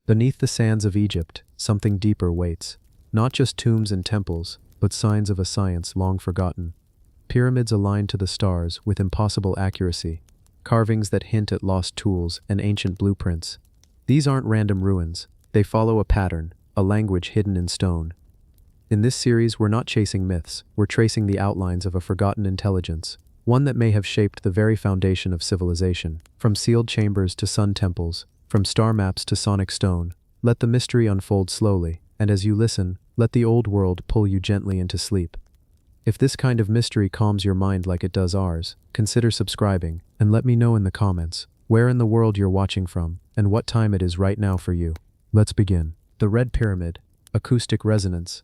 Beneath the sands of Egypt, something deeper waits. Not just tombs and temples, but signs of a science long forgotten. Pyramids aligned to the stars with impossible accuracy. Carvings that hint at lost tools and ancient blueprints. These aren't random ruins. They follow a pattern, a language hidden in stone. In this series, we're not chasing myths, we're tracing the outlines of a forgotten intelligence, one that may have shaped the very foundation of civilization. From sealed chambers to sun temples, from star maps to sonic stone, let the mystery unfold slowly, and as you listen, let the old world pull you gently into sleep. If this kind of mystery calms your mind like it does ours, consider subscribing, and let me know in the comments where in the world you're watching from, and what time it is right now for you. Let's begin. The Red Pyramid. Acoustic resonance.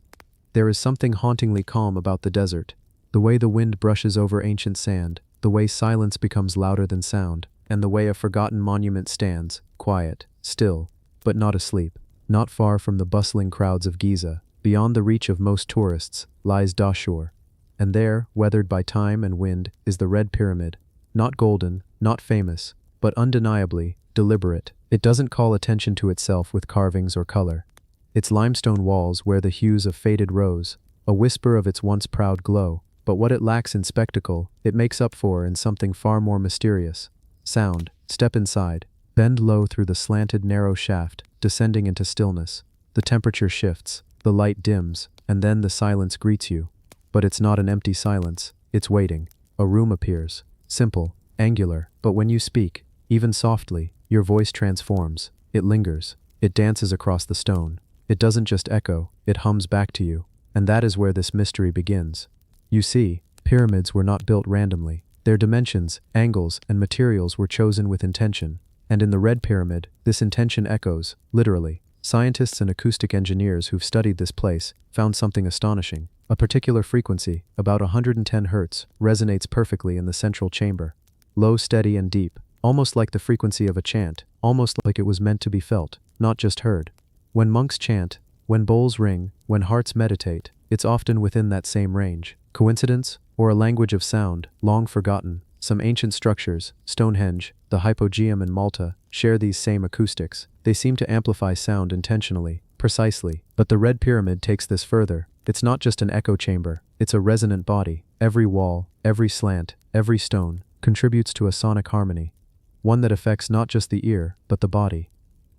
There is something hauntingly calm about the desert. The way the wind brushes over ancient sand, the way silence becomes louder than sound, and the way a forgotten monument stands, quiet, still, but not asleep. Not far from the bustling crowds of Giza, beyond the reach of most tourists, lies Dashur. And there, weathered by time and wind, is the Red Pyramid. Not golden, not famous, but undeniably deliberate. It doesn't call attention to itself with carvings or color. Its limestone walls wear the hues of faded rose, a whisper of its once proud glow, but what it lacks in spectacle, it makes up for in something far more mysterious. Sound. Step inside. Bend low through the slanted narrow shaft, descending into stillness. The temperature shifts, the light dims, and then the silence greets you. But it's not an empty silence, it's waiting. A room appears. Simple, angular, but when you speak, even softly, your voice transforms. It lingers. It dances across the stone. It doesn't just echo, it hums back to you. And that is where this mystery begins. You see, pyramids were not built randomly. Their dimensions, angles, and materials were chosen with intention. And in the Red Pyramid, this intention echoes, literally. Scientists and acoustic engineers who've studied this place found something astonishing. A particular frequency, about 110 Hz, resonates perfectly in the central chamber. Low, steady, and deep, almost like the frequency of a chant, almost like it was meant to be felt, not just heard. When monks chant, when bowls ring, when hearts meditate, it's often within that same range. Coincidence? Or a language of sound, long forgotten? Some ancient structures, Stonehenge, the Hypogeum in Malta, share these same acoustics. They seem to amplify sound intentionally, precisely. But the Red Pyramid takes this further. It's not just an echo chamber, it's a resonant body. Every wall, every slant, every stone, contributes to a sonic harmony. One that affects not just the ear, but the body.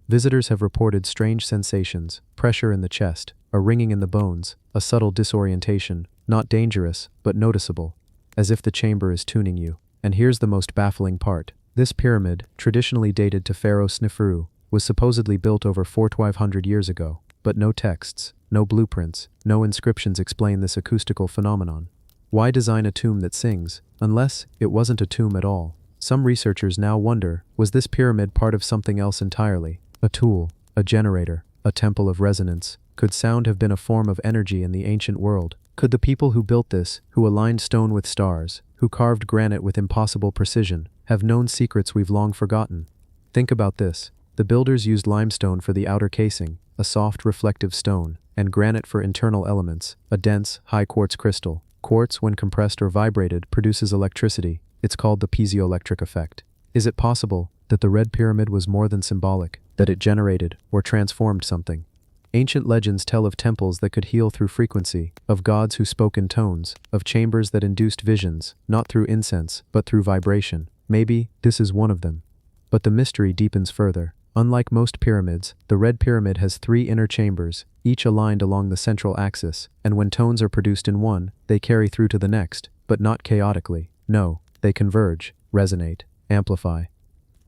Visitors have reported strange sensations, pressure in the chest, a ringing in the bones, a subtle disorientation, not dangerous, but noticeable, as if the chamber is tuning you. And here's the most baffling part. This pyramid, traditionally dated to Pharaoh Sneferu, was supposedly built over 4,500 years ago, but no texts, no blueprints, no inscriptions explain this acoustical phenomenon. Why design a tomb that sings, unless it wasn't a tomb at all? Some researchers now wonder, was this pyramid part of something else entirely? A tool, a generator, a temple of resonance? Could sound have been a form of energy in the ancient world? Could the people who built this, who aligned stone with stars, who carved granite with impossible precision, have known secrets we've long forgotten? Think about this. The builders used limestone for the outer casing, a soft reflective stone, and granite for internal elements, a dense, high quartz crystal. Quartz, when compressed or vibrated, produces electricity. It's called the piezoelectric effect. Is it possible that the Red Pyramid was more than symbolic, that it generated or transformed something? Ancient legends tell of temples that could heal through frequency, of gods who spoke in tones, of chambers that induced visions, not through incense, but through vibration. Maybe this is one of them. But the mystery deepens further. Unlike most pyramids, the Red Pyramid has 3 inner chambers, each aligned along the central axis, and when tones are produced in one, they carry through to the next, but not chaotically. No, they converge, resonate, amplify.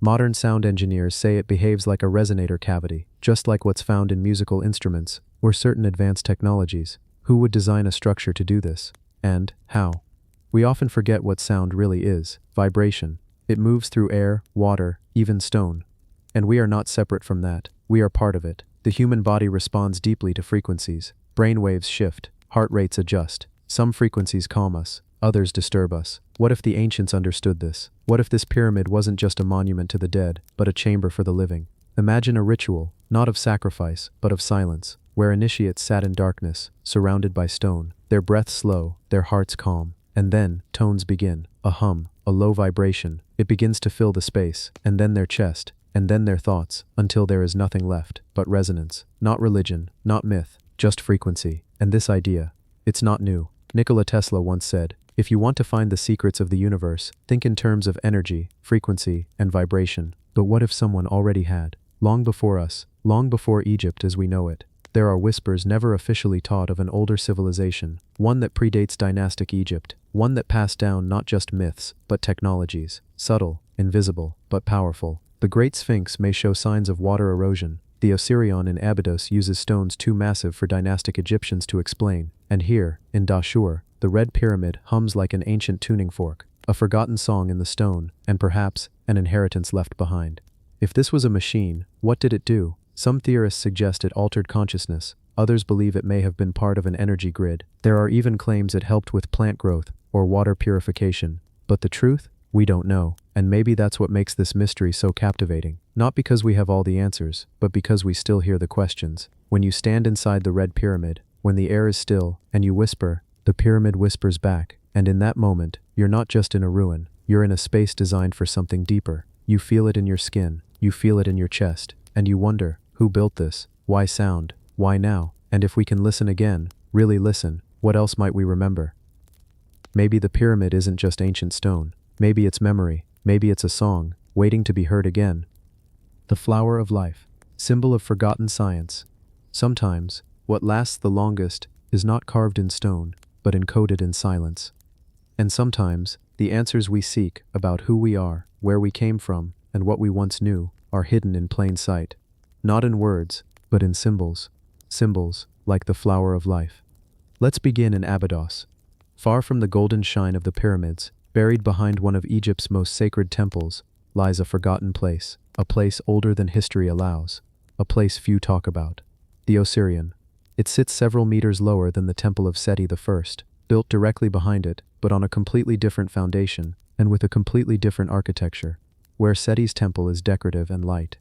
Modern sound engineers say it behaves like a resonator cavity, just like what's found in musical instruments or certain advanced technologies. Who would design a structure to do this? And how? We often forget what sound really is: vibration. It moves through air, water, even stone. And we are not separate from that. We are part of it. The human body responds deeply to frequencies. Brain waves shift, heart rates adjust. Some frequencies calm us, others disturb us. What if the ancients understood this? What if this pyramid wasn't just a monument to the dead, but a chamber for the living? Imagine a ritual, not of sacrifice, but of silence, where initiates sat in darkness, surrounded by stone, their breath slow, their hearts calm. And then, tones begin. A hum, a low vibration. It begins to fill the space, and then their chest, and then their thoughts, until there is nothing left but resonance. Not religion, not myth, just frequency. And this idea, it's not new. Nikola Tesla once said, "If you want to find the secrets of the universe, think in terms of energy, frequency, and vibration." But what if someone already had? Long before us, long before Egypt as we know it, there are whispers never officially taught of an older civilization, one that predates dynastic Egypt, one that passed down not just myths, but technologies, subtle, invisible, but powerful. The Great Sphinx may show signs of water erosion. The Osirion in Abydos uses stones too massive for dynastic Egyptians to explain, and here, in Dashur, the Red Pyramid hums like an ancient tuning fork, a forgotten song in the stone, and perhaps an inheritance left behind. If this was a machine, what did it do? Some theorists suggest it altered consciousness, others believe it may have been part of an energy grid. There are even claims it helped with plant growth or water purification. But the truth? We don't know, and maybe that's what makes this mystery so captivating. Not because we have all the answers, but because we still hear the questions. When you stand inside the Red Pyramid, when the air is still, and you whisper, the pyramid whispers back, and in that moment, you're not just in a ruin, you're in a space designed for something deeper. You feel it in your skin, you feel it in your chest, and you wonder, who built this? Why sound? Why now? And if we can listen again, really listen, what else might we remember? Maybe the pyramid isn't just ancient stone. Maybe it's memory. Maybe it's a song, waiting to be heard again. The flower of life, symbol of forgotten science. Sometimes, what lasts the longest is not carved in stone, but encoded in silence. And sometimes, the answers we seek about who we are, where we came from, and what we once knew, are hidden in plain sight. Not in words, but in symbols. Symbols, like the flower of life. Let's begin in Abydos. Far from the golden shine of the pyramids, buried behind one of Egypt's most sacred temples, lies a forgotten place, a place older than history allows, a place few talk about. The Osirion. It sits several meters lower than the Temple of Seti I, built directly behind it, but on a completely different foundation, and with a completely different architecture. Where Seti's temple is decorative and light,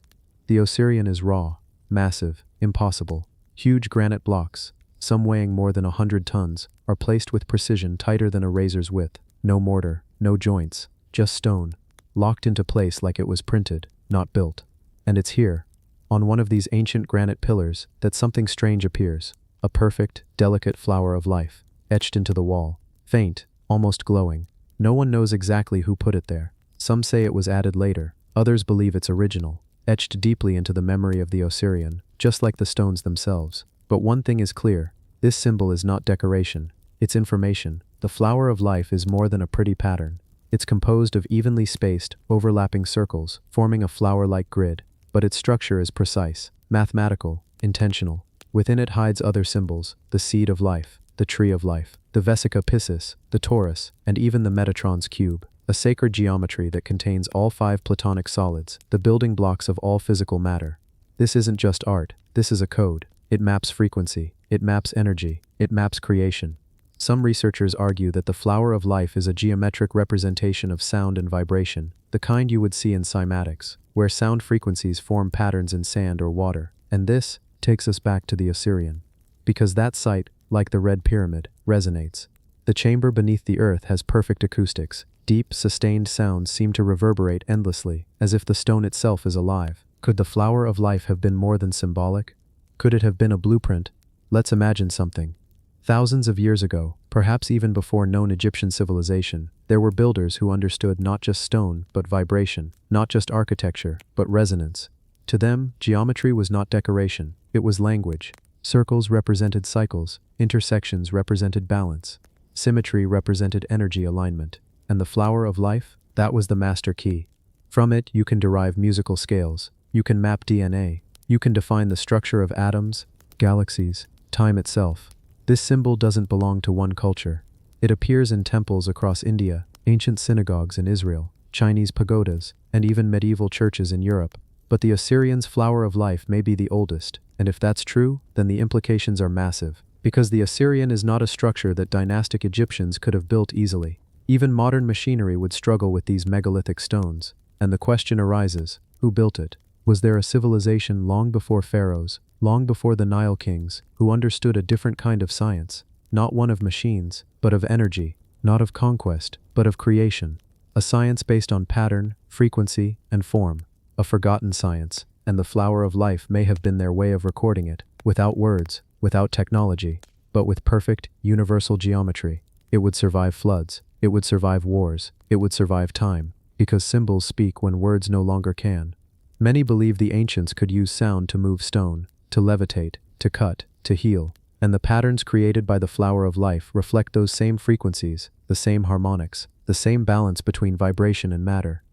the Osirion is raw, massive, impossible. Huge granite blocks, some weighing more than 100 tons, are placed with precision tighter than a razor's width. No mortar, no joints, just stone, locked into place like it was printed, not built. And it's here, on one of these ancient granite pillars, that something strange appears. A perfect, delicate flower of life, etched into the wall, faint, almost glowing. No one knows exactly who put it there. Some say it was added later, others believe it's original, etched deeply into the memory of the Osirion, just like the stones themselves. But one thing is clear, this symbol is not decoration, it's information. The flower of life is more than a pretty pattern. It's composed of evenly spaced, overlapping circles, forming a flower-like grid, but its structure is precise, mathematical, intentional. Within it hides other symbols, the seed of life, the tree of life, the vesica piscis, the torus, and even the Metatron's cube, a sacred geometry that contains all 5 Platonic solids, the building blocks of all physical matter. This isn't just art, this is a code. It maps frequency, it maps energy, it maps creation. Some researchers argue that the flower of life is a geometric representation of sound and vibration, the kind you would see in cymatics, where sound frequencies form patterns in sand or water. And this takes us back to the Osirion. Because that site, like the Red Pyramid, resonates. The chamber beneath the earth has perfect acoustics. Deep, sustained sounds seem to reverberate endlessly, as if the stone itself is alive. Could the flower of life have been more than symbolic? Could it have been a blueprint? Let's imagine something. Thousands of years ago, perhaps even before known Egyptian civilization, there were builders who understood not just stone, but vibration, not just architecture, but resonance. To them, geometry was not decoration, it was language. Circles represented cycles, intersections represented balance, symmetry represented energy alignment, and the flower of life, that was the master key. From it, you can derive musical scales, you can map DNA, you can define the structure of atoms, galaxies, time itself. This symbol doesn't belong to one culture. It appears in temples across India, ancient synagogues in Israel, Chinese pagodas, and even medieval churches in Europe. But the Osirion's flower of life may be the oldest, and if that's true, then the implications are massive. Because the Osirion is not a structure that dynastic Egyptians could have built easily. Even modern machinery would struggle with these megalithic stones. And the question arises, who built it? Was there a civilization long before pharaohs, long before the Nile kings, who understood a different kind of science, not one of machines, but of energy, not of conquest, but of creation, a science based on pattern, frequency, and form? a forgotten science, and the flower of life may have been their way of recording it, without words, without technology, but with perfect, universal geometry. It would survive floods, it would survive wars, it would survive time, because symbols speak when words no longer can. Many believe the ancients could use sound to move stone, to levitate, to cut, to heal, and the patterns created by the flower of life reflect those same frequencies, the same harmonics, the same balance between vibration and matter.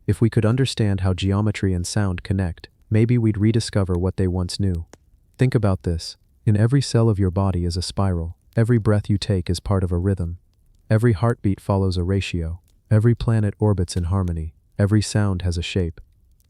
If we could understand how geometry and sound connect, maybe we'd rediscover what they once knew. Think about this. In every cell of your body is a spiral. Every breath you take is part of a rhythm. Every heartbeat follows a ratio. Every planet orbits in harmony. Every sound has a shape.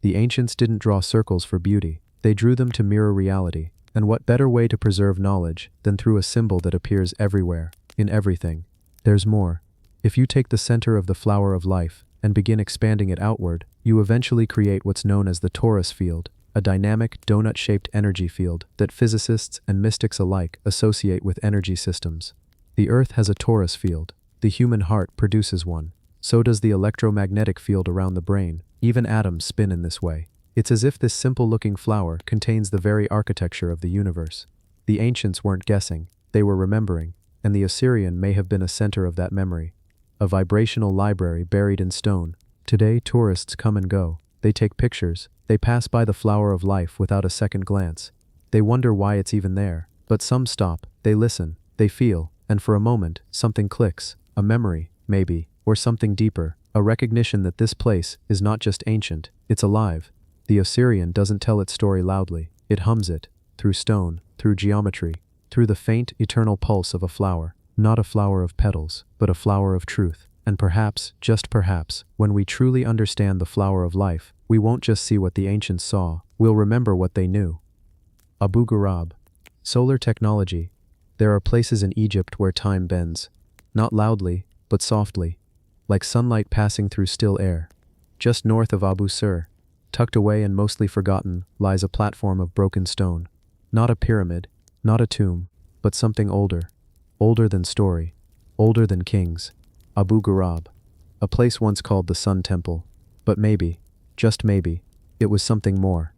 The ancients didn't draw circles for beauty. They drew them to mirror reality. And what better way to preserve knowledge than through a symbol that appears everywhere, in everything? There's more. If you take the center of the flower of life and begin expanding it outward, you eventually create what's known as the torus field, a dynamic, donut-shaped energy field that physicists and mystics alike associate with energy systems. The Earth has a torus field. The human heart produces one. So does the electromagnetic field around the brain. Even atoms spin in this way. It's as if this simple-looking flower contains the very architecture of the universe. The ancients weren't guessing, they were remembering, and the Assyrian may have been a center of that memory. A vibrational library buried in stone. Today, tourists come and go. They take pictures. They pass by the flower of life without a second glance. They wonder why it's even there. But some stop, they listen, they feel, and for a moment, something clicks. A memory, maybe, or something deeper. A recognition that this place is not just ancient, it's alive. The Assyrian doesn't tell its story loudly. It hums it, through stone, through geometry, through the faint, eternal pulse of a flower. Not a flower of petals, but a flower of truth. And perhaps, just perhaps, when we truly understand the flower of life, we won't just see what the ancients saw, we'll remember what they knew. Abu Ghurab. Solar technology. There are places in Egypt where time bends. Not loudly, but softly. Like sunlight passing through still air. Just north of Abu Sur, tucked away and mostly forgotten, lies a platform of broken stone. Not a pyramid, not a tomb, but something older. Older than story. Older than kings. Abu Ghurab. A place once called the Sun Temple. But maybe, just maybe, it was something more.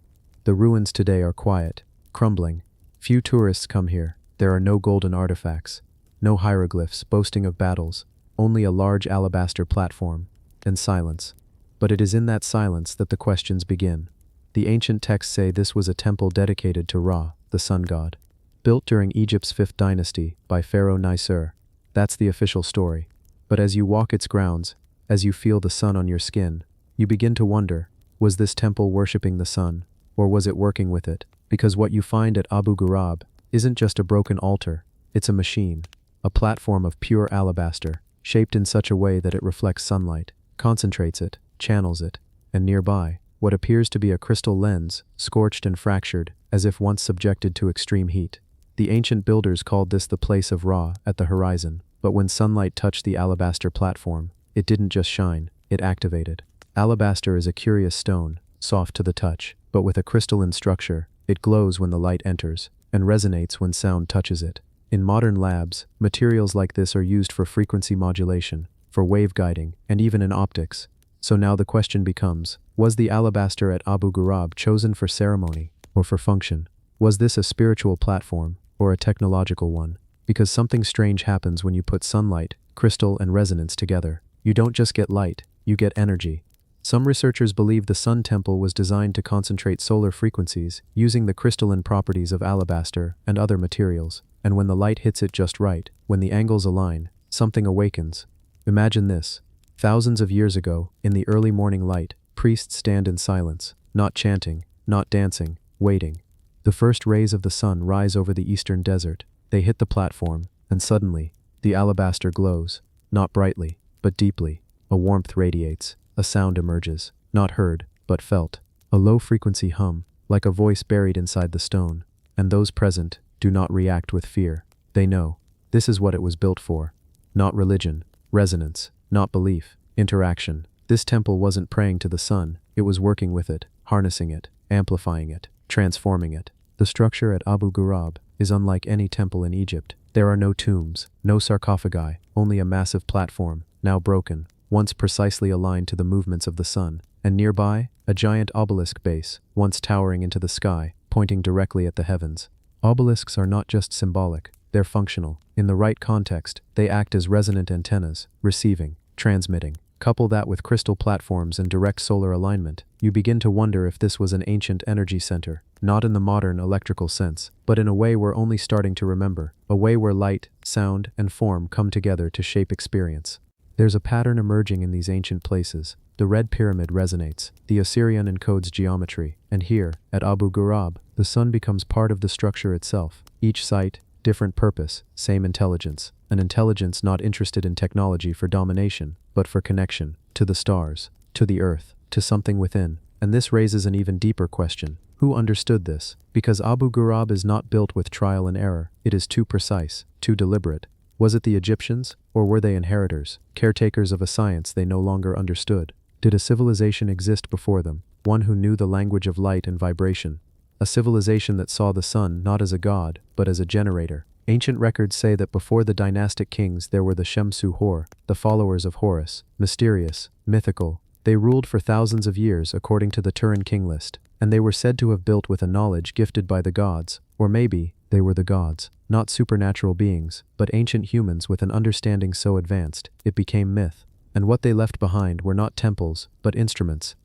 The ruins today are quiet, crumbling. Few tourists come here. There are no golden artifacts. No hieroglyphs boasting of battles. Only a large alabaster platform. And silence. But it is in that silence that the questions begin. The ancient texts say this was a temple dedicated to Ra, the sun god. Built during Egypt's 5th dynasty by Pharaoh Nisr. That's the official story. But as you walk its grounds, as you feel the sun on your skin, you begin to wonder, was this temple worshipping the sun, or was it working with it? Because what you find at Abu Ghurab isn't just a broken altar, it's a machine, a platform of pure alabaster, shaped in such a way that it reflects sunlight, concentrates it, channels it, and nearby, what appears to be a crystal lens, scorched and fractured, as if once subjected to extreme heat. The ancient builders called this the place of Ra at the horizon, but when sunlight touched the alabaster platform, it didn't just shine, it activated. Alabaster is a curious stone, soft to the touch, but with a crystalline structure. It glows when the light enters, and resonates when sound touches it. In modern labs, materials like this are used for frequency modulation, for wave guiding, and even in optics. So now the question becomes, was the alabaster at Abu Ghurab chosen for ceremony, or for function? Was this a spiritual platform, or a technological one? Because something strange happens when you put sunlight, crystal, and resonance together. You don't just get light, you get energy. Some researchers believe the Sun Temple was designed to concentrate solar frequencies, using the crystalline properties of alabaster and other materials, and when the light hits it just right, when the angles align, something awakens. Imagine this. Thousands of years ago, in the early morning light, priests stand in silence, not chanting, not dancing, waiting. The first rays of the sun rise over the eastern desert. They hit the platform, and suddenly, the alabaster glows, not brightly, but deeply. A warmth radiates, a sound emerges, not heard, but felt. A low-frequency hum, like a voice buried inside the stone. And those present do not react with fear. They know, this is what it was built for. Not religion, resonance, not belief, interaction. This temple wasn't praying to the sun, it was working with it, harnessing it, amplifying it, transforming it. The structure at Abu Ghurab is unlike any temple in Egypt. There are no tombs, no sarcophagi, only a massive platform, now broken, once precisely aligned to the movements of the sun. And nearby, a giant obelisk base, once towering into the sky, pointing directly at the heavens. Obelisks are not just symbolic, they're functional. In the right context, they act as resonant antennas, receiving, transmitting. Couple that with crystal platforms and direct solar alignment, you begin to wonder if this was an ancient energy center, not in the modern electrical sense, but in a way we're only starting to remember, a way where light, sound, and form come together to shape experience. There's a pattern emerging in these ancient places. The Red Pyramid resonates, the Assyrian encodes geometry, and here, at Abu Ghurab, the sun becomes part of the structure itself. Each site, different purpose, same intelligence. An intelligence not interested in technology for domination, but for connection, to the stars, to the earth, to something within. And this raises an even deeper question. Who understood this? Because Abu Ghurab is not built with trial and error. It is too precise, too deliberate. Was it the Egyptians, or were they inheritors, caretakers of a science they no longer understood? Did a civilization exist before them, one who knew the language of light and vibration? A civilization that saw the sun not as a god, but as a generator. Ancient records say that before the dynastic kings there were the Shemsu Hor, the followers of Horus, mysterious, mythical. They ruled for thousands of years according to the Turin king list, and they were said to have built with a knowledge gifted by the gods, or maybe they were the gods, not supernatural beings, but ancient humans with an understanding so advanced, it became myth. And what they left behind were not temples, but instruments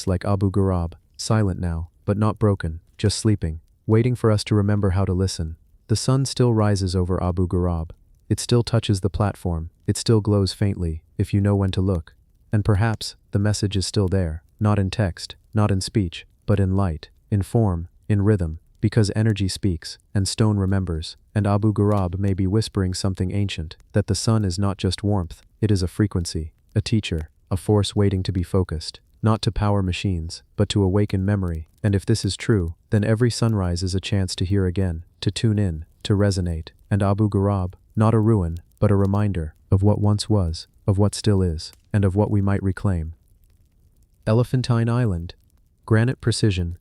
like Abu Ghurab, silent now, but not broken, just sleeping, waiting for us to remember how to listen. The sun still rises over Abu Ghurab. It still touches the platform. It still glows faintly, if you know when to look. And perhaps the message is still there, not in text, not in speech, but in light, in form, in rhythm, because energy speaks, and stone remembers, and Abu Ghurab may be whispering something ancient, that the sun is not just warmth, it is a frequency, a teacher, a force waiting to be focused, not to power machines, but to awaken memory. And if this is true, then every sunrise is a chance to hear again, to tune in, to resonate, and Abu Ghurab, not a ruin, but a reminder of what once was, of what still is, and of what we might reclaim. Elephantine Island, granite precision.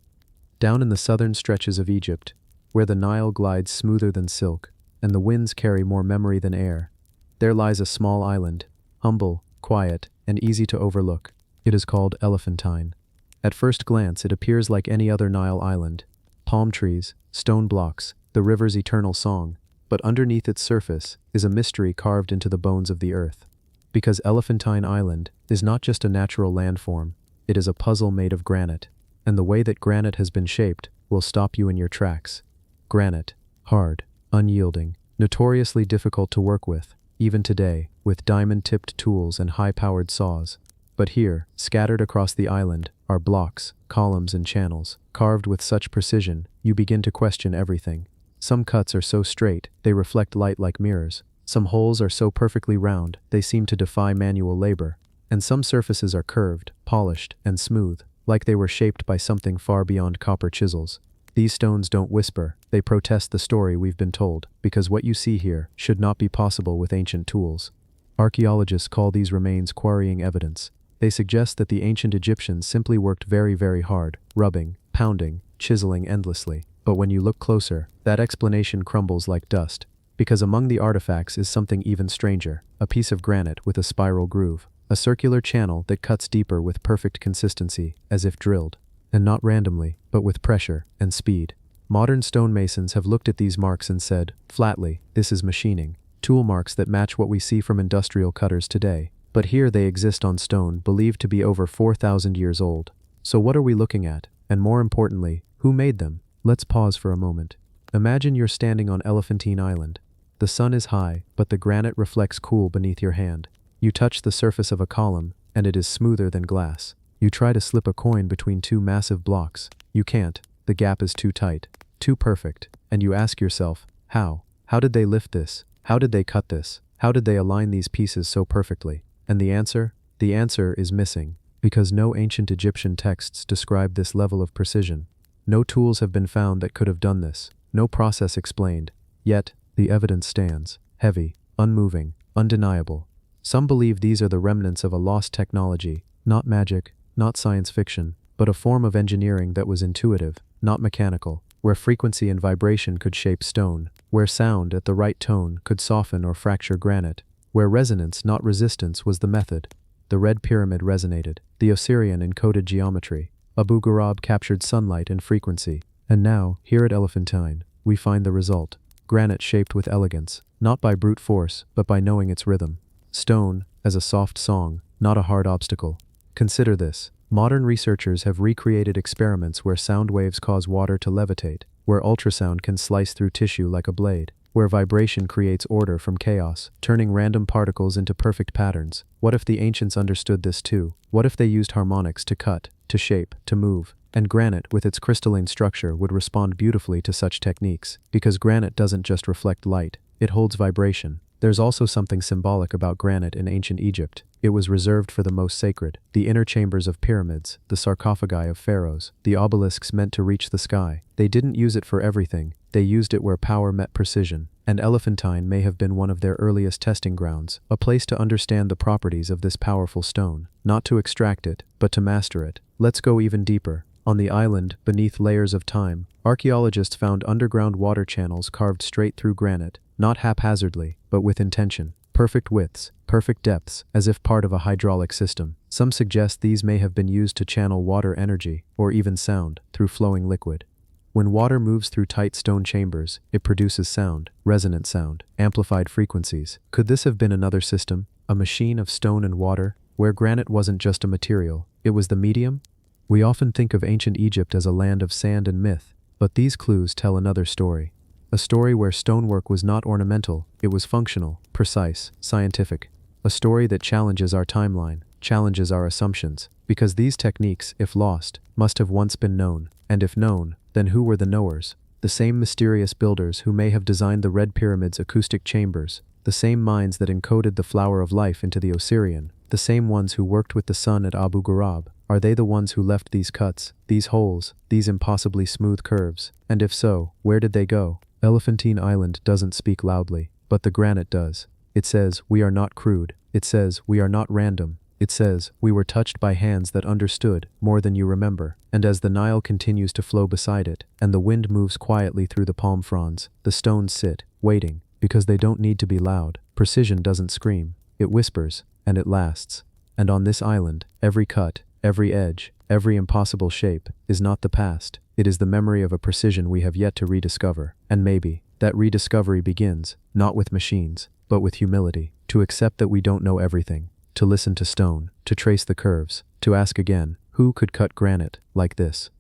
Down in the southern stretches of Egypt, where the Nile glides smoother than silk, and the winds carry more memory than air, there lies a small island, humble, quiet, and easy to overlook. It is called Elephantine. At first glance, it appears like any other Nile island. Palm trees, stone blocks, the river's eternal song. But underneath its surface is a mystery carved into the bones of the earth. Because Elephantine Island is not just a natural landform, it is a puzzle made of granite. And the way that granite has been shaped will stop you in your tracks. Granite, hard, unyielding, notoriously difficult to work with, even today, with diamond-tipped tools and high-powered saws. But here, scattered across the island, are blocks, columns, and channels, carved with such precision, you begin to question everything. Some cuts are so straight, they reflect light like mirrors. Some holes are so perfectly round, they seem to defy manual labor. And some surfaces are curved, polished, and smooth, like they were shaped by something far beyond copper chisels. These stones don't whisper, they protest the story we've been told, because what you see here should not be possible with ancient tools. Archaeologists call these remains quarrying evidence. They suggest that the ancient Egyptians simply worked very, very hard, rubbing, pounding, chiseling endlessly. But when you look closer, that explanation crumbles like dust. Because among the artifacts is something even stranger, a piece of granite with a spiral groove, a circular channel that cuts deeper with perfect consistency, as if drilled. And not randomly, but with pressure and speed. Modern stonemasons have looked at these marks and said, flatly, this is machining. Tool marks that match what we see from industrial cutters today. But here they exist on stone believed to be over 4,000 years old. So what are we looking at? And more importantly, who made them? Let's pause for a moment. Imagine you're standing on Elephantine Island. The sun is high, but the granite reflects cool beneath your hand. You touch the surface of a column, and it is smoother than glass. You try to slip a coin between two massive blocks. You can't. The gap is too tight, too perfect. And you ask yourself, how? How did they lift this? How did they cut this? How did they align these pieces so perfectly? And the answer? The answer is missing, because no ancient Egyptian texts describe this level of precision. No tools have been found that could have done this, no process explained. Yet, the evidence stands, heavy, unmoving, undeniable. Some believe these are the remnants of a lost technology, not magic, not science fiction, but a form of engineering that was intuitive, not mechanical, where frequency and vibration could shape stone, where sound at the right tone could soften or fracture granite, where resonance, not resistance, was the method. The Red Pyramid resonated. The Assyrian encoded geometry. Abu Ghurab captured sunlight and frequency. And now, here at Elephantine, we find the result. Granite shaped with elegance, not by brute force, but by knowing its rhythm. Stone, as a soft song, not a hard obstacle. Consider this. Modern researchers have recreated experiments where sound waves cause water to levitate, where ultrasound can slice through tissue like a blade, where vibration creates order from chaos, turning random particles into perfect patterns. What if the ancients understood this too? What if they used harmonics to cut, to shape, to move? And granite, with its crystalline structure, would respond beautifully to such techniques, because granite doesn't just reflect light, it holds vibration. There's also something symbolic about granite in ancient Egypt. It was reserved for the most sacred, the inner chambers of pyramids, the sarcophagi of pharaohs, the obelisks meant to reach the sky. They didn't use it for everything, they used it where power met precision, and Elephantine may have been one of their earliest testing grounds, a place to understand the properties of this powerful stone, not to extract it, but to master it. Let's go even deeper. On the island, beneath layers of time, archaeologists found underground water channels carved straight through granite, not haphazardly, but with intention. Perfect widths, perfect depths, as if part of a hydraulic system. Some suggest these may have been used to channel water energy, or even sound, through flowing liquid. When water moves through tight stone chambers, it produces sound, resonant sound, amplified frequencies. Could this have been another system, a machine of stone and water, where granite wasn't just a material, it was the medium? We often think of ancient Egypt as a land of sand and myth, but these clues tell another story. A story where stonework was not ornamental, it was functional, precise, scientific. A story that challenges our timeline, challenges our assumptions, because these techniques, if lost, must have once been known, and if known, then who were the knowers? The same mysterious builders who may have designed the Red Pyramid's acoustic chambers, the same minds that encoded the flower of life into the Osirian, the same ones who worked with the sun at Abu Ghurab. Are they the ones who left these cuts, these holes, these impossibly smooth curves? And if so, where did they go? Elephantine Island doesn't speak loudly, but the granite does. It says, we are not crude. It says, we are not random. It says, we were touched by hands that understood more than you remember. And as the Nile continues to flow beside it, and the wind moves quietly through the palm fronds, the stones sit, waiting, because they don't need to be loud. Precision doesn't scream. It whispers, and it lasts. And on this island, every cut, every edge, every impossible shape, is not the past. It is the memory of a precision we have yet to rediscover. And maybe, that rediscovery begins, not with machines, but with humility. To accept that we don't know everything. To listen to stone, to trace the curves, to ask again, who could cut granite like this?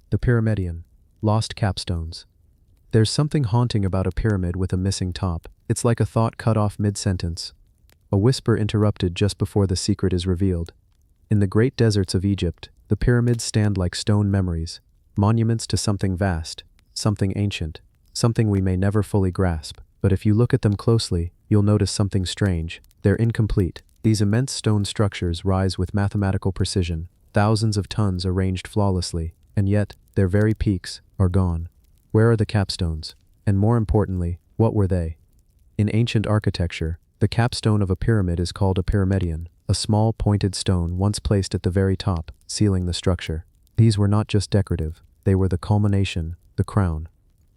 The Pyramidion. Lost capstones. There's something haunting about a pyramid with a missing top. It's like a thought cut off mid-sentence. A whisper interrupted just before the secret is revealed. In the great deserts of Egypt, the pyramids stand like stone memories, monuments to something vast, something ancient, something we may never fully grasp. But if you look at them closely, you'll notice something strange. They're incomplete. These immense stone structures rise with mathematical precision, thousands of tons arranged flawlessly, and yet, their very peaks are gone. Where are the capstones? And more importantly, what were they? In ancient architecture, the capstone of a pyramid is called a pyramidion, a small pointed stone once placed at the very top, sealing the structure. These were not just decorative, they were the culmination, the crown.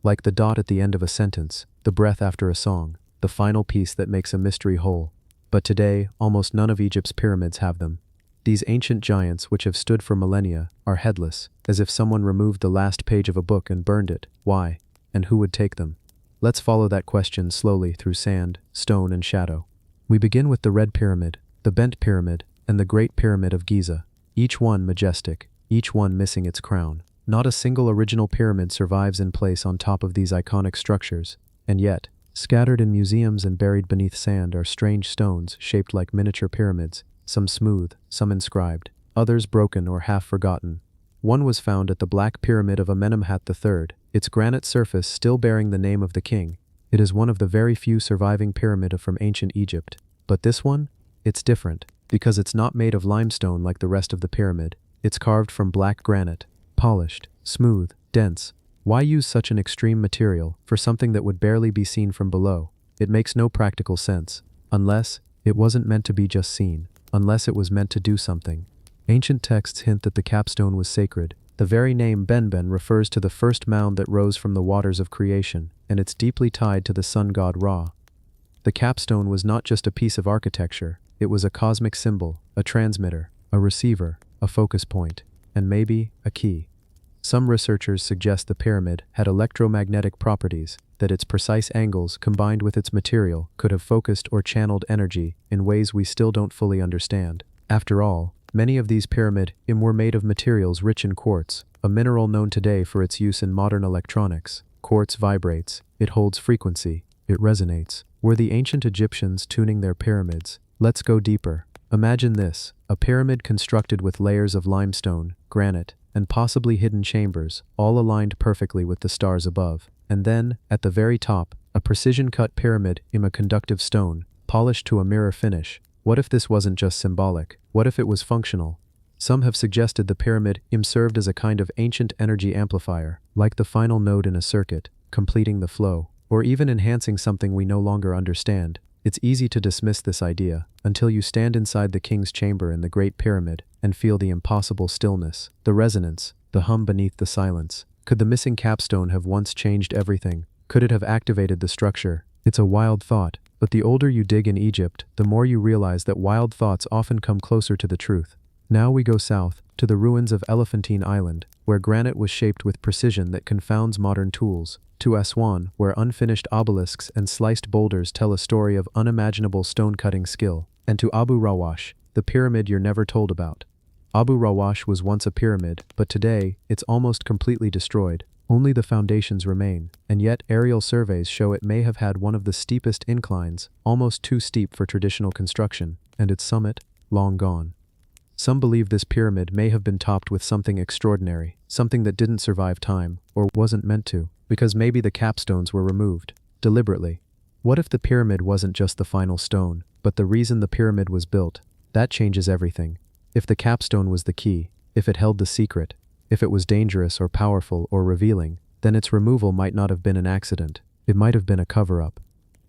Like the dot at the end of a sentence, the breath after a song, the final piece that makes a mystery whole. But today, almost none of Egypt's pyramids have them. These ancient giants, which have stood for millennia, are headless, as if someone removed the last page of a book and burned it. Why? And who would take them? Let's follow that question slowly through sand, stone, and shadow. We begin with the Red Pyramid, the Bent Pyramid, and the Great Pyramid of Giza, each one majestic, each one missing its crown. Not a single original pyramid survives in place on top of these iconic structures, and yet, scattered in museums and buried beneath sand are strange stones shaped like miniature pyramids, some smooth, some inscribed, others broken or half forgotten. One was found at the Black Pyramid of Amenemhat III, its granite surface still bearing the name of the king. It is one of the very few surviving pyramids from ancient Egypt. But this one? It's different, because it's not made of limestone like the rest of the pyramid. It's carved from black granite, polished, smooth, dense. Why use such an extreme material for something that would barely be seen from below? It makes no practical sense, unless it wasn't meant to be just seen, unless it was meant to do something. Ancient texts hint that the capstone was sacred. The very name Benben refers to the first mound that rose from the waters of creation, and it's deeply tied to the sun god Ra. The capstone was not just a piece of architecture, it was a cosmic symbol, a transmitter, a receiver, a focus point. and maybe a key. Some researchers suggest the pyramid had electromagnetic properties, that its precise angles combined with its material could have focused or channeled energy in ways we still don't fully understand. After all, many of these pyramids were made of materials rich in quartz, a mineral known today for its use in modern electronics. Quartz vibrates, it holds frequency, it resonates. Were the ancient Egyptians tuning their pyramids? Let's go deeper. Imagine this, a pyramid constructed with layers of limestone, granite, and possibly hidden chambers, all aligned perfectly with the stars above. And then, at the very top, a precision-cut pyramid in a conductive stone, polished to a mirror finish. What if this wasn't just symbolic? What if it was functional? Some have suggested the pyramid served as a kind of ancient energy amplifier, like the final node in a circuit, completing the flow, or even enhancing something we no longer understand. It's easy to dismiss this idea, until you stand inside the king's chamber in the Great Pyramid and feel the impossible stillness, the resonance, the hum beneath the silence. Could the missing capstone have once changed everything? Could it have activated the structure? It's a wild thought, but the older you dig in Egypt, the more you realize that wild thoughts often come closer to the truth. Now we go south, to the ruins of Elephantine Island, where granite was shaped with precision that confounds modern tools, to Aswan, where unfinished obelisks and sliced boulders tell a story of unimaginable stone-cutting skill, and to Abu Rawash, the pyramid you're never told about. Abu Rawash was once a pyramid, but today, it's almost completely destroyed. Only the foundations remain, and yet aerial surveys show it may have had one of the steepest inclines, almost too steep for traditional construction, and its summit, long gone. Some believe this pyramid may have been topped with something extraordinary, something that didn't survive time, or wasn't meant to, because maybe the capstones were removed, deliberately. What if the pyramid wasn't just the final stone, but the reason the pyramid was built? That changes everything. If the capstone was the key, if it held the secret, if it was dangerous or powerful or revealing, then its removal might not have been an accident. It might have been a cover-up.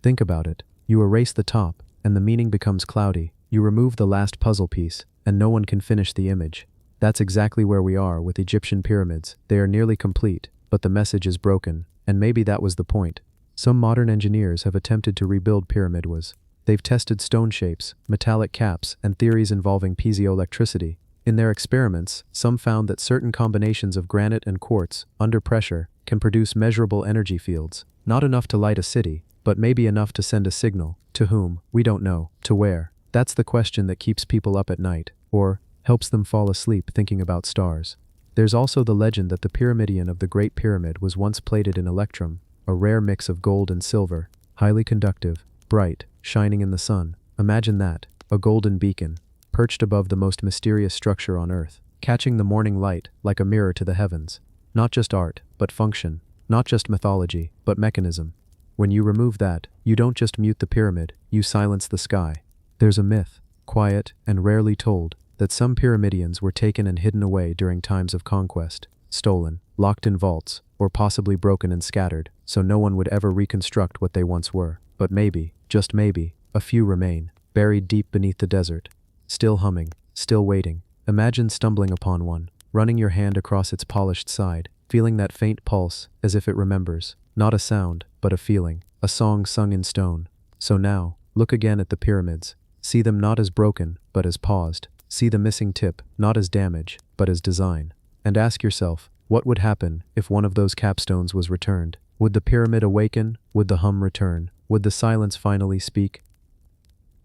Think about it. You erase the top, and the meaning becomes cloudy. You remove the last puzzle piece, and no one can finish the image. That's exactly where we are with Egyptian pyramids. They are nearly complete, but the message is broken, and maybe that was the point. Some modern engineers have attempted to rebuild pyramids. They've tested stone shapes, metallic caps, and theories involving piezoelectricity. In their experiments, some found that certain combinations of granite and quartz, under pressure, can produce measurable energy fields. Not enough to light a city, but maybe enough to send a signal. To whom? We don't know. To where? That's the question that keeps people up at night, or helps them fall asleep thinking about stars. There's also the legend that the pyramidion of the Great Pyramid was once plated in electrum, a rare mix of gold and silver, highly conductive, bright, shining in the sun. Imagine that, a golden beacon, perched above the most mysterious structure on Earth, catching the morning light like a mirror to the heavens. Not just art, but function. Not just mythology, but mechanism. When you remove that, you don't just mute the pyramid, you silence the sky. There's a myth, quiet and rarely told, that some pyramidions were taken and hidden away during times of conquest, stolen, locked in vaults, or possibly broken and scattered, so no one would ever reconstruct what they once were. But maybe, just maybe, a few remain, buried deep beneath the desert. Still humming, still waiting. Imagine stumbling upon one, running your hand across its polished side, feeling that faint pulse, as if it remembers. Not a sound, but a feeling, a song sung in stone. So now, look again at the pyramids. See them not as broken, but as paused. See the missing tip, not as damage, but as design. And ask yourself, what would happen if one of those capstones was returned? Would the pyramid awaken? Would the hum return? Would the silence finally speak?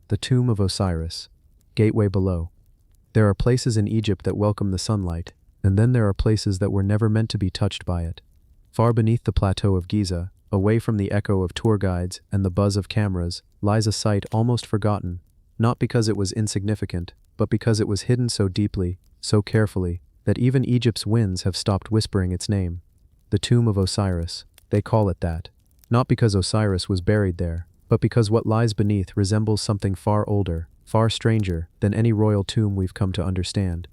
The tomb of Osiris. Gateway below. There are places in Egypt that welcome the sunlight, and then there are places that were never meant to be touched by it. Far beneath the plateau of Giza, away from the echo of tour guides and the buzz of cameras, lies a site almost forgotten, not because it was insignificant, but because it was hidden so deeply, so carefully, that even Egypt's winds have stopped whispering its name. The tomb of Osiris. They call it that. Not because Osiris was buried there, but because what lies beneath resembles something far older, far stranger than any royal tomb we've come to understand.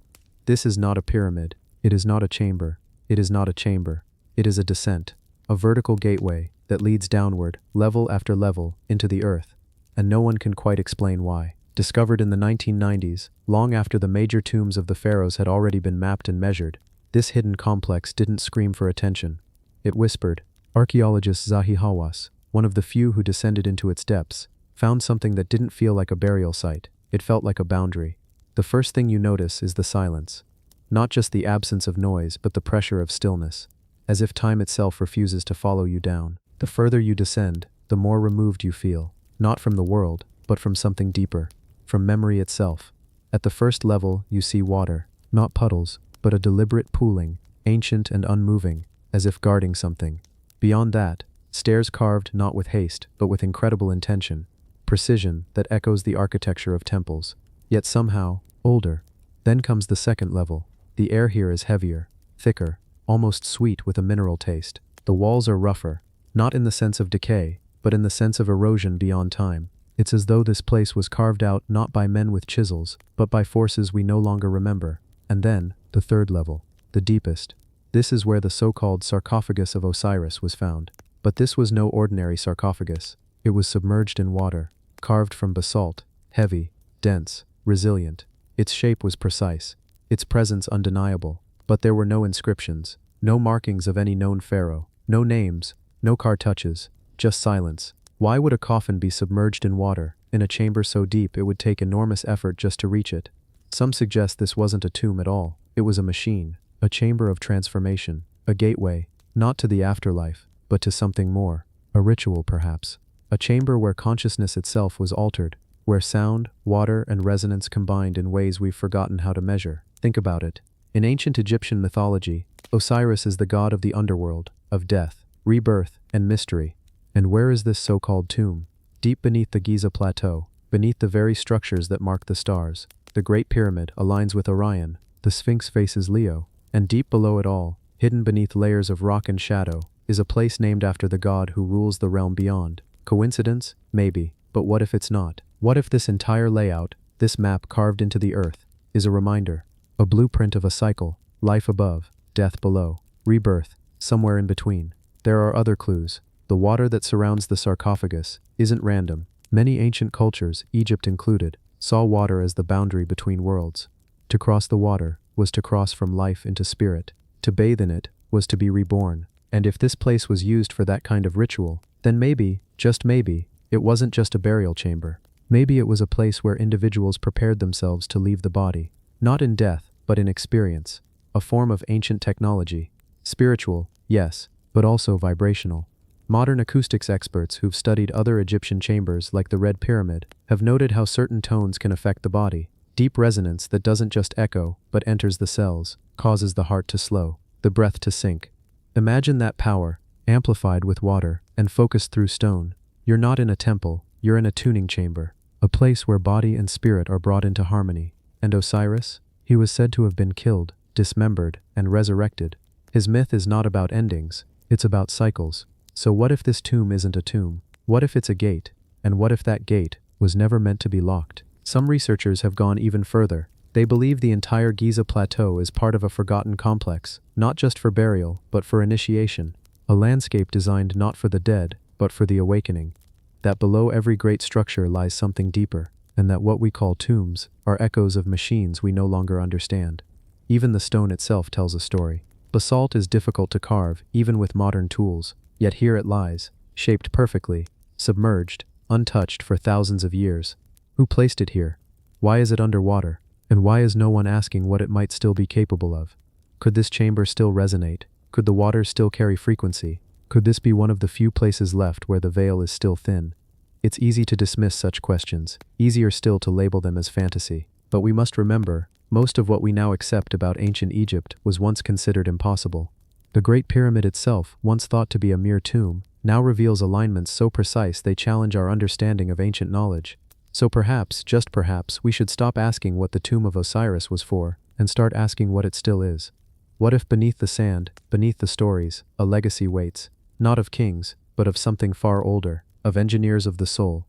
This is not a pyramid. It is not a chamber. It is not a chamber. It is a descent, a vertical gateway that leads downward, level after level, into the earth. And no one can quite explain why. Discovered in the 1990s, long after the major tombs of the pharaohs had already been mapped and measured, this hidden complex didn't scream for attention. It whispered. Archaeologist Zahi Hawass, one of the few who descended into its depths, found something that didn't feel like a burial site. It felt like a boundary. The first thing you notice is the silence. not just the absence of noise but the pressure of stillness, as if time itself refuses to follow you down. The further you descend, the more removed you feel, not from the world, but from something deeper, from memory itself. At the first level, you see water, not puddles, but a deliberate pooling, ancient and unmoving, as if guarding something. Beyond that, stairs carved not with haste, but with incredible intention, precision that echoes the architecture of temples, yet somehow older. Then comes the second level. The air here is heavier, thicker, almost sweet with a mineral taste. The walls are rougher, not in the sense of decay, but in the sense of erosion beyond time. It's as though this place was carved out not by men with chisels, but by forces we no longer remember. And then, the third level, the deepest. This is where the so-called sarcophagus of Osiris was found. But this was no ordinary sarcophagus. It was submerged in water, carved from basalt, heavy, dense, resilient. Its shape was precise, its presence undeniable, but there were no inscriptions, no markings of any known pharaoh, no names, no cartouches, just silence. Why would a coffin be submerged in water, in a chamber so deep it would take enormous effort just to reach it? Some suggest this wasn't a tomb at all. It was a machine, a chamber of transformation, a gateway, not to the afterlife, but to something more, a ritual perhaps. A chamber where consciousness itself was altered, where sound, water, and resonance combined in ways we've forgotten how to measure. Think about it. In ancient Egyptian mythology, Osiris is the god of the underworld, of death, rebirth, and mystery. And where is this so-called tomb? Deep beneath the Giza Plateau, beneath the very structures that mark the stars. The Great Pyramid aligns with Orion, the Sphinx faces Leo, and deep below it all, hidden beneath layers of rock and shadow, is a place named after the god who rules the realm beyond. Coincidence? Maybe. But what if it's not? What if this entire layout, this map carved into the earth, is a reminder, a blueprint of a cycle, life above, death below, rebirth, somewhere in between? There are other clues. The water that surrounds the sarcophagus isn't random. Many ancient cultures, Egypt included, saw water as the boundary between worlds. To cross the water was to cross from life into spirit. To bathe in it was to be reborn. And if this place was used for that kind of ritual, then maybe, just maybe, it wasn't just a burial chamber. Maybe it was a place where individuals prepared themselves to leave the body, not in death, but in experience, a form of ancient technology. Spiritual, yes, but also vibrational. Modern acoustics experts who've studied other Egyptian chambers like the Red Pyramid have noted how certain tones can affect the body. Deep resonance that doesn't just echo, but enters the cells, causes the heart to slow, the breath to sink. Imagine that power, amplified with water, and focused through stone. You're not in a temple, you're in a tuning chamber, a place where body and spirit are brought into harmony. And Osiris? He was said to have been killed, dismembered, and resurrected. His myth is not about endings, it's about cycles. So what if this tomb isn't a tomb? What if it's a gate? And what if that gate was never meant to be locked? Some researchers have gone even further. They believe the entire Giza Plateau is part of a forgotten complex, not just for burial, but for initiation. A landscape designed not for the dead, but for the awakening. That below every great structure lies something deeper, and that what we call tombs are echoes of machines we no longer understand. Even the stone itself tells a story. Basalt is difficult to carve, even with modern tools. Yet here it lies, shaped perfectly, submerged, untouched for thousands of years. Who placed it here? Why is it underwater? And why is no one asking what it might still be capable of? Could this chamber still resonate? Could the waters still carry frequency? Could this be one of the few places left where the veil is still thin? It's easy to dismiss such questions, easier still to label them as fantasy. But we must remember, most of what we now accept about ancient Egypt was once considered impossible. The Great Pyramid itself, once thought to be a mere tomb, now reveals alignments so precise they challenge our understanding of ancient knowledge. So perhaps, just perhaps, we should stop asking what the tomb of Osiris was for, and start asking what it still is. What if beneath the sand, beneath the stories, a legacy waits, not of kings, but of something far older, of engineers of the soul?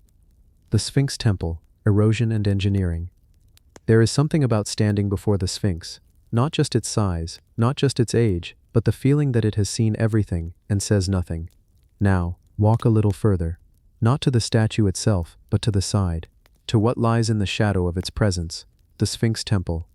The Sphinx Temple, Erosion and Engineering. There is something about standing before the Sphinx, not just its size, not just its age, but the feeling that it has seen everything and says nothing. Now, walk a little further, not to the statue itself, but to the side, to what lies in the shadow of its presence, the Sphinx Temple.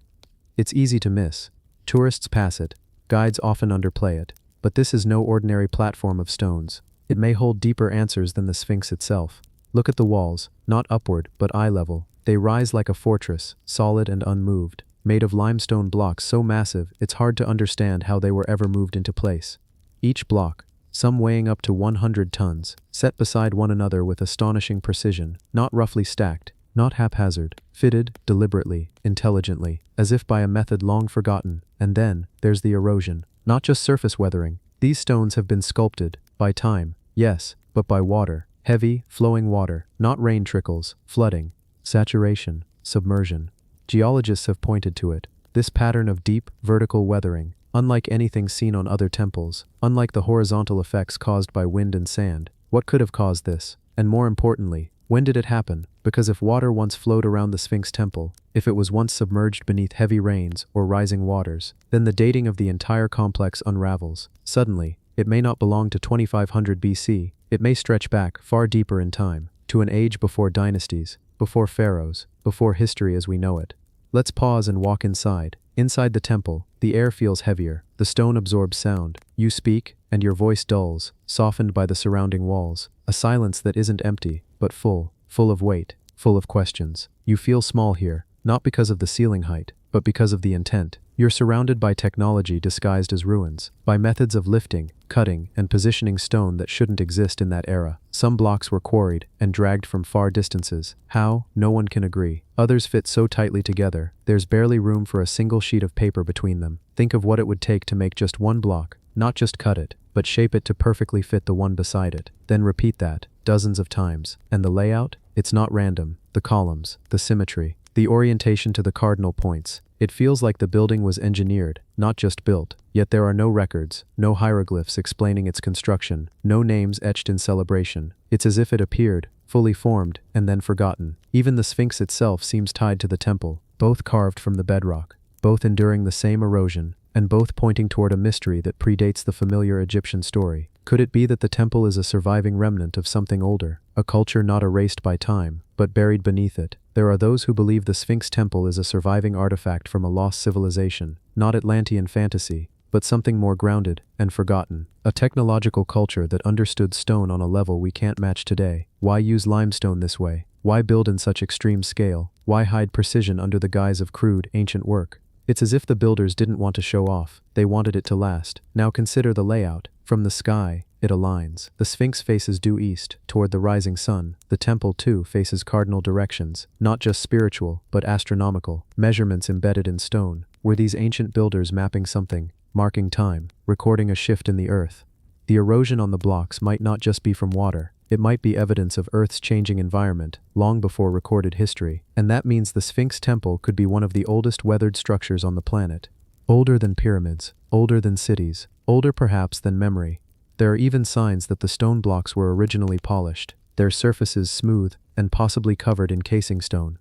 It's easy to miss. Tourists pass it, guides often underplay it, but this is no ordinary platform of stones. It may hold deeper answers than the Sphinx itself. Look at the walls, not upward, but eye level. They rise like a fortress, solid and unmoved. made of limestone blocks so massive it's hard to understand how they were ever moved into place. Each block, some weighing up to 100 tons, set beside one another with astonishing precision, not roughly stacked, not haphazard, fitted, deliberately, intelligently, as if by a method long forgotten. And then, there's the erosion. Not just surface weathering. These stones have been sculpted, by time, yes, but by water. Heavy, flowing water, not rain trickles, flooding, saturation, submersion. Geologists have pointed to it. This pattern of deep, vertical weathering, unlike anything seen on other temples, unlike the horizontal effects caused by wind and sand. What could have caused this? And more importantly, when did it happen? Because if water once flowed around the Sphinx temple, if it was once submerged beneath heavy rains or rising waters, then the dating of the entire complex unravels. Suddenly, it may not belong to 2500 BC, it may stretch back far deeper in time, to an age before dynasties, before pharaohs, before history as we know it. Let's pause and walk inside. Inside the temple, the air feels heavier, the stone absorbs sound. You speak, and your voice dulls, softened by the surrounding walls. A silence that isn't empty, but full of weight, full of questions. You feel small here, not because of the ceiling height, but because of the intent. You're surrounded by technology disguised as ruins, by methods of lifting, cutting, and positioning stone that shouldn't exist in that era. Some blocks were quarried and dragged from far distances. How? No one can agree. Others fit so tightly together, there's barely room for a single sheet of paper between them. Think of what it would take to make just one block, not just cut it, but shape it to perfectly fit the one beside it. Then repeat that, dozens of times. And the layout? It's not random. The columns, the symmetry, the orientation to the cardinal points. It feels like the building was engineered, not just built. Yet there are no records, no hieroglyphs explaining its construction, no names etched in celebration. It's as if it appeared, fully formed, and then forgotten. Even the Sphinx itself seems tied to the temple, both carved from the bedrock, both enduring the same erosion, and both pointing toward a mystery that predates the familiar Egyptian story. Could it be that the temple is a surviving remnant of something older, a culture not erased by time, but buried beneath it? There are those who believe the Sphinx temple is a surviving artifact from a lost civilization, not Atlantean fantasy, but something more grounded and forgotten. A technological culture that understood stone on a level we can't match today. Why use limestone this way? Why build in such extreme scale? Why hide precision under the guise of crude, ancient work? It's as if the builders didn't want to show off, they wanted it to last. Now consider the layout. From the sky, it aligns. The Sphinx faces due east, toward the rising sun. The temple, too, faces cardinal directions, not just spiritual, but astronomical. Measurements embedded in stone. Were these ancient builders mapping something, marking time, recording a shift in the earth? The erosion on the blocks might not just be from water. It might be evidence of Earth's changing environment, long before recorded history. And that means the Sphinx temple could be one of the oldest weathered structures on the planet. Older than pyramids, older than cities, older perhaps than memory. There are even signs that the stone blocks were originally polished, their surfaces smooth and possibly covered in casing stone.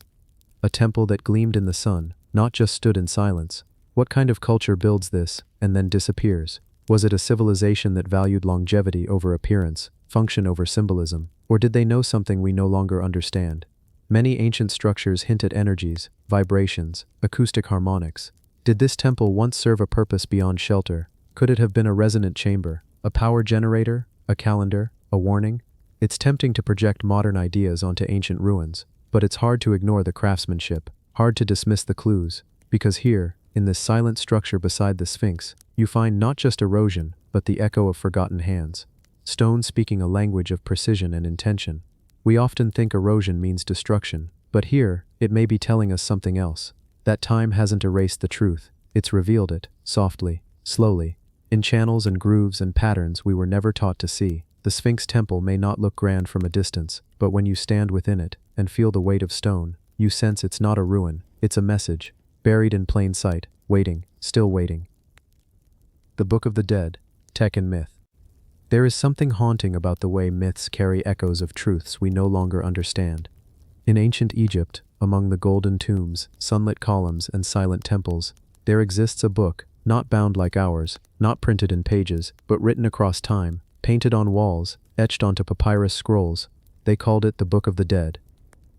A temple that gleamed in the sun, not just stood in silence. What kind of culture builds this, and then disappears? Was it a civilization that valued longevity over appearance, function over symbolism, or did they know something we no longer understand? Many ancient structures hint at energies, vibrations, acoustic harmonics. Did this temple once serve a purpose beyond shelter? Could it have been a resonant chamber, a power generator, a calendar, a warning? It's tempting to project modern ideas onto ancient ruins, but it's hard to ignore the craftsmanship, hard to dismiss the clues, because here, in this silent structure beside the Sphinx, you find not just erosion, but the echo of forgotten hands. Stone speaking a language of precision and intention. We often think erosion means destruction, but here, it may be telling us something else. That time hasn't erased the truth, it's revealed it, softly, slowly, in channels and grooves and patterns we were never taught to see. The Sphinx temple may not look grand from a distance, but when you stand within it, and feel the weight of stone, you sense it's not a ruin, it's a message, buried in plain sight, waiting, still waiting. The Book of the Dead, Tech and Myth. There is something haunting about the way myths carry echoes of truths we no longer understand. In ancient Egypt, among the golden tombs, sunlit columns, and silent temples, there exists a book, not bound like ours, not printed in pages, but written across time, painted on walls, etched onto papyrus scrolls. They called it the Book of the Dead.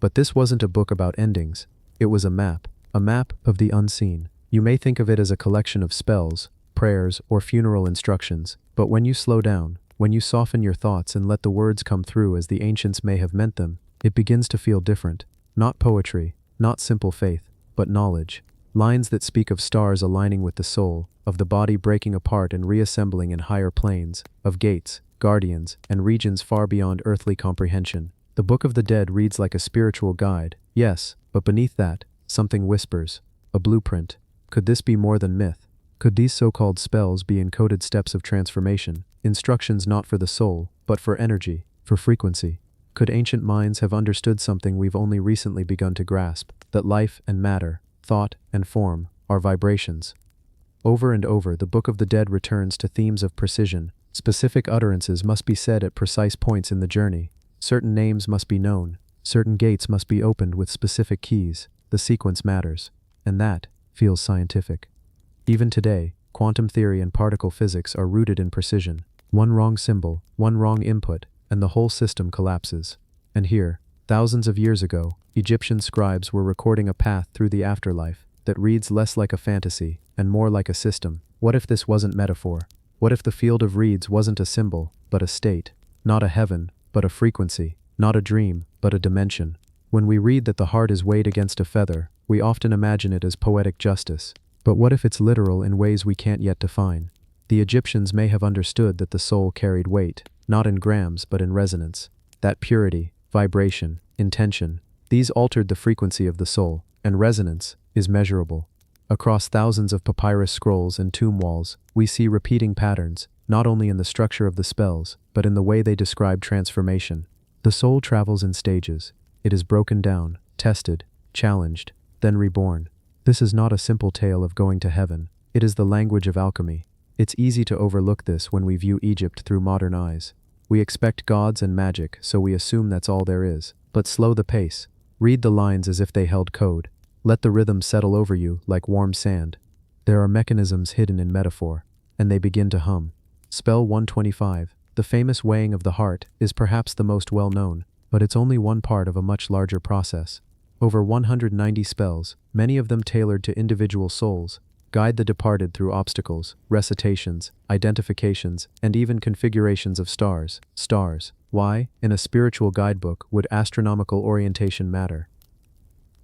But this wasn't a book about endings. It was a map of the unseen. You may think of it as a collection of spells, prayers, or funeral instructions, but when you slow down, when you soften your thoughts and let the words come through as the ancients may have meant them, it begins to feel different. Not poetry, not simple faith, but knowledge. Lines that speak of stars aligning with the soul, of the body breaking apart and reassembling in higher planes, of gates, guardians, and regions far beyond earthly comprehension. The Book of the Dead reads like a spiritual guide, yes, but beneath that, something whispers. A blueprint. Could this be more than myth? Could these so-called spells be encoded steps of transformation, instructions not for the soul, but for energy, for frequency? Could ancient minds have understood something we've only recently begun to grasp, that life and matter, thought and form, are vibrations? Over and over, the Book of the Dead returns to themes of precision. Specific utterances must be said at precise points in the journey. Certain names must be known. Certain gates must be opened with specific keys. The sequence matters. And that feels scientific. Even today, quantum theory and particle physics are rooted in precision. One wrong symbol, one wrong input, and the whole system collapses. And here, thousands of years ago, Egyptian scribes were recording a path through the afterlife that reads less like a fantasy and more like a system. What if this wasn't metaphor? What if the field of reeds wasn't a symbol, but a state? Not a heaven, but a frequency. Not a dream, but a dimension. When we read that the heart is weighed against a feather, we often imagine it as poetic justice. But what if it's literal in ways we can't yet define? The Egyptians may have understood that the soul carried weight, not in grams but in resonance. That purity, vibration, intention, these altered the frequency of the soul, and resonance is measurable. Across thousands of papyrus scrolls and tomb walls, we see repeating patterns, not only in the structure of the spells, but in the way they describe transformation. The soul travels in stages. It is broken down, tested, challenged, then reborn. This is not a simple tale of going to heaven. It is the language of alchemy. It's easy to overlook this when we view Egypt through modern eyes. We expect gods and magic, so we assume that's all there is. But slow the pace. Read the lines as if they held code. Let the rhythm settle over you like warm sand. There are mechanisms hidden in metaphor, and they begin to hum. Spell 125, the famous weighing of the heart, is perhaps the most well-known, but it's only one part of a much larger process. Over 190 spells, many of them tailored to individual souls, guide the departed through obstacles, recitations, identifications, and even configurations of stars. Stars. Why, in a spiritual guidebook, would astronomical orientation matter?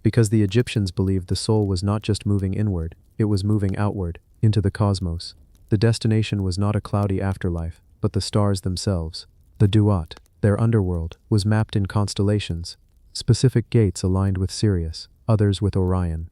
Because the Egyptians believed the soul was not just moving inward, it was moving outward, into the cosmos. The destination was not a cloudy afterlife, but the stars themselves. The Duat, their underworld, was mapped in constellations. Specific gates aligned with Sirius, others with Orion.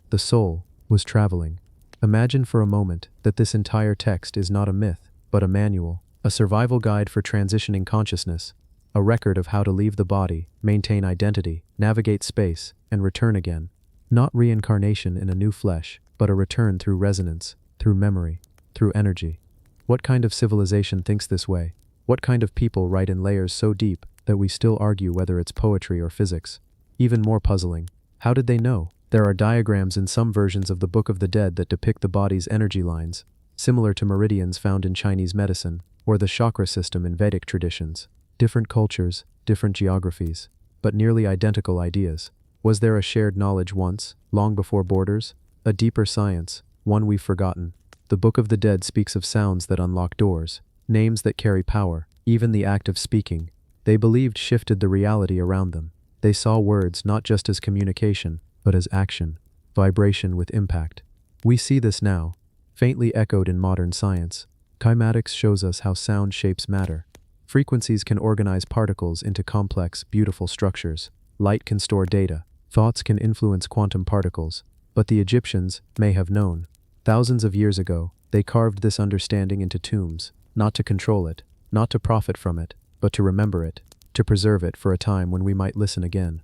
The soul was traveling. Imagine for a moment that this entire text is not a myth, but a manual, a survival guide for transitioning consciousness, a record of how to leave the body, maintain identity, navigate space, and return again. Not reincarnation in a new flesh, but a return through resonance, through memory, through energy. What kind of civilization thinks this way? What kind of people write in layers so deep that we still argue whether it's poetry or physics? Even more puzzling, how did they know? There are diagrams in some versions of the Book of the Dead that depict the body's energy lines, similar to meridians found in Chinese medicine, or the chakra system in Vedic traditions. Different cultures, different geographies, but nearly identical ideas. Was there a shared knowledge once, long before borders? A deeper science, one we've forgotten. The Book of the Dead speaks of sounds that unlock doors, names that carry power, even the act of speaking. They believed shifted the reality around them. They saw words not just as communication, but as action, vibration with impact. We see this now, faintly echoed in modern science. Kymatics shows us how sound shapes matter. Frequencies can organize particles into complex, beautiful structures. Light can store data. Thoughts can influence quantum particles. But the Egyptians may have known. Thousands of years ago, they carved this understanding into tombs, not to control it, not to profit from it, but to remember it, to preserve it for a time when we might listen again.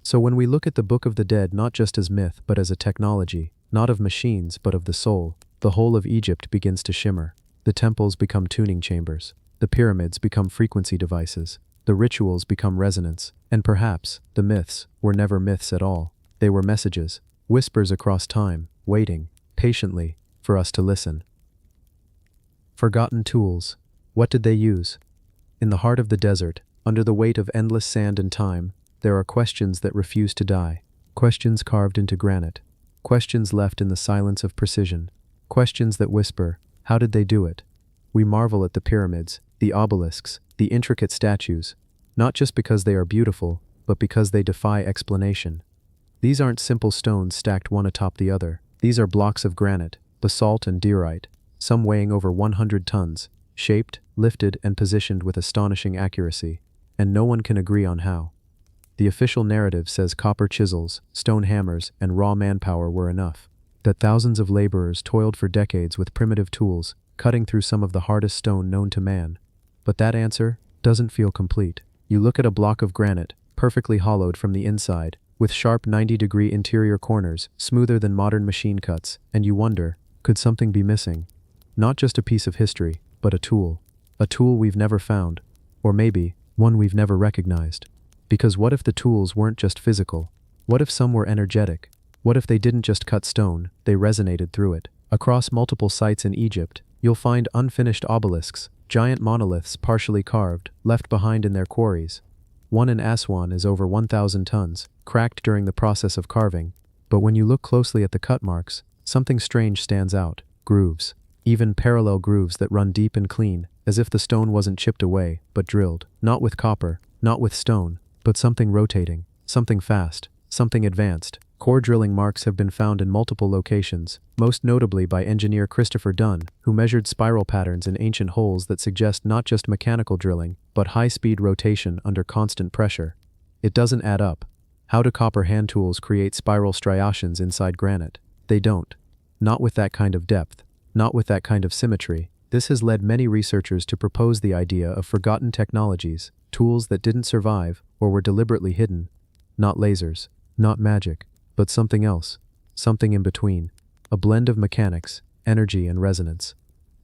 So when we look at the Book of the Dead not just as myth but as a technology, not of machines but of the soul, the whole of Egypt begins to shimmer. The temples become tuning chambers. The pyramids become frequency devices. The rituals become resonance. And perhaps, the myths were never myths at all. They were messages, whispers across time, waiting, patiently, for us to listen. Forgotten tools. What did they use? In the heart of the desert, under the weight of endless sand and time, there are questions that refuse to die. Questions carved into granite. Questions left in the silence of precision. Questions that whisper, how did they do it? We marvel at the pyramids, the obelisks, the intricate statues, not just because they are beautiful, but because they defy explanation. These aren't simple stones stacked one atop the other. These are blocks of granite, basalt and diorite, some weighing over 100 tons, shaped, lifted, and positioned with astonishing accuracy, and no one can agree on how. The official narrative says copper chisels, stone hammers, and raw manpower were enough, that thousands of laborers toiled for decades with primitive tools, cutting through some of the hardest stone known to man. But that answer doesn't feel complete. You look at a block of granite, perfectly hollowed from the inside, with sharp 90-degree interior corners, smoother than modern machine cuts, and you wonder, could something be missing? Not just a piece of history, but a tool. A tool we've never found. Or maybe, one we've never recognized. Because what if the tools weren't just physical? What if some were energetic? What if they didn't just cut stone, they resonated through it? Across multiple sites in Egypt, you'll find unfinished obelisks, giant monoliths partially carved, left behind in their quarries. One in Aswan is over 1,000 tons, cracked during the process of carving. But when you look closely at the cut marks, something strange stands out. Grooves. Even parallel grooves that run deep and clean, as if the stone wasn't chipped away, but drilled. Not with copper, not with stone, but something rotating, something fast, something advanced. Core drilling marks have been found in multiple locations, most notably by engineer Christopher Dunn, who measured spiral patterns in ancient holes that suggest not just mechanical drilling, but high-speed rotation under constant pressure. It doesn't add up. How do copper hand tools create spiral striations inside granite? They don't. Not with that kind of depth. Not with that kind of symmetry. This has led many researchers to propose the idea of forgotten technologies, tools that didn't survive or were deliberately hidden. Not lasers, not magic, but something else, something in between, a blend of mechanics, energy, and resonance.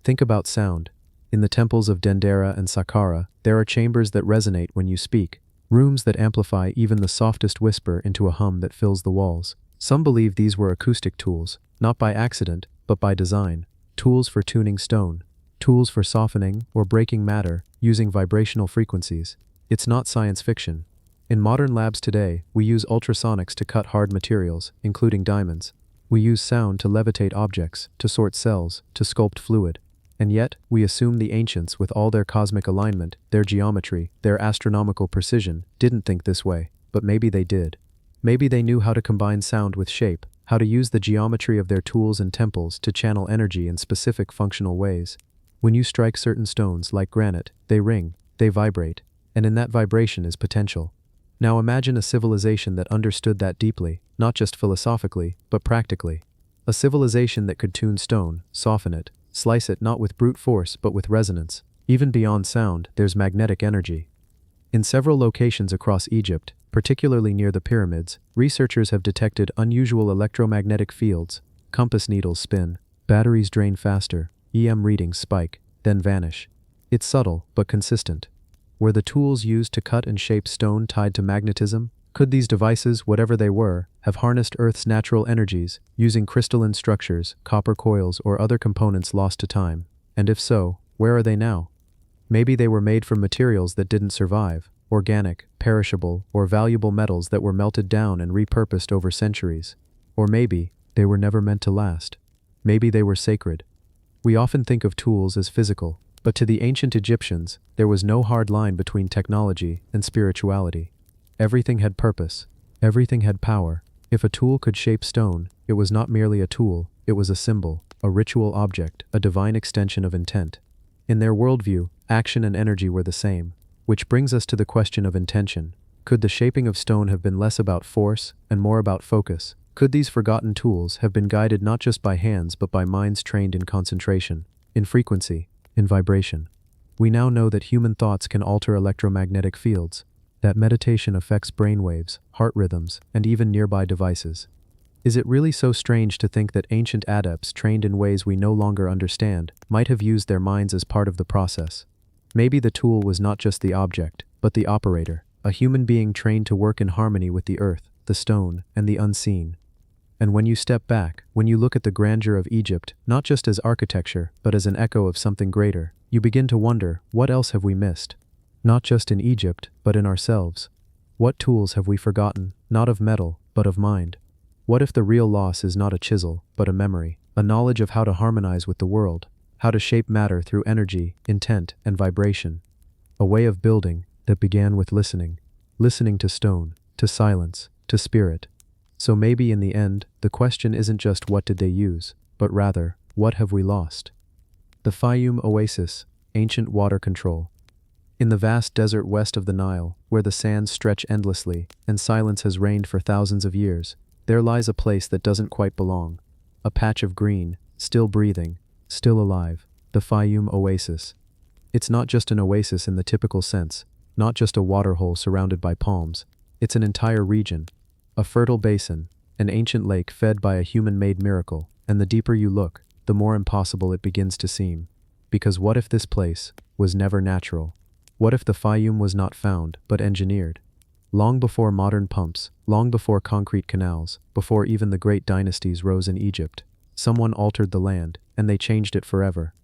Think about sound. In the temples of Dendera and Saqqara, there are chambers that resonate when you speak, rooms that amplify even the softest whisper into a hum that fills the walls. Some believe these were acoustic tools, not by accident, but by design. Tools for tuning stone, tools for softening or breaking matter using vibrational frequencies. It's not science fiction. In modern labs today, we use ultrasonics to cut hard materials, including diamonds. We use sound to levitate objects, to sort cells, to sculpt fluid. And yet, we assume the ancients, with all their cosmic alignment, their geometry, their astronomical precision, didn't think this way. But maybe they did. Maybe they knew how to combine sound with shape, how to use the geometry of their tools and temples to channel energy in specific functional ways. When you strike certain stones, like granite, they ring, they vibrate, and in that vibration is potential. Now imagine a civilization that understood that deeply, not just philosophically, but practically. A civilization that could tune stone, soften it, slice it not with brute force but with resonance. Even beyond sound, there's magnetic energy. In several locations across Egypt, particularly near the pyramids, researchers have detected unusual electromagnetic fields. Compass needles spin, batteries drain faster, EM readings spike, then vanish. It's subtle, but consistent. Were the tools used to cut and shape stone tied to magnetism? Could these devices, whatever they were, have harnessed Earth's natural energies, using crystalline structures, copper coils, or other components lost to time? And if so, where are they now? Maybe they were made from materials that didn't survive, organic, perishable, or valuable metals that were melted down and repurposed over centuries. Or maybe they were never meant to last. Maybe they were sacred. We often think of tools as physical, but to the ancient Egyptians, there was no hard line between technology and spirituality. Everything had purpose. Everything had power. If a tool could shape stone, it was not merely a tool, it was a symbol, a ritual object, a divine extension of intent. In their worldview, action and energy were the same. Which brings us to the question of intention. Could the shaping of stone have been less about force and more about focus? Could these forgotten tools have been guided not just by hands but by minds trained in concentration, in frequency, in vibration? We now know that human thoughts can alter electromagnetic fields, that meditation affects brainwaves, heart rhythms, and even nearby devices. Is it really so strange to think that ancient adepts trained in ways we no longer understand might have used their minds as part of the process? Maybe the tool was not just the object, but the operator, a human being trained to work in harmony with the earth, the stone, and the unseen. And when you step back, when you look at the grandeur of Egypt, not just as architecture, but as an echo of something greater, you begin to wonder, what else have we missed? Not just in Egypt, but in ourselves. What tools have we forgotten, not of metal, but of mind? What if the real loss is not a chisel, but a memory, a knowledge of how to harmonize with the world, how to shape matter through energy, intent, and vibration? A way of building that began with listening to stone, to silence, to spirit. So maybe in the end, the question isn't just what did they use, but rather, what have we lost? The Fayum Oasis, ancient water control. In the vast desert west of the Nile, where the sands stretch endlessly and silence has reigned for thousands of years, there lies a place that doesn't quite belong. A patch of green, still breathing, still alive, the Fayum Oasis. It's not just an oasis in the typical sense, not just a waterhole surrounded by palms. It's an entire region, a fertile basin, an ancient lake fed by a human-made miracle, and the deeper you look, the more impossible it begins to seem. Because what if this place was never natural? What if the Fayum was not found, but engineered? Long before modern pumps, long before concrete canals, before even the great dynasties rose in Egypt, someone altered the land, and they changed it forever.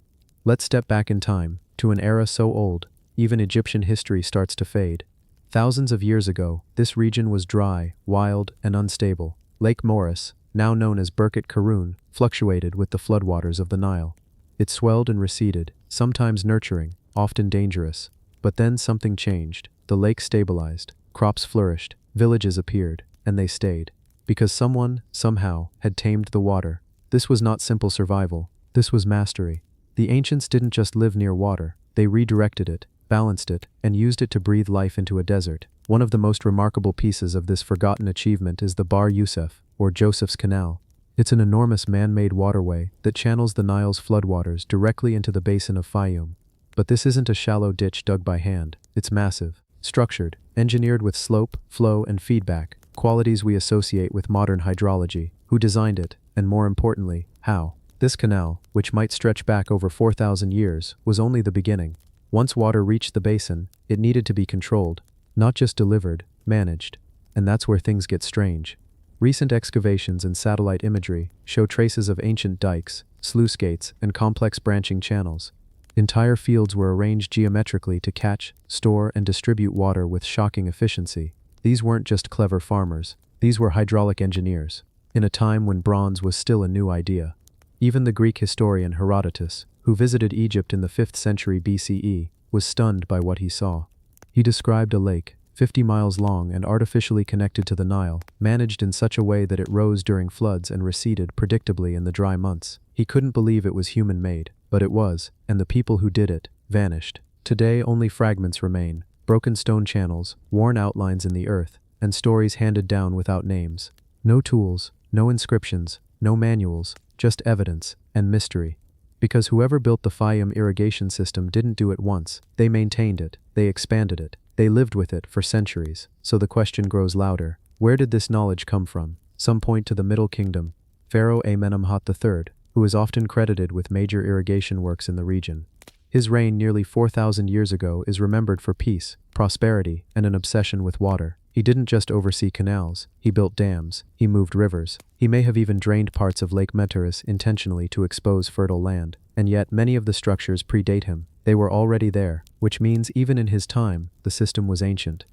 Let's step back in time, to an era so old, even Egyptian history starts to fade. Thousands of years ago, this region was dry, wild, and unstable. Lake Moeris, now known as Birket Karun, fluctuated with the floodwaters of the Nile. It swelled and receded, sometimes nurturing, often dangerous. But then something changed. The lake stabilized, crops flourished, villages appeared, and they stayed. Because someone, somehow, had tamed the water. This was not simple survival, this was mastery. The ancients didn't just live near water, they redirected it, balanced it, and used it to breathe life into a desert. One of the most remarkable pieces of this forgotten achievement is the Bahr Yusuf, or Joseph's Canal. It's an enormous man-made waterway that channels the Nile's floodwaters directly into the basin of Fayum. But this isn't a shallow ditch dug by hand, it's massive, structured, engineered with slope, flow, and feedback, qualities we associate with modern hydrology. Who designed it, and more importantly, how? This canal, which might stretch back over 4,000 years, was only the beginning. Once water reached the basin, it needed to be controlled, not just delivered, managed. And that's where things get strange. Recent excavations and satellite imagery show traces of ancient dikes, sluice gates, and complex branching channels. Entire fields were arranged geometrically to catch, store, and distribute water with shocking efficiency. These weren't just clever farmers, these were hydraulic engineers, in a time when bronze was still a new idea. Even the Greek historian Herodotus, who visited Egypt in the 5th century BCE, was stunned by what he saw. He described a lake, 50 miles long and artificially connected to the Nile, managed in such a way that it rose during floods and receded predictably in the dry months. He couldn't believe it was human-made, but it was, and the people who did it vanished. Today only fragments remain, broken stone channels, worn outlines in the earth, and stories handed down without names. No tools, no inscriptions, no manuals, just evidence and mystery. Because whoever built the Fayum irrigation system didn't do it once, they maintained it, they expanded it, they lived with it for centuries. So the question grows louder. Where did this knowledge come from? Some point to the Middle Kingdom, Pharaoh Amenemhat III, who is often credited with major irrigation works in the region. His reign nearly 4,000 years ago is remembered for peace, prosperity, and an obsession with water. He didn't just oversee canals, he built dams, he moved rivers, he may have even drained parts of Lake Meteris intentionally to expose fertile land. And yet many of the structures predate him. They were already there, which means even in his time, the system was ancient.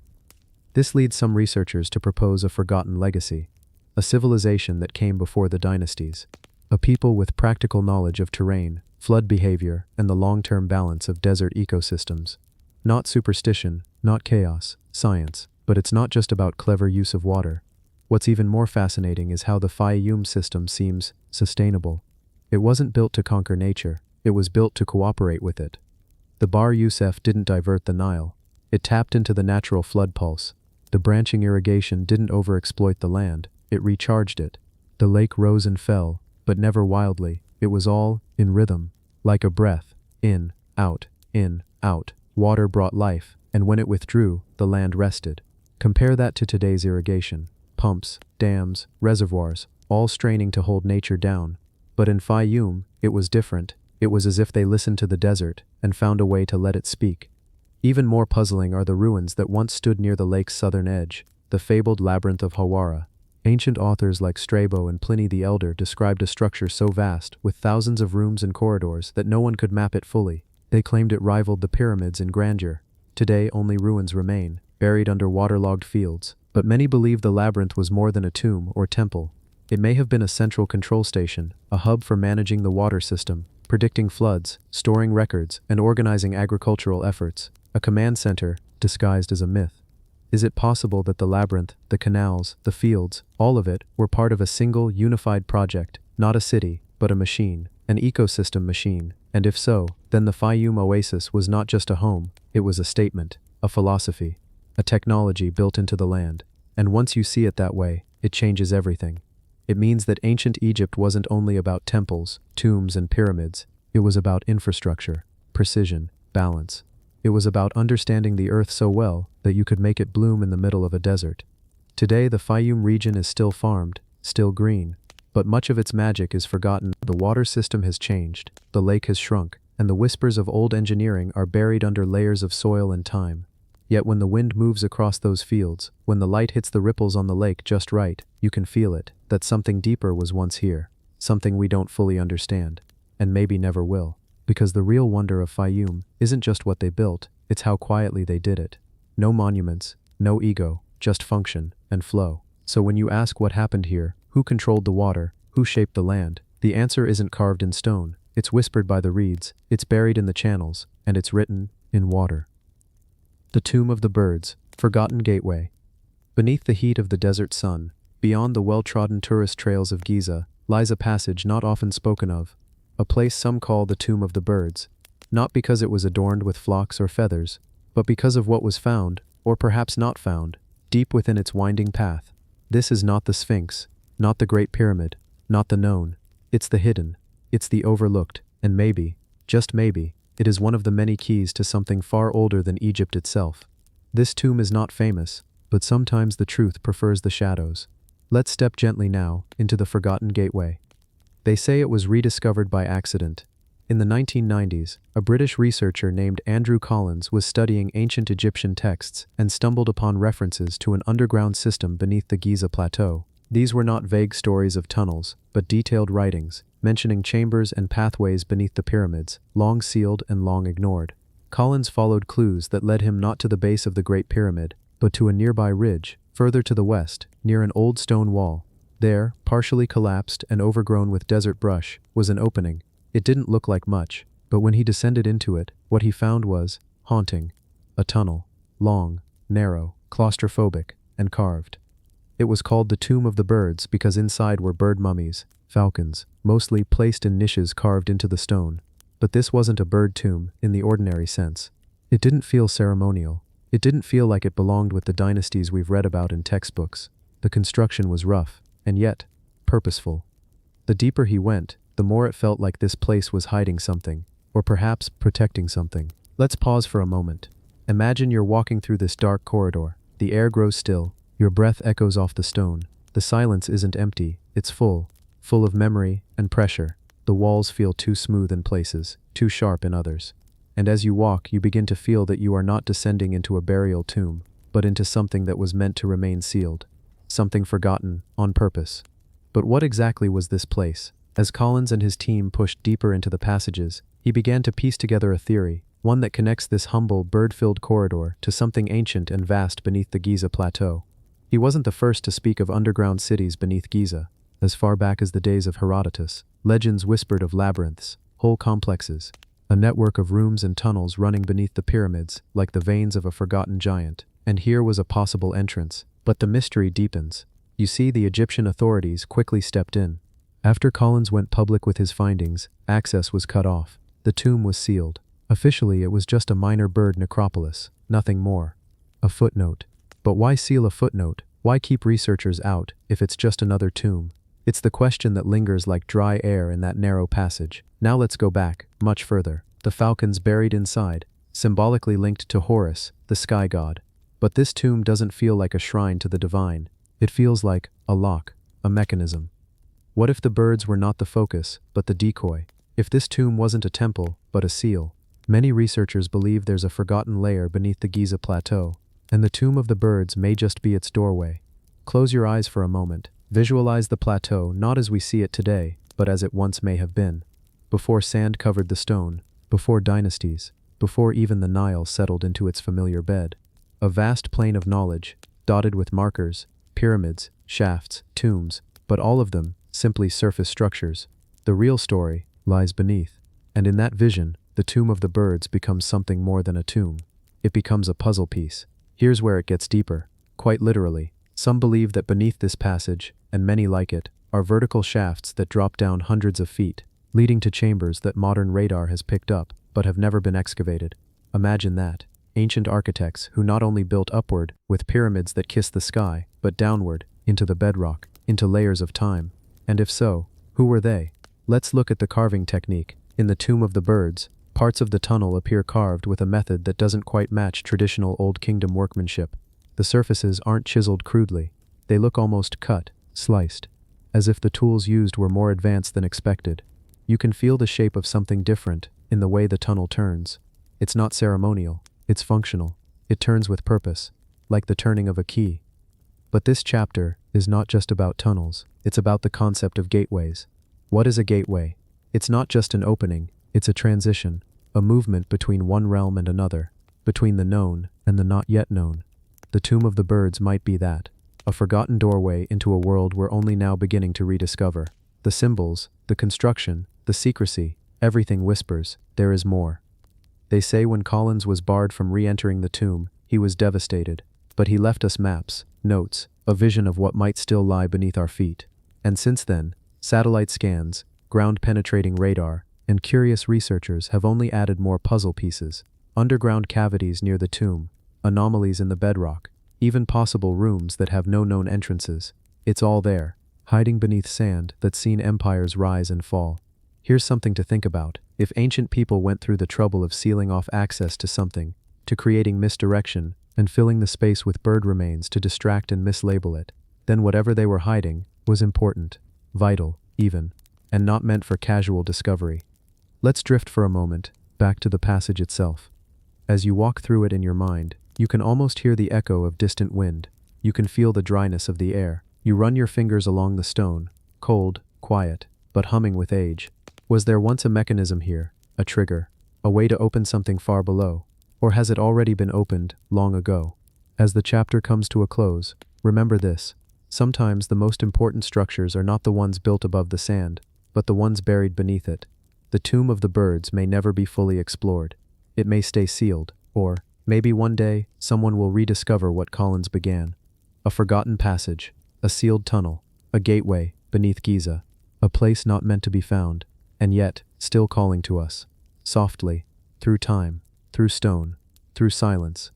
This leads some researchers to propose a forgotten legacy, a civilization that came before the dynasties. A people with practical knowledge of terrain, flood behavior, and the long-term balance of desert ecosystems. Not superstition, not chaos, science. But it's not just about clever use of water. What's even more fascinating is how the Fayum system seems sustainable. It wasn't built to conquer nature, it was built to cooperate with it. The Bahr Yusuf didn't divert the Nile. It tapped into the natural flood pulse. The branching irrigation didn't overexploit the land, it recharged it. The lake rose and fell, but never wildly. It was all in rhythm, like a breath. In, out, in, out. Water brought life, and when it withdrew, the land rested. Compare that to today's irrigation. Pumps, dams, reservoirs, all straining to hold nature down. But in Fayum, it was different. It was as if they listened to the desert and found a way to let it speak. Even more puzzling are the ruins that once stood near the lake's southern edge, the fabled labyrinth of Hawara. Ancient authors like Strabo and Pliny the Elder described a structure so vast, with thousands of rooms and corridors, that no one could map it fully. They claimed it rivaled the pyramids in grandeur. Today only ruins remain, buried under waterlogged fields. But many believe the labyrinth was more than a tomb or temple. It may have been a central control station, a hub for managing the water system, predicting floods, storing records, and organizing agricultural efforts. A command center, disguised as a myth. Is it possible that the labyrinth, the canals, the fields, all of it, were part of a single, unified project, not a city, but a machine, an ecosystem machine? And if so, then the Fayum oasis was not just a home, it was a statement, a philosophy, a technology built into the land. And once you see it that way, it changes everything. It means that ancient Egypt wasn't only about temples, tombs, and pyramids. It was about infrastructure, precision, balance. It was about understanding the earth so well that you could make it bloom in the middle of a desert. Today, the Fayum region is still farmed, still green, but much of its magic is forgotten. The water system has changed, the lake has shrunk, and the whispers of old engineering are buried under layers of soil and time. Yet when the wind moves across those fields, when the light hits the ripples on the lake just right, you can feel it, that something deeper was once here, something we don't fully understand, and maybe never will. Because the real wonder of Fayum isn't just what they built, it's how quietly they did it. No monuments, no ego, just function and flow. So when you ask what happened here, who controlled the water, who shaped the land, the answer isn't carved in stone, it's whispered by the reeds, it's buried in the channels, and it's written in water. The Tomb of the Birds, Forgotten Gateway. Beneath the heat of the desert sun, beyond the well-trodden tourist trails of Giza, lies a passage not often spoken of, a place some call the Tomb of the Birds, not because it was adorned with flocks or feathers, but because of what was found, or perhaps not found, deep within its winding path. This is not the Sphinx, not the Great Pyramid, not the known. It's the hidden, it's the overlooked, and maybe, just maybe, it is one of the many keys to something far older than Egypt itself. This tomb is not famous, but sometimes the truth prefers the shadows. Let's step gently now into the Forgotten Gateway. They say it was rediscovered by accident. In the 1990s, a British researcher named Andrew Collins was studying ancient Egyptian texts and stumbled upon references to an underground system beneath the Giza Plateau. These were not vague stories of tunnels, but detailed writings, mentioning chambers and pathways beneath the pyramids, long sealed and long ignored. Collins followed clues that led him not to the base of the Great Pyramid, but to a nearby ridge, further to the west, near an old stone wall. There, partially collapsed and overgrown with desert brush, was an opening. It didn't look like much, but when he descended into it, what he found was haunting. A tunnel, long, narrow, claustrophobic, and carved. It was called the Tomb of the Birds because inside were bird mummies, falcons, mostly placed in niches carved into the stone. But this wasn't a bird tomb in the ordinary sense. It didn't feel ceremonial. It didn't feel like it belonged with the dynasties we've read about in textbooks. The construction was rough, and yet purposeful. The deeper he went, the more it felt like this place was hiding something, or perhaps protecting something. Let's pause for a moment. Imagine you're walking through this dark corridor. The air grows still, your breath echoes off the stone. The silence isn't empty, it's full of memory and pressure. The walls feel too smooth in places, too sharp in others. And as you walk, you begin to feel that you are not descending into a burial tomb, but into something that was meant to remain sealed. Something forgotten, on purpose. But what exactly was this place? As Collins and his team pushed deeper into the passages, he began to piece together a theory, one that connects this humble, bird-filled corridor to something ancient and vast beneath the Giza Plateau. He wasn't the first to speak of underground cities beneath Giza. As far back as the days of Herodotus, legends whispered of labyrinths, whole complexes, a network of rooms and tunnels running beneath the pyramids like the veins of a forgotten giant. And here was a possible entrance. But the mystery deepens. You see, the Egyptian authorities quickly stepped in. After Collins went public with his findings, access was cut off. The tomb was sealed. Officially, it was just a minor bird necropolis, nothing more. A footnote. But why seal a footnote? Why keep researchers out if it's just another tomb? It's the question that lingers like dry air in that narrow passage. Now let's go back, much further. The falcons buried inside, symbolically linked to Horus, the sky god. But this tomb doesn't feel like a shrine to the divine. It feels like a lock, a mechanism. What if the birds were not the focus, but the decoy? If this tomb wasn't a temple, but a seal? Many researchers believe there's a forgotten layer beneath the Giza Plateau, and the Tomb of the Birds may just be its doorway. Close your eyes for a moment. Visualize the plateau not as we see it today, but as it once may have been. Before sand covered the stone, before dynasties, before even the Nile settled into its familiar bed. A vast plain of knowledge, dotted with markers, pyramids, shafts, tombs, but all of them simply surface structures. The real story lies beneath, and in that vision, the Tomb of the Birds becomes something more than a tomb. It becomes a puzzle piece. Here's where it gets deeper. Quite literally, some believe that beneath this passage, and many like it, are vertical shafts that drop down hundreds of feet, leading to chambers that modern radar has picked up, but have never been excavated. Imagine that. Ancient architects who not only built upward, with pyramids that kiss the sky, but downward, into the bedrock, into layers of time. And if so, who were they? Let's look at the carving technique. In the Tomb of the Birds, parts of the tunnel appear carved with a method that doesn't quite match traditional Old Kingdom workmanship. The surfaces aren't chiseled crudely. They look almost cut, sliced, as if the tools used were more advanced than expected. You can feel the shape of something different in the way the tunnel turns. It's not ceremonial, it's functional. It turns with purpose, like the turning of a key. But this chapter is not just about tunnels, it's about the concept of gateways. What is a gateway? It's not just an opening, it's a transition, a movement between one realm and another, between the known and the not yet known. The Tomb of the Birds might be that, a forgotten doorway into a world we're only now beginning to rediscover. The symbols, the construction, the secrecy, everything whispers, there is more. They say when Collins was barred from re-entering the tomb, he was devastated, but he left us maps, notes, a vision of what might still lie beneath our feet. And since then, satellite scans, ground-penetrating radar, and curious researchers have only added more puzzle pieces. Underground cavities near the tomb, anomalies in the bedrock, even possible rooms that have no known entrances. It's all there, hiding beneath sand that's seen empires rise and fall. Here's something to think about. If ancient people went through the trouble of sealing off access to something, to creating misdirection, and filling the space with bird remains to distract and mislabel it, then whatever they were hiding was important, vital, even, and not meant for casual discovery. Let's drift for a moment, back to the passage itself. As you walk through it in your mind, you can almost hear the echo of distant wind. You can feel the dryness of the air. You run your fingers along the stone, cold, quiet, but humming with age. Was there once a mechanism here, a trigger, a way to open something far below? Or has it already been opened, long ago? As the chapter comes to a close, remember this. Sometimes the most important structures are not the ones built above the sand, but the ones buried beneath it. The Tomb of the Birds may never be fully explored. It may stay sealed, or, maybe one day, someone will rediscover what Collins began. A forgotten passage, a sealed tunnel, a gateway beneath Giza, a place not meant to be found, and yet still calling to us, softly, through time, through stone, through silence.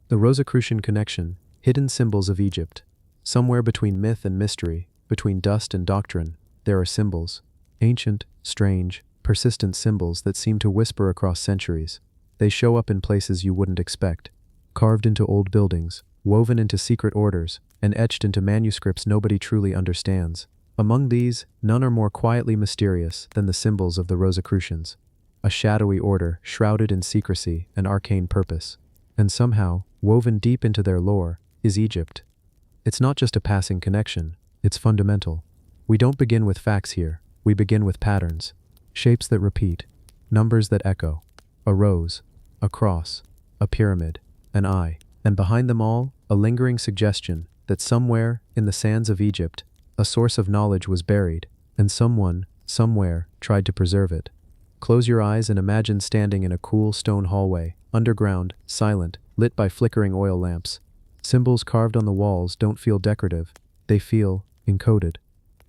The Rosicrucian connection, hidden symbols of Egypt. Somewhere between myth and mystery, between dust and doctrine, there are symbols, ancient, strange, persistent symbols that seem to whisper across centuries. They show up in places you wouldn't expect, carved into old buildings, woven into secret orders, and etched into manuscripts nobody truly understands. Among these, none are more quietly mysterious than the symbols of the Rosicrucians, a shadowy order shrouded in secrecy and arcane purpose. And somehow, woven deep into their lore, is Egypt. It's not just a passing connection, it's fundamental. We don't begin with facts here, we begin with patterns, shapes that repeat, numbers that echo, a rose, a cross, a pyramid, an eye, and behind them all, a lingering suggestion that somewhere, in the sands of Egypt, a source of knowledge was buried, and someone, somewhere, tried to preserve it. Close your eyes and imagine standing in a cool stone hallway, underground, silent, lit by flickering oil lamps. Symbols carved on the walls don't feel decorative, they feel encoded.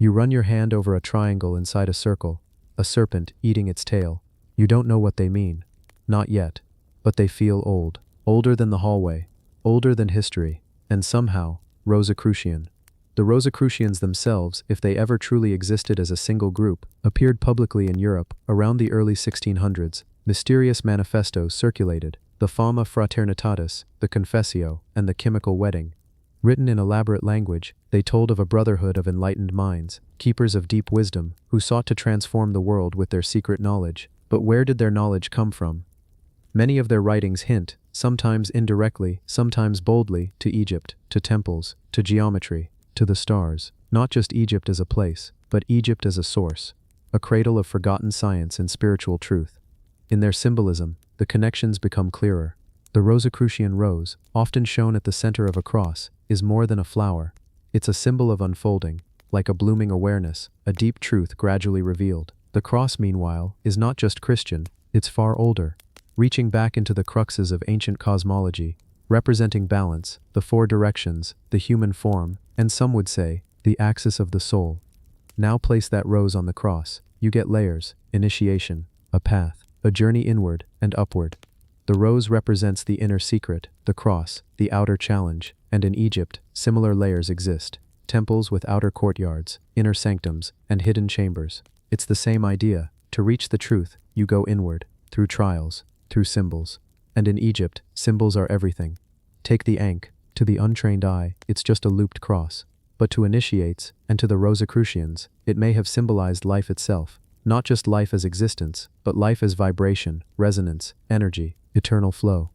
You run your hand over a triangle inside a circle, a serpent eating its tail. You don't know what they mean. Not yet. But they feel old. Older than the hallway. Older than history. And somehow, Rosicrucian. The Rosicrucians themselves, if they ever truly existed as a single group, appeared publicly in Europe around the early 1600s. Mysterious manifestos circulated, the Fama Fraternitatis, the Confessio, and the Chemical Wedding. Written in elaborate language, they told of a brotherhood of enlightened minds, keepers of deep wisdom, who sought to transform the world with their secret knowledge. But where did their knowledge come from? Many of their writings hint, sometimes indirectly, sometimes boldly, to Egypt, to temples, to geometry, to the stars. Not just Egypt as a place, but Egypt as a source, a cradle of forgotten science and spiritual truth. In their symbolism, the connections become clearer. The Rosicrucian rose, often shown at the center of a cross, is more than a flower. It's a symbol of unfolding, like a blooming awareness, a deep truth gradually revealed. The cross, meanwhile, is not just Christian, it's far older, reaching back into the cruxes of ancient cosmology, representing balance, the four directions, the human form, and some would say, the axis of the soul. Now place that rose on the cross. You get layers, initiation, a path, a journey inward and upward. The rose represents the inner secret, the cross, the outer challenge, and in Egypt, similar layers exist. Temples with outer courtyards, inner sanctums, and hidden chambers. It's the same idea. To reach the truth, you go inward, through trials, through symbols. And in Egypt, symbols are everything. Take the Ankh. To the untrained eye, it's just a looped cross. But to initiates, and to the Rosicrucians, it may have symbolized life itself. Not just life as existence, but life as vibration, resonance, energy, eternal flow.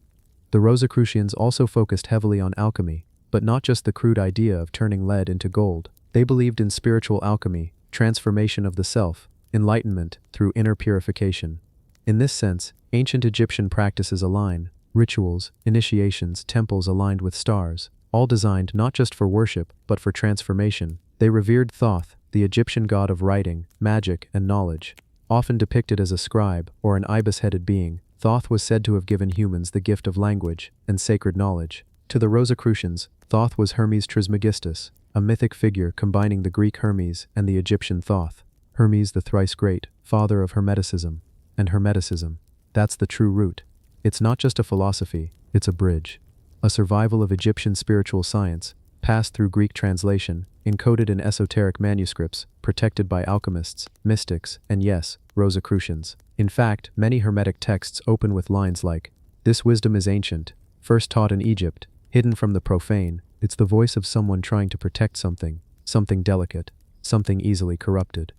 The Rosicrucians also focused heavily on alchemy, but not just the crude idea of turning lead into gold. They believed in spiritual alchemy, transformation of the self, enlightenment through inner purification. In this sense, ancient Egyptian practices align, rituals, initiations, temples aligned with stars, all designed not just for worship, but for transformation. They revered Thoth, the Egyptian god of writing, magic, and knowledge. Often depicted as a scribe or an ibis-headed being, Thoth was said to have given humans the gift of language and sacred knowledge. To the Rosicrucians, Thoth was Hermes Trismegistus, a mythic figure combining the Greek Hermes and the Egyptian Thoth. Hermes the thrice great, father of Hermeticism. And Hermeticism, that's the true root. It's not just a philosophy, it's a bridge. A survival of Egyptian spiritual science, passed through Greek translation, encoded in esoteric manuscripts, protected by alchemists, mystics, and yes, Rosicrucians. In fact, many Hermetic texts open with lines like, "This wisdom is ancient, first taught in Egypt, hidden from the profane." It's the voice of someone trying to protect something, something delicate, something easily corrupted.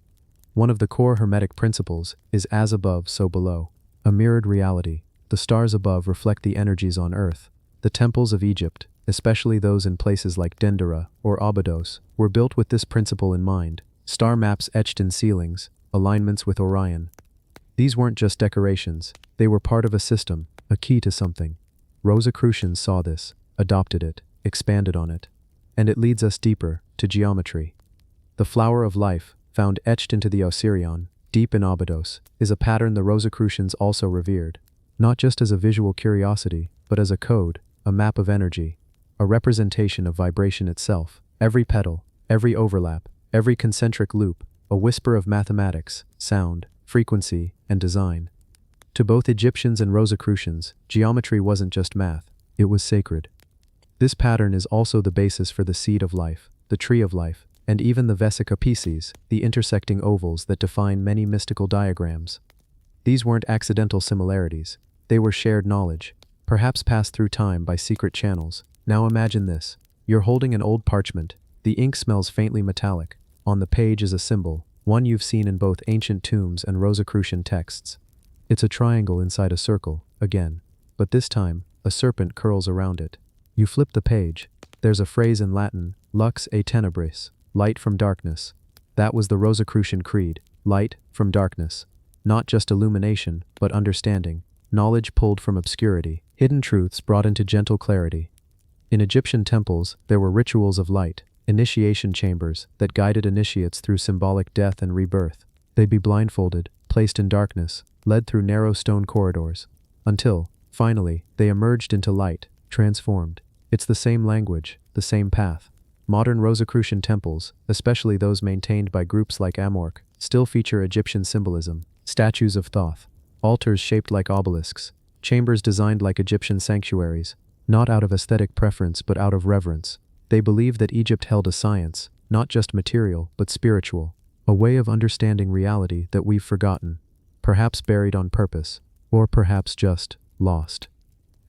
One of the core Hermetic principles is as above, so below. A mirrored reality. The stars above reflect the energies on earth. The temples of Egypt, especially those in places like Dendera or Abydos, were built with this principle in mind. Star maps etched in ceilings, alignments with Orion. These weren't just decorations, they were part of a system, a key to something. Rosicrucians saw this, adopted it, expanded on it. And it leads us deeper, to geometry. The flower of life, found etched into the Osirion, deep in Abydos, is a pattern the Rosicrucians also revered. Not just as a visual curiosity, but as a code, a map of energy, a representation of vibration itself. Every petal, every overlap, every concentric loop, a whisper of mathematics, sound, frequency, and design. To both Egyptians and Rosicrucians, geometry wasn't just math, it was sacred. This pattern is also the basis for the seed of life, the tree of life, and even the vesica Pisces, the intersecting ovals that define many mystical diagrams. These weren't accidental similarities, they were shared knowledge, perhaps passed through time by secret channels. Now imagine this. You're holding an old parchment, the ink smells faintly metallic. On the page is a symbol, one you've seen in both ancient tombs and Rosicrucian texts. It's a triangle inside a circle, again, but this time, a serpent curls around it. You flip the page, there's a phrase in Latin, lux a tenebris, light from darkness. That was the Rosicrucian creed, light from darkness. Not just illumination, but understanding, knowledge pulled from obscurity, hidden truths brought into gentle clarity. In Egyptian temples, there were rituals of light, initiation chambers that guided initiates through symbolic death and rebirth. They'd be blindfolded, placed in darkness, led through narrow stone corridors, until, finally, they emerged into light, transformed. It's the same language, the same path. Modern Rosicrucian temples, especially those maintained by groups like Amorc, still feature Egyptian symbolism, statues of Thoth, altars shaped like obelisks, chambers designed like Egyptian sanctuaries, not out of aesthetic preference but out of reverence. They believed that Egypt held a science, not just material but spiritual, a way of understanding reality that we've forgotten, perhaps buried on purpose, or perhaps just lost.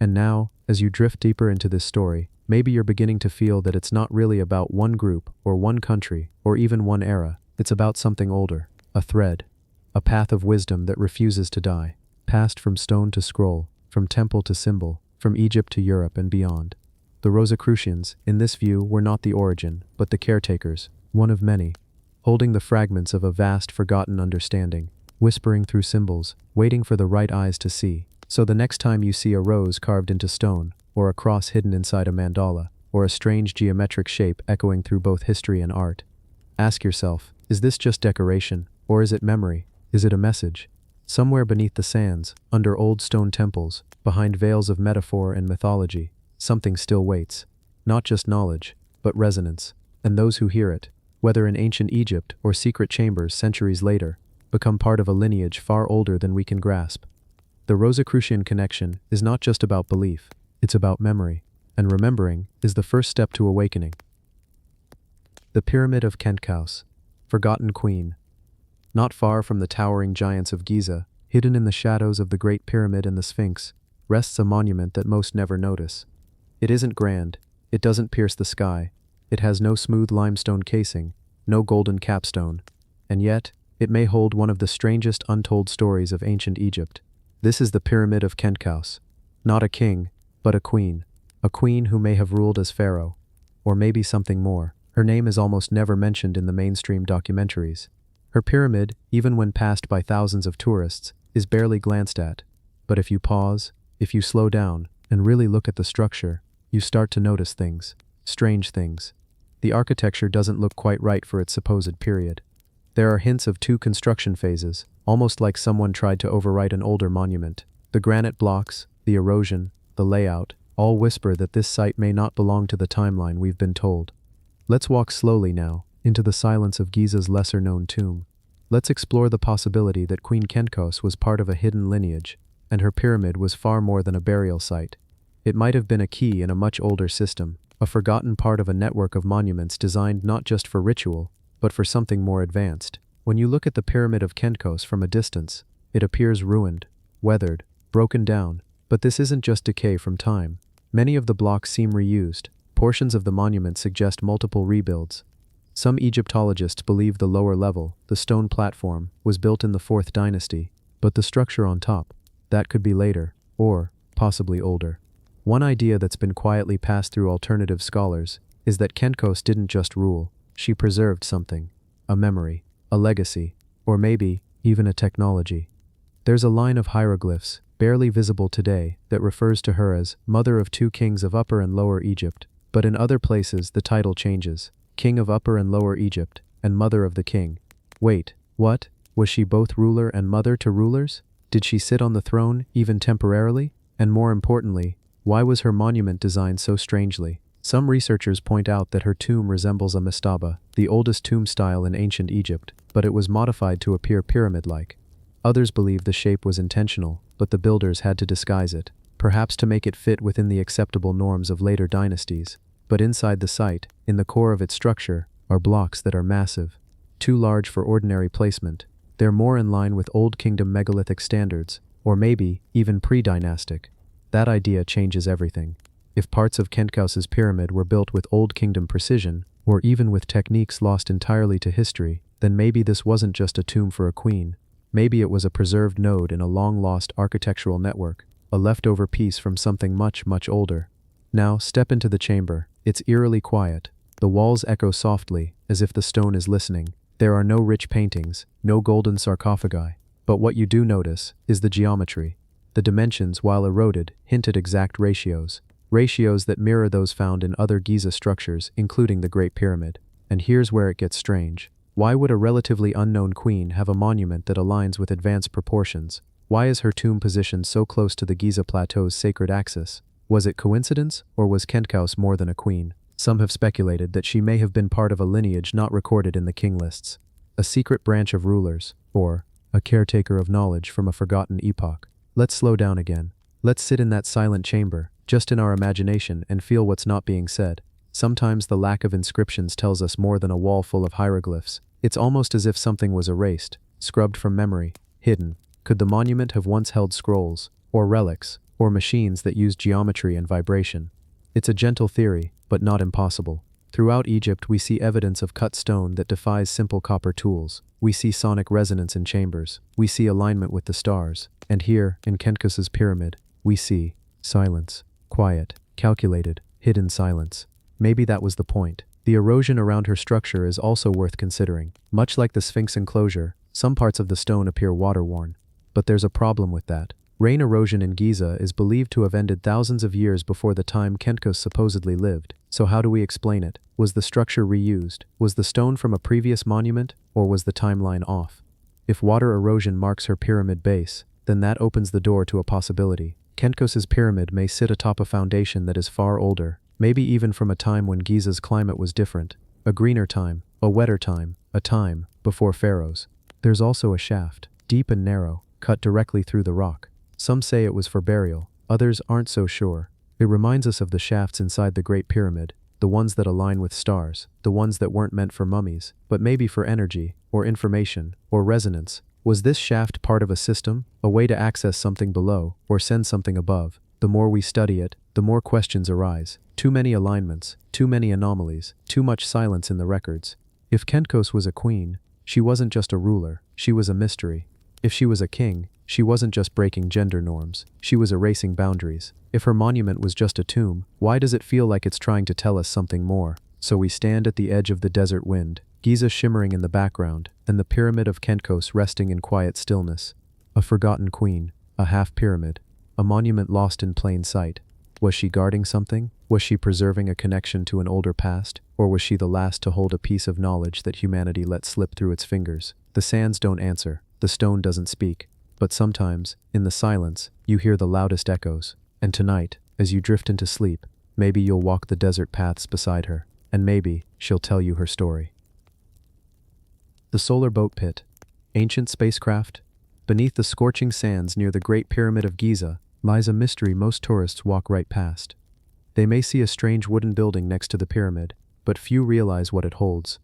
And now, as you drift deeper into this story, maybe you're beginning to feel that it's not really about one group or one country or even one era. It's about something older, a thread, a path of wisdom that refuses to die, passed from stone to scroll, from temple to symbol, from Egypt to Europe and beyond. The Rosicrucians, in this view, were not the origin, but the caretakers, one of many, holding the fragments of a vast forgotten understanding, whispering through symbols, waiting for the right eyes to see. So the next time you see a rose carved into stone, or a cross hidden inside a mandala, or a strange geometric shape echoing through both history and art, ask yourself, is this just decoration, or is it memory? Is it a message? Somewhere beneath the sands, under old stone temples, behind veils of metaphor and mythology, something still waits. Not just knowledge, but resonance. And those who hear it, whether in ancient Egypt or secret chambers centuries later, become part of a lineage far older than we can grasp. The Rosicrucian connection is not just about belief, it's about memory, and remembering is the first step to awakening. The Pyramid of Khentkaus, Forgotten Queen. Not far from the towering giants of Giza, hidden in the shadows of the Great Pyramid and the Sphinx, rests a monument that most never notice. It isn't grand, it doesn't pierce the sky, it has no smooth limestone casing, no golden capstone, and yet, it may hold one of the strangest untold stories of ancient Egypt. This is the Pyramid of Khentkaus. Not a king, but a queen who may have ruled as pharaoh, or maybe something more. Her name is almost never mentioned in the mainstream documentaries. Her pyramid, even when passed by thousands of tourists, is barely glanced at. But if you pause, if you slow down, and really look at the structure, you start to notice things. Strange things. The architecture doesn't look quite right for its supposed period. There are hints of two construction phases, almost like someone tried to overwrite an older monument. The granite blocks, the erosion, the layout, all whisper that this site may not belong to the timeline we've been told. Let's walk slowly now, into the silence of Giza's lesser-known tomb. Let's explore the possibility that Queen Khentkaus was part of a hidden lineage, and her pyramid was far more than a burial site. It might have been a key in a much older system, a forgotten part of a network of monuments designed not just for ritual, but for something more advanced. When you look at the Pyramid of Khentkaus from a distance, it appears ruined, weathered, broken down, but this isn't just decay from time. Many of the blocks seem reused. Portions of the monument suggest multiple rebuilds. Some Egyptologists believe the lower level, the stone platform, was built in the 4th dynasty, but the structure on top, that could be later, or possibly older. One idea that's been quietly passed through alternative scholars is that Khentkaus didn't just rule, she preserved something, a memory, a legacy, or maybe even a technology. There's a line of hieroglyphs, barely visible today, that refers to her as Mother of Two Kings of Upper and Lower Egypt, but in other places the title changes, King of Upper and Lower Egypt, and Mother of the King. Wait, what? Was she both ruler and mother to rulers? Did she sit on the throne, even temporarily? And more importantly, why was her monument designed so strangely? Some researchers point out that her tomb resembles a mastaba, the oldest tomb style in ancient Egypt, but it was modified to appear pyramid-like. Others believe the shape was intentional, but the builders had to disguise it, perhaps to make it fit within the acceptable norms of later dynasties. But inside the site, in the core of its structure, are blocks that are massive, too large for ordinary placement. They're more in line with Old Kingdom megalithic standards, or maybe even pre-dynastic. That idea changes everything. If parts of Khentkaus's pyramid were built with Old Kingdom precision, or even with techniques lost entirely to history, then maybe this wasn't just a tomb for a queen. Maybe it was a preserved node in a long-lost architectural network, a leftover piece from something much, much older. Now, step into the chamber. It's eerily quiet. The walls echo softly, as if the stone is listening. There are no rich paintings, no golden sarcophagi. But what you do notice is the geometry. The dimensions, while eroded, hint at exact ratios. Ratios that mirror those found in other Giza structures, including the Great Pyramid. And here's where it gets strange. Why would a relatively unknown queen have a monument that aligns with advanced proportions? Why is her tomb positioned so close to the Giza Plateau's sacred axis? Was it coincidence, or was Khentkaus more than a queen? Some have speculated that she may have been part of a lineage not recorded in the king lists, a secret branch of rulers, or a caretaker of knowledge from a forgotten epoch. Let's slow down again. Let's sit in that silent chamber, just in our imagination, and feel what's not being said. Sometimes the lack of inscriptions tells us more than a wall full of hieroglyphs. It's almost as if something was erased, scrubbed from memory, hidden. Could the monument have once held scrolls, or relics, or machines that used geometry and vibration? It's a gentle theory, but not impossible. Throughout Egypt we see evidence of cut stone that defies simple copper tools. We see sonic resonance in chambers. We see alignment with the stars. And here, in Khentkaus's pyramid, we see silence. Quiet, calculated, hidden silence. Maybe that was the point. The erosion around her structure is also worth considering. Much like the Sphinx enclosure, some parts of the stone appear water-worn. But there's a problem with that. Rain erosion in Giza is believed to have ended thousands of years before the time Khentkaus supposedly lived. So how do we explain it? Was the structure reused? Was the stone from a previous monument? Or was the timeline off? If water erosion marks her pyramid base, then that opens the door to a possibility. Kenkos's pyramid may sit atop a foundation that is far older, maybe even from a time when Giza's climate was different, a greener time, a wetter time, a time before pharaohs. There's also a shaft, deep and narrow, cut directly through the rock. Some say it was for burial, others aren't so sure. It reminds us of the shafts inside the Great Pyramid, the ones that align with stars, the ones that weren't meant for mummies, but maybe for energy, or information, or resonance. Was this shaft part of a system, a way to access something below, or send something above? The more we study it, the more questions arise. Too many alignments, too many anomalies, too much silence in the records. If Kenkos was a queen, she wasn't just a ruler, she was a mystery. If she was a king, she wasn't just breaking gender norms, she was erasing boundaries. If her monument was just a tomb, why does it feel like it's trying to tell us something more? So we stand at the edge of the desert wind, Giza shimmering in the background, and the pyramid of Kenkos resting in quiet stillness. A forgotten queen, a half-pyramid, a monument lost in plain sight. Was she guarding something? Was she preserving a connection to an older past? Or was she the last to hold a piece of knowledge that humanity let slip through its fingers? The sands don't answer, the stone doesn't speak. But sometimes, in the silence, you hear the loudest echoes. And tonight, as you drift into sleep, maybe you'll walk the desert paths beside her, and maybe she'll tell you her story. The Solar Boat Pit. Ancient spacecraft. Beneath the scorching sands near the Great Pyramid of Giza lies a mystery most tourists walk right past. They may see a strange wooden building next to the pyramid, but few realize what it holds.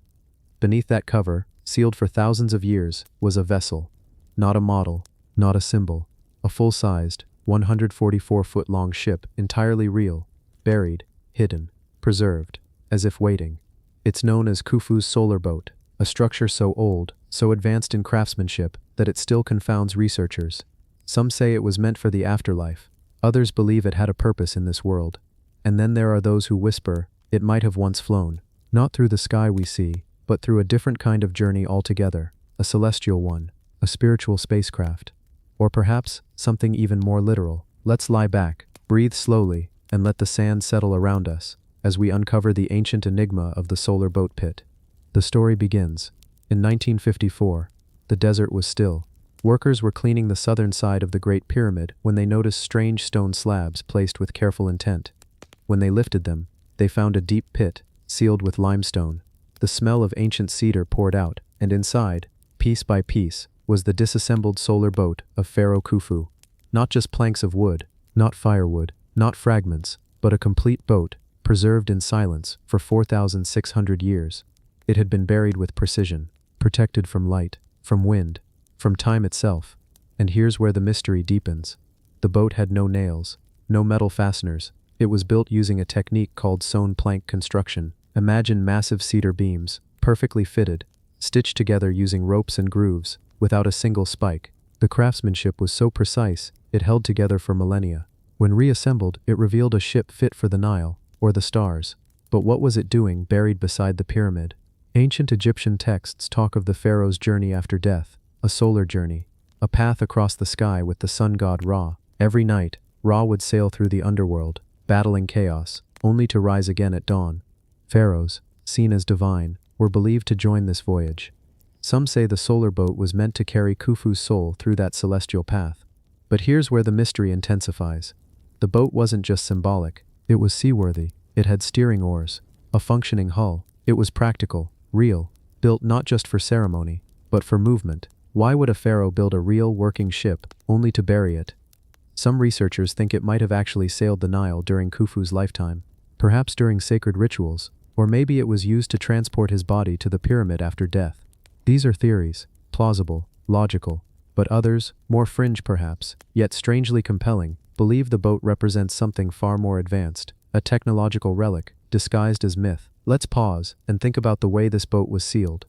Beneath that cover, sealed for thousands of years, was a vessel. Not a model, not a symbol. A full-sized, 144-foot-long ship, entirely real, buried, hidden, preserved, as if waiting. It's known as Khufu's solar boat, a structure so old, so advanced in craftsmanship, that it still confounds researchers. Some say it was meant for the afterlife, others believe it had a purpose in this world. And then there are those who whisper, it might have once flown, not through the sky we see, but through a different kind of journey altogether, a celestial one, a spiritual spacecraft. Or perhaps, something even more literal. Let's lie back, breathe slowly, and let the sand settle around us, as we uncover the ancient enigma of the solar boat pit. The story begins. In 1954, the desert was still. Workers were cleaning the southern side of the Great Pyramid when they noticed strange stone slabs placed with careful intent. When they lifted them, they found a deep pit, sealed with limestone. The smell of ancient cedar poured out, and inside, piece by piece, was the disassembled solar boat of Pharaoh Khufu. Not just planks of wood, not firewood, not fragments, but a complete boat, preserved in silence for 4,600 years. It had been buried with precision, protected from light, from wind, from time itself. And here's where the mystery deepens. The boat had no nails, no metal fasteners. It was built using a technique called sewn plank construction. Imagine massive cedar beams, perfectly fitted, stitched together using ropes and grooves, without a single spike. The craftsmanship was so precise, it held together for millennia. When reassembled, it revealed a ship fit for the Nile, or the stars. But what was it doing buried beside the pyramid? Ancient Egyptian texts talk of the pharaoh's journey after death, a solar journey, a path across the sky with the sun god Ra. Every night, Ra would sail through the underworld, battling chaos, only to rise again at dawn. Pharaohs, seen as divine, were believed to join this voyage. Some say the solar boat was meant to carry Khufu's soul through that celestial path. But here's where the mystery intensifies. The boat wasn't just symbolic, it was seaworthy. It had steering oars, a functioning hull. It was practical, real, built not just for ceremony, but for movement. Why would a pharaoh build a real working ship, only to bury it? Some researchers think it might have actually sailed the Nile during Khufu's lifetime, perhaps during sacred rituals, or maybe it was used to transport his body to the pyramid after death. These are theories, plausible, logical, but others, more fringe perhaps, yet strangely compelling, believe the boat represents something far more advanced, a technological relic, disguised as myth. Let's pause and think about the way this boat was sealed.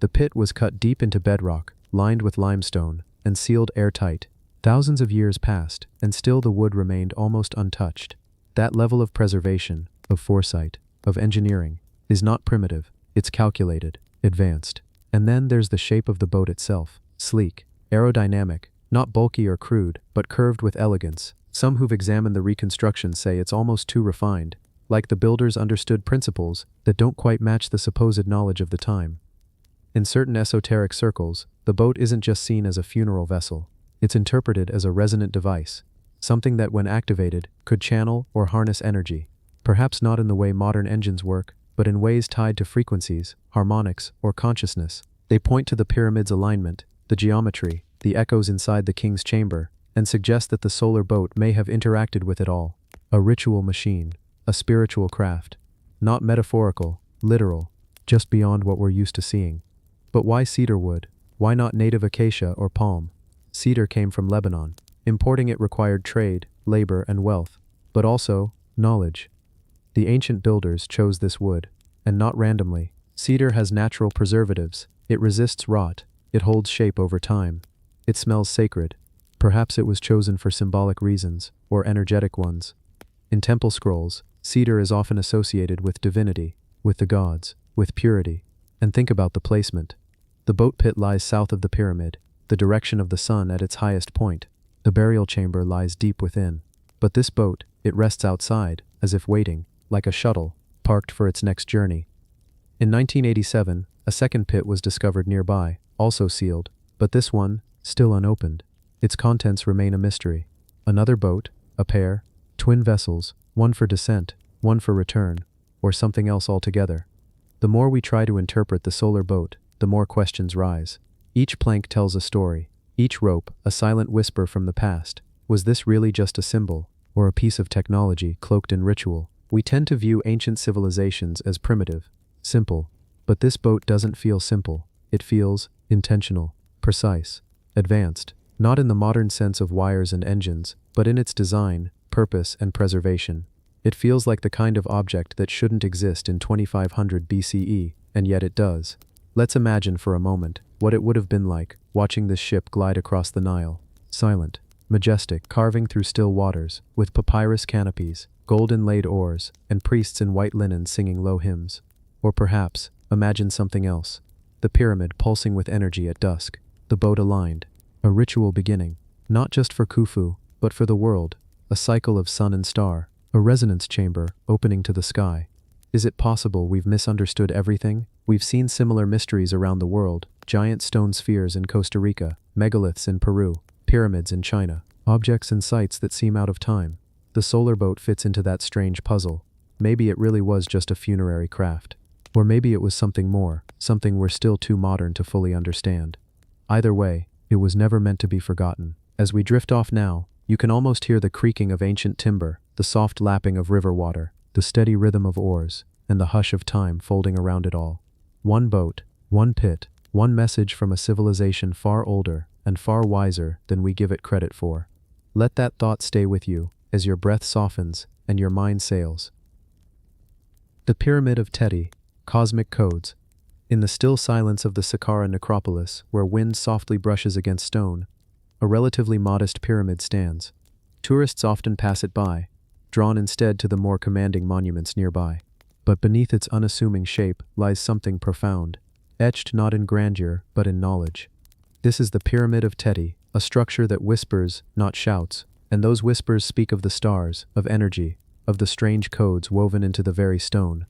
The pit was cut deep into bedrock, lined with limestone, and sealed airtight. Thousands of years passed, and still the wood remained almost untouched. That level of preservation, of foresight, of engineering, is not primitive, it's calculated, advanced. And then there's the shape of the boat itself, sleek, aerodynamic, not bulky or crude, but curved with elegance. Some who've examined the reconstruction say it's almost too refined, like the builders understood principles that don't quite match the supposed knowledge of the time. In certain esoteric circles, the boat isn't just seen as a funeral vessel, it's interpreted as a resonant device, something that, when activated, could channel or harness energy. Perhaps not in the way modern engines work, but in ways tied to frequencies, harmonics, or consciousness. They point to the pyramid's alignment, the geometry, the echoes inside the king's chamber, and suggest that the solar boat may have interacted with it all. A ritual machine, a spiritual craft. Not metaphorical, literal, just beyond what we're used to seeing. But why cedar wood? Why not native acacia or palm? Cedar came from Lebanon. Importing it required trade, labor, and wealth, but also knowledge. The ancient builders chose this wood, and not randomly. Cedar has natural preservatives. It resists rot. It holds shape over time. It smells sacred. Perhaps it was chosen for symbolic reasons, or energetic ones. In temple scrolls, cedar is often associated with divinity, with the gods, with purity. And think about the placement. The boat pit lies south of the pyramid, the direction of the sun at its highest point. The burial chamber lies deep within. But this boat, it rests outside, as if waiting, like a shuttle, parked for its next journey. In 1987, a second pit was discovered nearby, also sealed, but this one, still unopened. Its contents remain a mystery. Another boat, a pair, twin vessels, one for descent, one for return, or something else altogether. The more we try to interpret the solar boat, the more questions rise. Each plank tells a story, each rope a silent whisper from the past. Was this really just a symbol, or a piece of technology cloaked in ritual? We tend to view ancient civilizations as primitive, simple, but this boat doesn't feel simple. It feels intentional, precise, advanced, not in the modern sense of wires and engines, but in its design, purpose, and preservation. It feels like the kind of object that shouldn't exist in 2500 BCE, and yet it does. Let's imagine for a moment what it would have been like watching this ship glide across the Nile, silent, majestic, carving through still waters, with papyrus canopies, gold-inlaid oars, and priests in white linen singing low hymns. Or perhaps, imagine something else. The pyramid pulsing with energy at dusk, the boat aligned, a ritual beginning, not just for Khufu, but for the world, a cycle of sun and star, a resonance chamber opening to the sky. Is it possible we've misunderstood everything? We've seen similar mysteries around the world, giant stone spheres in Costa Rica, megaliths in Peru, pyramids in China, objects and sites that seem out of time. The solar boat fits into that strange puzzle. Maybe it really was just a funerary craft. Or maybe it was something more, something we're still too modern to fully understand. Either way, it was never meant to be forgotten. As we drift off now, you can almost hear the creaking of ancient timber, the soft lapping of river water, the steady rhythm of oars, and the hush of time folding around it all. One boat, one pit, one message from a civilization far older and far wiser than we give it credit for. Let that thought stay with you as your breath softens and your mind sails. The Pyramid of Teti, Cosmic Codes. In the still silence of the Saqqara necropolis, where wind softly brushes against stone, a relatively modest pyramid stands. Tourists often pass it by, drawn instead to the more commanding monuments nearby. But beneath its unassuming shape lies something profound, etched not in grandeur but in knowledge. This is the Pyramid of Teti, a structure that whispers, not shouts, and those whispers speak of the stars, of energy, of the strange codes woven into the very stone.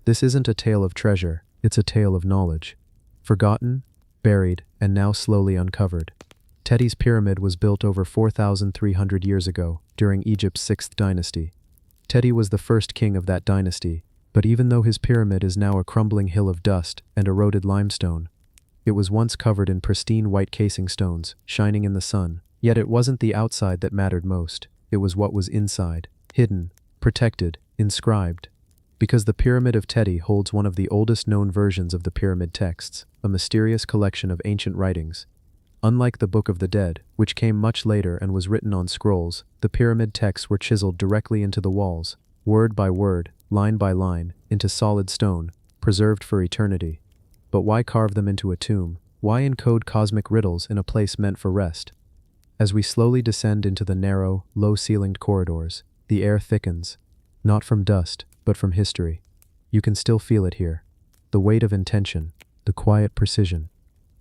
This isn't a tale of treasure, it's a tale of knowledge. Forgotten, buried, and now slowly uncovered. Teti's pyramid was built over 4,300 years ago, during Egypt's 6th dynasty. Teti was the first king of that dynasty, but even though his pyramid is now a crumbling hill of dust and eroded limestone, it was once covered in pristine white casing stones, shining in the sun. Yet it wasn't the outside that mattered most, it was what was inside, hidden, protected, inscribed. Because the Pyramid of Teti holds one of the oldest known versions of the pyramid texts, a mysterious collection of ancient writings. Unlike the Book of the Dead, which came much later and was written on scrolls, the pyramid texts were chiseled directly into the walls, word by word, line by line, into solid stone, preserved for eternity. But why carve them into a tomb? Why encode cosmic riddles in a place meant for rest? As we slowly descend into the narrow, low-ceilinged corridors, the air thickens, not from dust, but from history. You can still feel it here. The weight of intention, the quiet precision.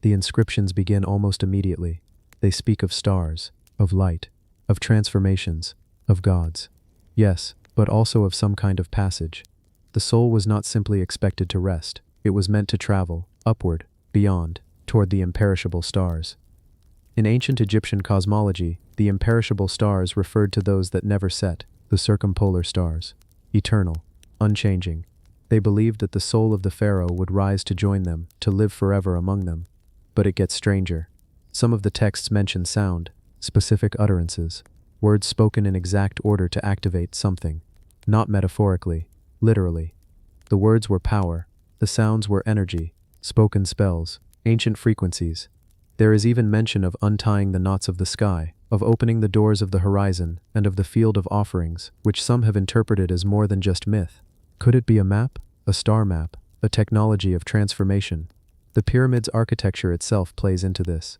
The inscriptions begin almost immediately. They speak of stars, of light, of transformations, of gods. Yes, but also of some kind of passage. The soul was not simply expected to rest. It was meant to travel, upward, beyond, toward the imperishable stars. In ancient Egyptian cosmology, the imperishable stars referred to those that never set, the circumpolar stars. Eternal, unchanging. They believed that the soul of the pharaoh would rise to join them, to live forever among them. But it gets stranger. Some of the texts mention sound, specific utterances, words spoken in exact order to activate something. Not metaphorically, literally. The words were power, the sounds were energy, spoken spells, ancient frequencies. There is even mention of untying the knots of the sky, of opening the doors of the horizon, and of the field of offerings, which some have interpreted as more than just myth. Could it be a map? A star map? A technology of transformation? The pyramid's architecture itself plays into this.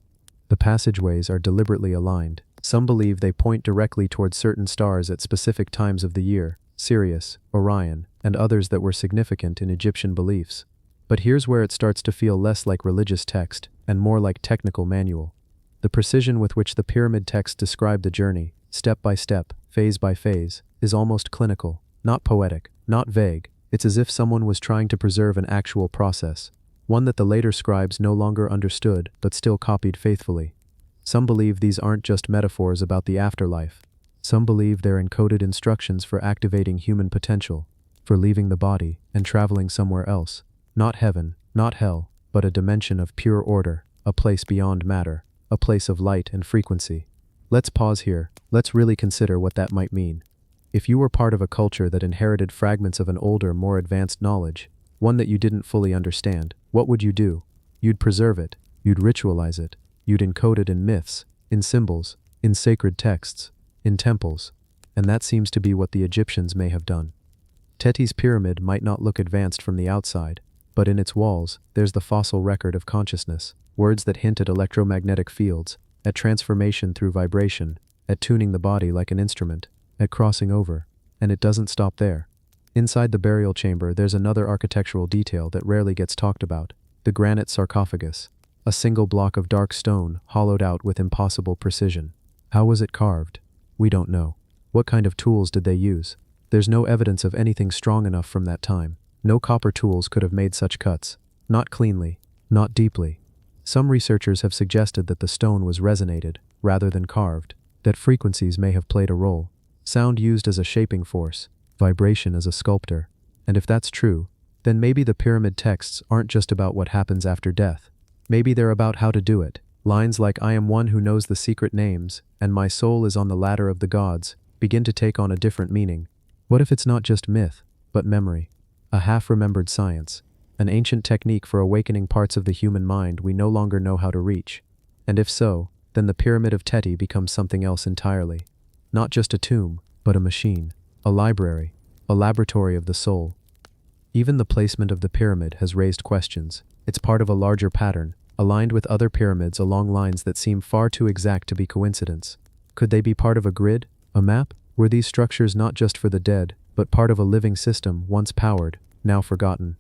The passageways are deliberately aligned. Some believe they point directly towards certain stars at specific times of the year, Sirius, Orion, and others that were significant in Egyptian beliefs. But here's where it starts to feel less like religious text and more like technical manual. The precision with which the pyramid texts describe the journey, step by step, phase by phase, is almost clinical, not poetic, not vague. It's as if someone was trying to preserve an actual process, one that the later scribes no longer understood but still copied faithfully. Some believe these aren't just metaphors about the afterlife. Some believe they're encoded instructions for activating human potential, for leaving the body and traveling somewhere else. Not heaven, not hell, but a dimension of pure order, a place beyond matter, a place of light and frequency. Let's pause here. Let's really consider what that might mean. If you were part of a culture that inherited fragments of an older, more advanced knowledge, one that you didn't fully understand, what would you do? You'd preserve it, you'd ritualize it, you'd encode it in myths, in symbols, in sacred texts, in temples. And that seems to be what the Egyptians may have done. Teti's pyramid might not look advanced from the outside, but in its walls, there's the fossil record of consciousness, words that hint at electromagnetic fields, at transformation through vibration, at tuning the body like an instrument, at crossing over. And it doesn't stop there. Inside the burial chamber, there's another architectural detail that rarely gets talked about: the granite sarcophagus, a single block of dark stone hollowed out with impossible precision. How was it carved? We don't know. What kind of tools did they use? There's no evidence of anything strong enough from that time. No copper tools could have made such cuts. Not cleanly, not deeply. Some researchers have suggested that the stone was resonated, rather than carved, that frequencies may have played a role. Sound used as a shaping force, vibration as a sculptor. And if that's true, then maybe the pyramid texts aren't just about what happens after death. Maybe they're about how to do it. Lines like "I am one who knows the secret names," and "my soul is on the ladder of the gods," begin to take on a different meaning. What if it's not just myth, but memory? A half-remembered science, an ancient technique for awakening parts of the human mind we no longer know how to reach. And if so, then the Pyramid of Teti becomes something else entirely. Not just a tomb, but a machine, a library, a laboratory of the soul. Even the placement of the pyramid has raised questions. It's part of a larger pattern, aligned with other pyramids along lines that seem far too exact to be coincidence. Could they be part of a grid, a map? Were these structures not just for the dead, but part of a living system once powered, now forgotten?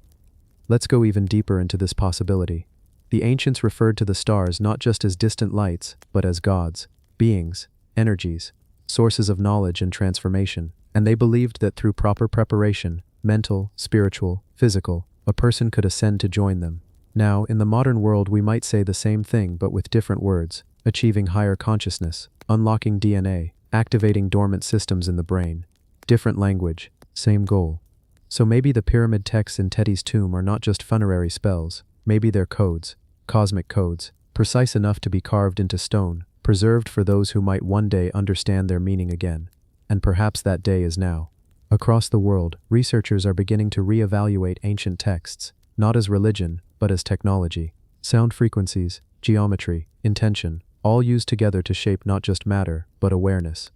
Let's go even deeper into this possibility. The ancients referred to the stars not just as distant lights, but as gods, beings, energies, sources of knowledge and transformation. And they believed that through proper preparation, mental, spiritual, physical, a person could ascend to join them. Now, in the modern world, we might say the same thing but with different words: achieving higher consciousness, unlocking DNA, activating dormant systems in the brain. Different language, same goal. So maybe the pyramid texts in Teti's tomb are not just funerary spells. Maybe they're codes, cosmic codes, precise enough to be carved into stone, preserved for those who might one day understand their meaning again. And perhaps that day is now. Across the world, researchers are beginning to re-evaluate ancient texts, not as religion, but as technology. Sound frequencies, geometry, intention, all used together to shape not just matter, but awareness.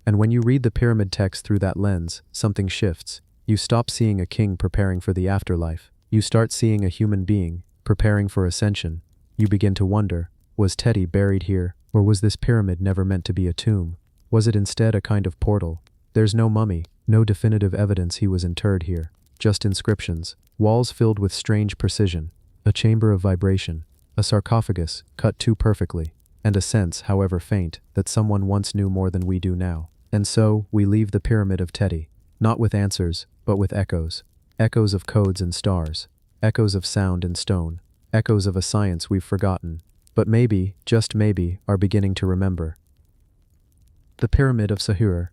And when you read the pyramid text through that lens, something shifts. You stop seeing a king preparing for the afterlife. You start seeing a human being, preparing for ascension. You begin to wonder, was Teti buried here, or was this pyramid never meant to be a tomb? Was it instead a kind of portal? There's no mummy, no definitive evidence he was interred here. Just inscriptions, walls filled with strange precision, a chamber of vibration, a sarcophagus cut too perfectly, and a sense, however faint, that someone once knew more than we do now. And so, we leave the Pyramid of Teti, not with answers, but with echoes. Echoes of codes and stars, echoes of sound and stone, echoes of a science we've forgotten, but maybe, just maybe, are beginning to remember. The Pyramid of Sahur.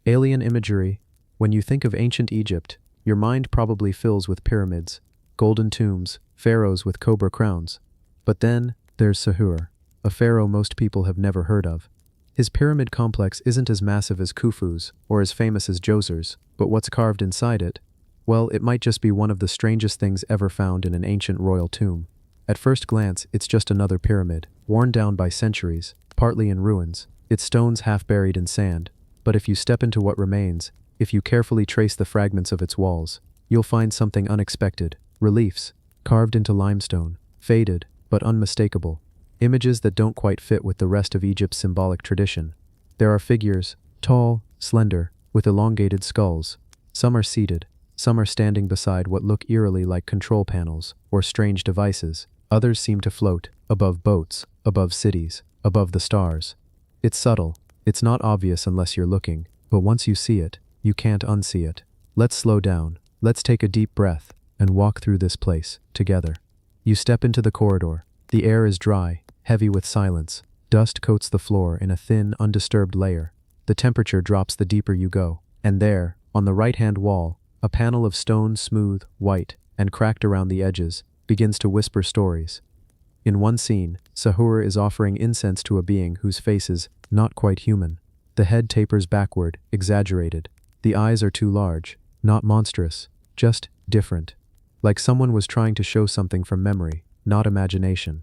Alien imagery. When you think of ancient Egypt, your mind probably fills with pyramids, golden tombs, pharaohs with cobra crowns. But then, there's Sahur, a pharaoh most people have never heard of. His pyramid complex isn't as massive as Khufu's or as famous as Djoser's, but what's carved inside it? Well, it might just be one of the strangest things ever found in an ancient royal tomb. At first glance, it's just another pyramid, worn down by centuries, partly in ruins, its stones half buried in sand. But if you step into what remains, if you carefully trace the fragments of its walls, you'll find something unexpected: reliefs, carved into limestone, faded, but unmistakable. Images that don't quite fit with the rest of Egypt's symbolic tradition. There are figures, tall, slender, with elongated skulls. Some are seated, some are standing beside what look eerily like control panels or strange devices. Others seem to float, above boats, above cities, above the stars. It's subtle, it's not obvious unless you're looking, but once you see it, you can't unsee it. Let's slow down, let's take a deep breath, and walk through this place, together. You step into the corridor. The air is dry, heavy with silence. Dust coats the floor in a thin, undisturbed layer. The temperature drops the deeper you go. And there, on the right-hand wall, a panel of stone, smooth, white, and cracked around the edges, begins to whisper stories. In one scene, Sahur is offering incense to a being whose face is not quite human. The head tapers backward, exaggerated. The eyes are too large, not monstrous, just different. Like someone was trying to show something from memory, not imagination.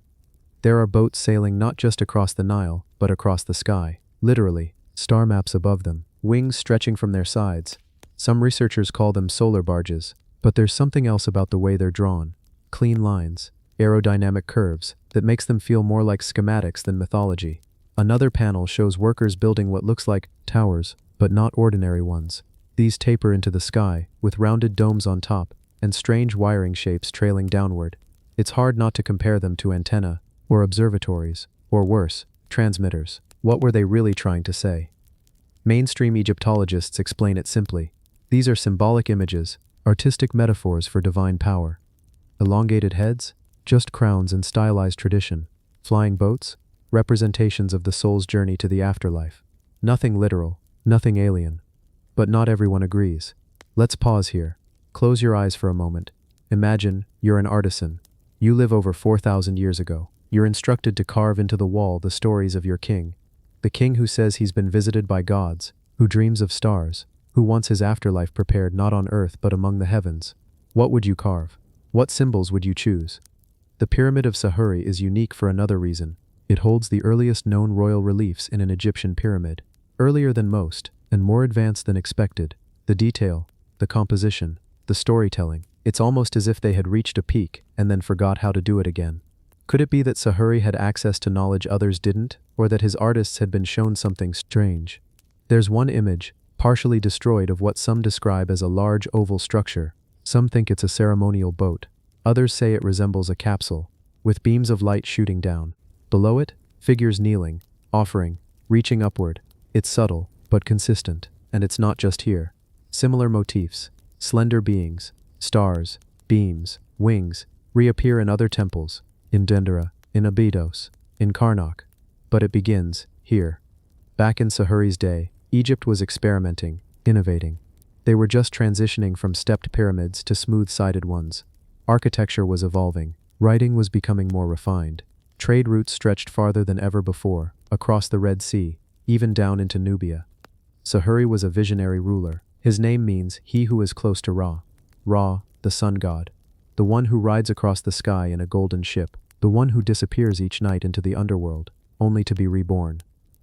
There are boats sailing not just across the Nile, but across the sky. Literally, star maps above them, wings stretching from their sides. Some researchers call them solar barges, but there's something else about the way they're drawn. Clean lines, aerodynamic curves, that makes them feel more like schematics than mythology. Another panel shows workers building what looks like towers, but not ordinary ones. These taper into the sky, with rounded domes on top, and strange wiring shapes trailing downward. It's hard not to compare them to antennae, or observatories, or worse, transmitters. What were they really trying to say? Mainstream Egyptologists explain it simply. These are symbolic images, artistic metaphors for divine power. Elongated heads? Just crowns and stylized tradition. Flying boats? Representations of the soul's journey to the afterlife. Nothing literal, nothing alien. But not everyone agrees. Let's pause here. Close your eyes for a moment. Imagine you're an artisan. You live over 4,000 years ago. You're instructed to carve into the wall the stories of your king. The king who says he's been visited by gods, who dreams of stars, who wants his afterlife prepared not on earth but among the heavens. What would you carve? What symbols would you choose? The Pyramid of Sahuri is unique for another reason. It holds the earliest known royal reliefs in an Egyptian pyramid. Earlier than most, and more advanced than expected. The detail, the composition, the storytelling. It's almost as if they had reached a peak and then forgot how to do it again. Could it be that Sahuri had access to knowledge others didn't, or that his artists had been shown something strange? There's one image, partially destroyed, of what some describe as a large oval structure. Some think it's a ceremonial boat. Others say it resembles a capsule, with beams of light shooting down. Below it, figures kneeling, offering, reaching upward. It's subtle, but consistent, and it's not just here. Similar motifs, slender beings, stars, beams, wings, reappear in other temples, in Dendera, in Abydos, in Karnak. But it begins here. Back in Sahuri's day, Egypt was experimenting, innovating. They were just transitioning from stepped pyramids to smooth-sided ones. Architecture was evolving, writing was becoming more refined. Trade routes stretched farther than ever before, across the Red Sea, even down into Nubia. Sahuri was a visionary ruler. His name means he who is close to Ra. Ra, the sun god. The one who rides across the sky in a golden ship. The one who disappears each night into the underworld, only to be reborn.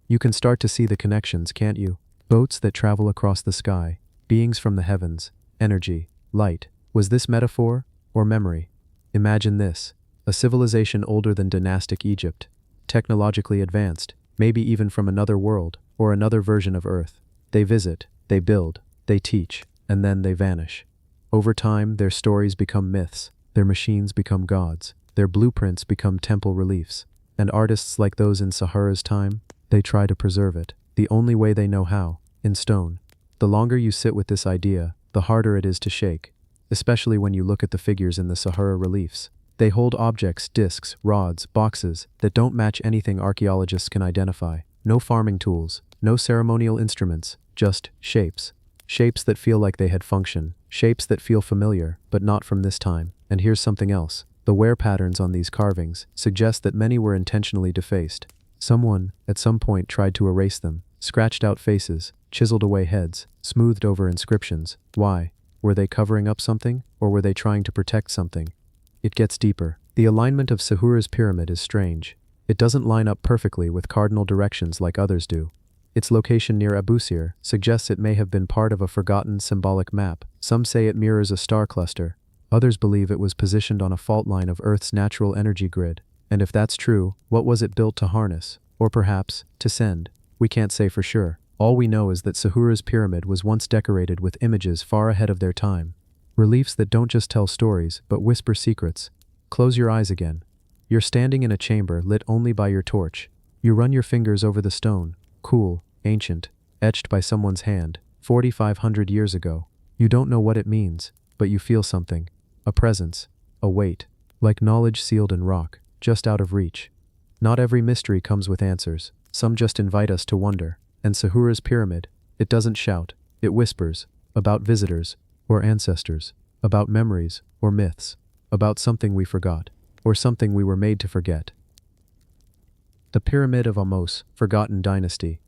You can start to see the connections, can't you? Boats that travel across the sky, beings from the heavens, energy, light. Was this metaphor or memory? Imagine this. A civilization older than dynastic Egypt, technologically advanced, maybe even from another world or another version of Earth. They visit, they build, they teach, and then they vanish. Over time, their stories become myths, their machines become gods, their blueprints become temple reliefs, and artists like those in Sahara's time, they try to preserve it, the only way they know how, in stone. The longer you sit with this idea, the harder it is to shake, especially when you look at the figures in the Sahara reliefs. They hold objects, discs, rods, boxes, that don't match anything archaeologists can identify. No farming tools, no ceremonial instruments, just shapes. Shapes that feel like they had function, shapes that feel familiar, but not from this time. And here's something else. The wear patterns on these carvings suggest that many were intentionally defaced. Someone, at some point, tried to erase them, scratched out faces, chiseled away heads, smoothed over inscriptions. Why? Were they covering up something, or were they trying to protect something? It gets deeper. The alignment of Sahura's pyramid is strange. It doesn't line up perfectly with cardinal directions like others do. Its location near Abusir suggests it may have been part of a forgotten symbolic map. Some say it mirrors a star cluster. Others believe it was positioned on a fault line of Earth's natural energy grid. And if that's true, what was it built to harness? Or perhaps, to send? We can't say for sure. All we know is that Sahura's pyramid was once decorated with images far ahead of their time. Reliefs that don't just tell stories, but whisper secrets. Close your eyes again. You're standing in a chamber lit only by your torch. You run your fingers over the stone, cool, ancient, etched by someone's hand, 4,500 years ago. You don't know what it means, but you feel something. A presence, a weight, like knowledge sealed in rock, just out of reach. Not every mystery comes with answers. Some just invite us to wonder. And Sahura's pyramid, it doesn't shout, it whispers, about visitors, or ancestors, about memories, or myths, about something we forgot, or something we were made to forget. The Pyramid of Ahmose, Forgotten Dynasty.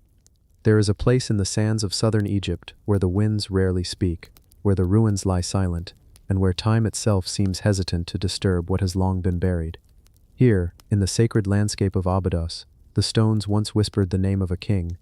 There is a place in the sands of southern Egypt where the winds rarely speak, where the ruins lie silent, and where time itself seems hesitant to disturb what has long been buried. Here, in the sacred landscape of Abydos, the stones once whispered the name of a king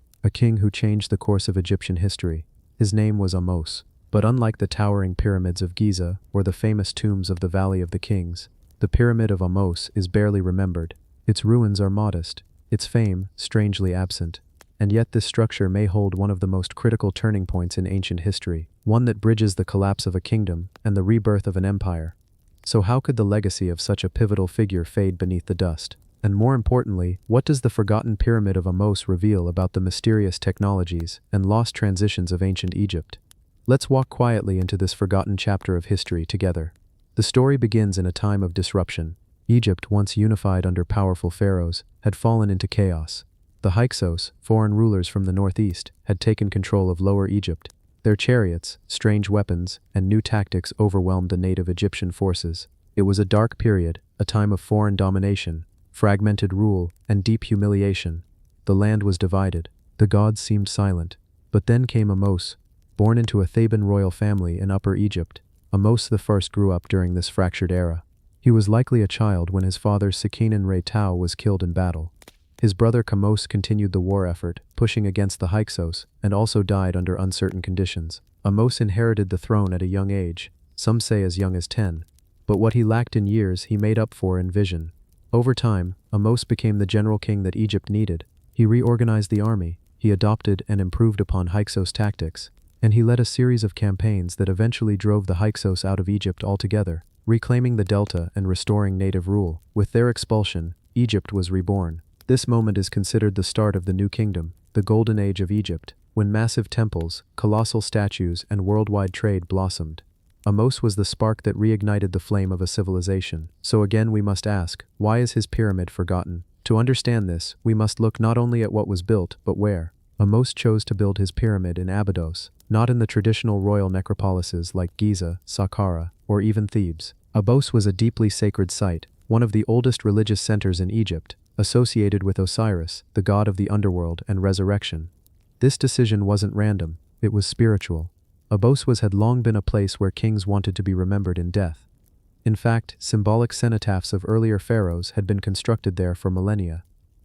who changed the course of Egyptian history. His name was Ahmose. But unlike the towering pyramids of Giza or the famous tombs of the Valley of the Kings, the Pyramid of Ahmose is barely remembered. Its ruins are modest, its fame strangely absent. And yet this structure may hold one of the most critical turning points in ancient history, one that bridges the collapse of a kingdom and the rebirth of an empire. So how could the legacy of such a pivotal figure fade beneath the dust? And more importantly, what does the forgotten Pyramid of Ahmose reveal about the mysterious technologies and lost transitions of ancient Egypt? Let's walk quietly into this forgotten chapter of history together. The story begins in a time of disruption. Egypt, once unified under powerful pharaohs, had fallen into chaos. The Hyksos, foreign rulers from the northeast, had taken control of Lower Egypt. Their chariots, strange weapons, and new tactics overwhelmed the native Egyptian forces. It was a dark period, a time of foreign domination, fragmented rule, and deep humiliation. The land was divided. The gods seemed silent. But then came Ahmose. Born into a Theban royal family in Upper Egypt, Ahmose I grew up during this fractured era. He was likely a child when his father Seqenen-Re-Tau was killed in battle. His brother Kamose continued the war effort, pushing against the Hyksos, and also died under uncertain conditions. Ahmose inherited the throne at a young age, some say as young as 10. But what he lacked in years he made up for in vision. Over time, Ahmose became the general king that Egypt needed. He reorganized the army, he adopted and improved upon Hyksos tactics, and he led a series of campaigns that eventually drove the Hyksos out of Egypt altogether, reclaiming the delta and restoring native rule. With their expulsion, Egypt was reborn. This moment is considered the start of the New Kingdom, the Golden Age of Egypt, when massive temples, colossal statues, and worldwide trade blossomed. Ahmose was the spark that reignited the flame of a civilization. So again we must ask, why is his pyramid forgotten? To understand this, we must look not only at what was built, but where. Ahmose chose to build his pyramid in Abydos, not in the traditional royal necropolises like Giza, Saqqara, or even Thebes. Ahmose was a deeply sacred site, one of the oldest religious centers in Egypt, associated with Osiris, the god of the underworld and resurrection. This decision wasn't random, it was spiritual. Ahmose had long been a place where kings wanted to be remembered in death. In fact, symbolic cenotaphs of earlier pharaohs had been constructed there for millennia.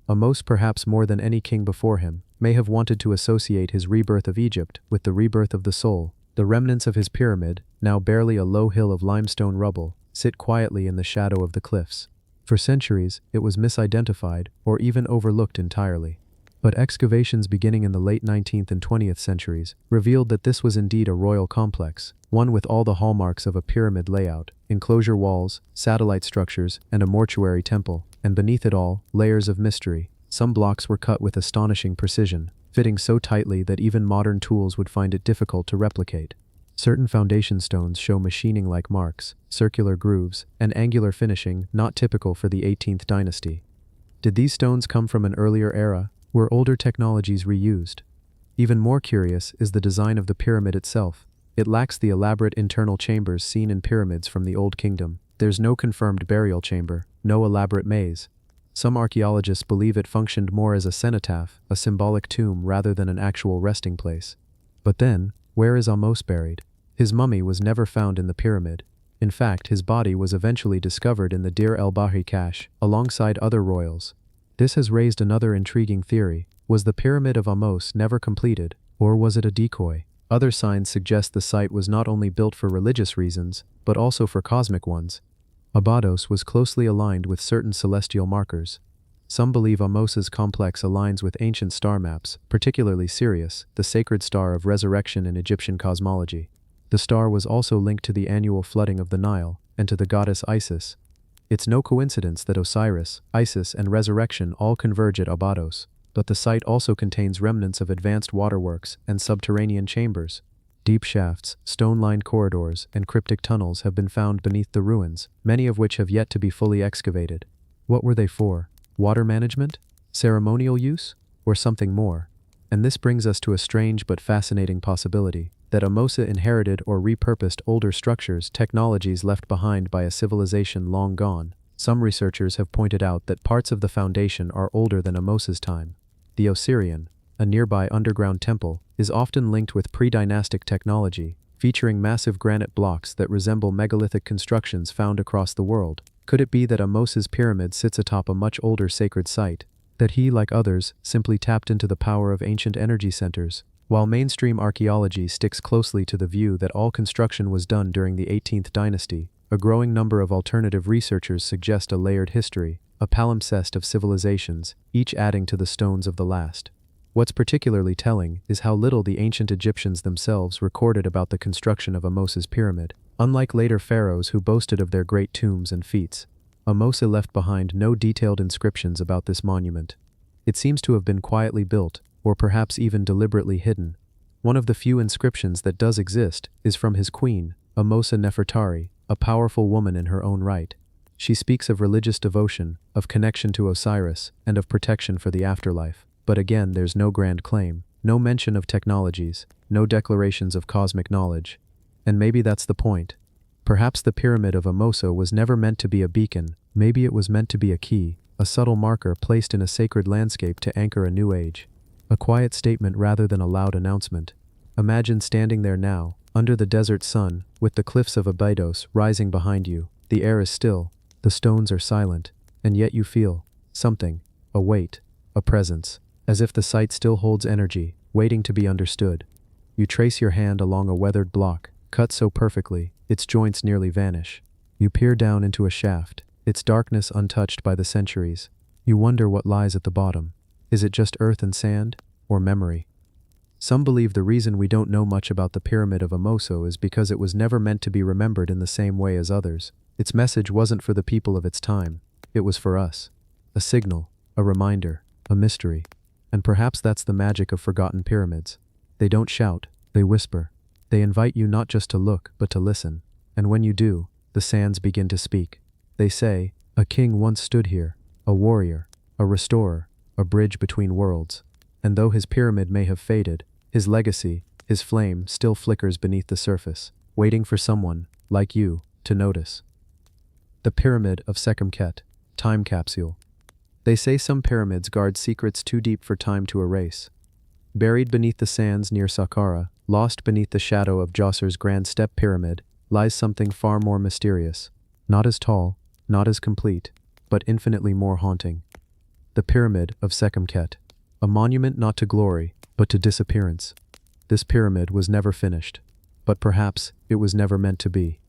Ahmose, perhaps more than any king before him, may have wanted to associate his rebirth of Egypt with the rebirth of the soul. The remnants of his pyramid, now barely a low hill of limestone rubble, sit quietly in the shadow of the cliffs. For centuries, it was misidentified or even overlooked entirely. But excavations beginning in the late 19th and 20th centuries revealed that this was indeed a royal complex, one with all the hallmarks of a pyramid layout, enclosure walls, satellite structures, and a mortuary temple. And beneath it all, layers of mystery. Some blocks were cut with astonishing precision, fitting so tightly that even modern tools would find it difficult to replicate. Certain foundation stones show machining-like marks, circular grooves, and angular finishing not typical for the 18th dynasty. Did these stones come from an earlier era? Were older technologies reused? Even more curious is the design of the pyramid itself. It lacks the elaborate internal chambers seen in pyramids from the Old Kingdom. There's no confirmed burial chamber, no elaborate maze. Some archaeologists believe it functioned more as a cenotaph, a symbolic tomb rather than an actual resting place. But then, where is Ahmose buried? His mummy was never found in the pyramid. In fact, his body was eventually discovered in the Deir el-Bahri cache, alongside other royals. This has raised another intriguing theory. Was the Pyramid of Ahmose never completed, or was it a decoy? Other signs suggest the site was not only built for religious reasons, but also for cosmic ones. Abydos was closely aligned with certain celestial markers. Some believe Ahmose's complex aligns with ancient star maps, particularly Sirius, the sacred star of resurrection in Egyptian cosmology. The star was also linked to the annual flooding of the Nile, and to the goddess Isis. It's no coincidence that Osiris, Isis, and resurrection all converge at Abydos, but the site also contains remnants of advanced waterworks and subterranean chambers. Deep shafts, stone-lined corridors, and cryptic tunnels have been found beneath the ruins, many of which have yet to be fully excavated. What were they for? Water management? Ceremonial use? Or something more? And this brings us to a strange but fascinating possibility, that Ahmose inherited or repurposed older structures, technologies left behind by a civilization long gone. Some researchers have pointed out that parts of the foundation are older than Ahmose's time. The Osirian, a nearby underground temple, is often linked with pre-dynastic technology, featuring massive granite blocks that resemble megalithic constructions found across the world. Could it be that Ahmose's pyramid sits atop a much older sacred site? That he, like others, simply tapped into the power of ancient energy centers? While mainstream archaeology sticks closely to the view that all construction was done during the 18th dynasty, a growing number of alternative researchers suggest a layered history, a palimpsest of civilizations, each adding to the stones of the last. What's particularly telling is how little the ancient Egyptians themselves recorded about the construction of Ahmose's pyramid. Unlike later pharaohs who boasted of their great tombs and feats, Ahmose left behind no detailed inscriptions about this monument. It seems to have been quietly built, or perhaps even deliberately hidden. One of the few inscriptions that does exist is from his queen, Ahmose Nefertari, a powerful woman in her own right. She speaks of religious devotion, of connection to Osiris, and of protection for the afterlife. But again, there's no grand claim, no mention of technologies, no declarations of cosmic knowledge. And maybe that's the point. Perhaps the Pyramid of Ahmose was never meant to be a beacon, maybe it was meant to be a key, a subtle marker placed in a sacred landscape to anchor a new age. A quiet statement rather than a loud announcement. Imagine standing there now, under the desert sun, with the cliffs of Abydos rising behind you. The air is still, the stones are silent, and yet you feel something, a weight, a presence, as if the site still holds energy, waiting to be understood. You trace your hand along a weathered block, cut so perfectly, its joints nearly vanish. You peer down into a shaft, its darkness untouched by the centuries. You wonder what lies at the bottom. Is it just earth and sand, or memory? Some believe the reason we don't know much about the Pyramid of Ahmose is because it was never meant to be remembered in the same way as others. Its message wasn't for the people of its time, it was for us. A signal, a reminder, a mystery. And perhaps that's the magic of forgotten pyramids. They don't shout, they whisper. They invite you not just to look, but to listen. And when you do, the sands begin to speak. They say, a king once stood here, a warrior, a restorer, a bridge between worlds. And though his pyramid may have faded, his legacy, his flame still flickers beneath the surface, waiting for someone, like you, to notice. The Pyramid of Sekhemkhet, Time Capsule. They say some pyramids guard secrets too deep for time to erase. Buried beneath the sands near Saqqara, lost beneath the shadow of Djoser's Grand Step Pyramid, lies something far more mysterious. Not as tall, not as complete, but infinitely more haunting. The Pyramid of Sekhemkhet, a monument not to glory, but to disappearance. This pyramid was never finished, but perhaps it was never meant to be.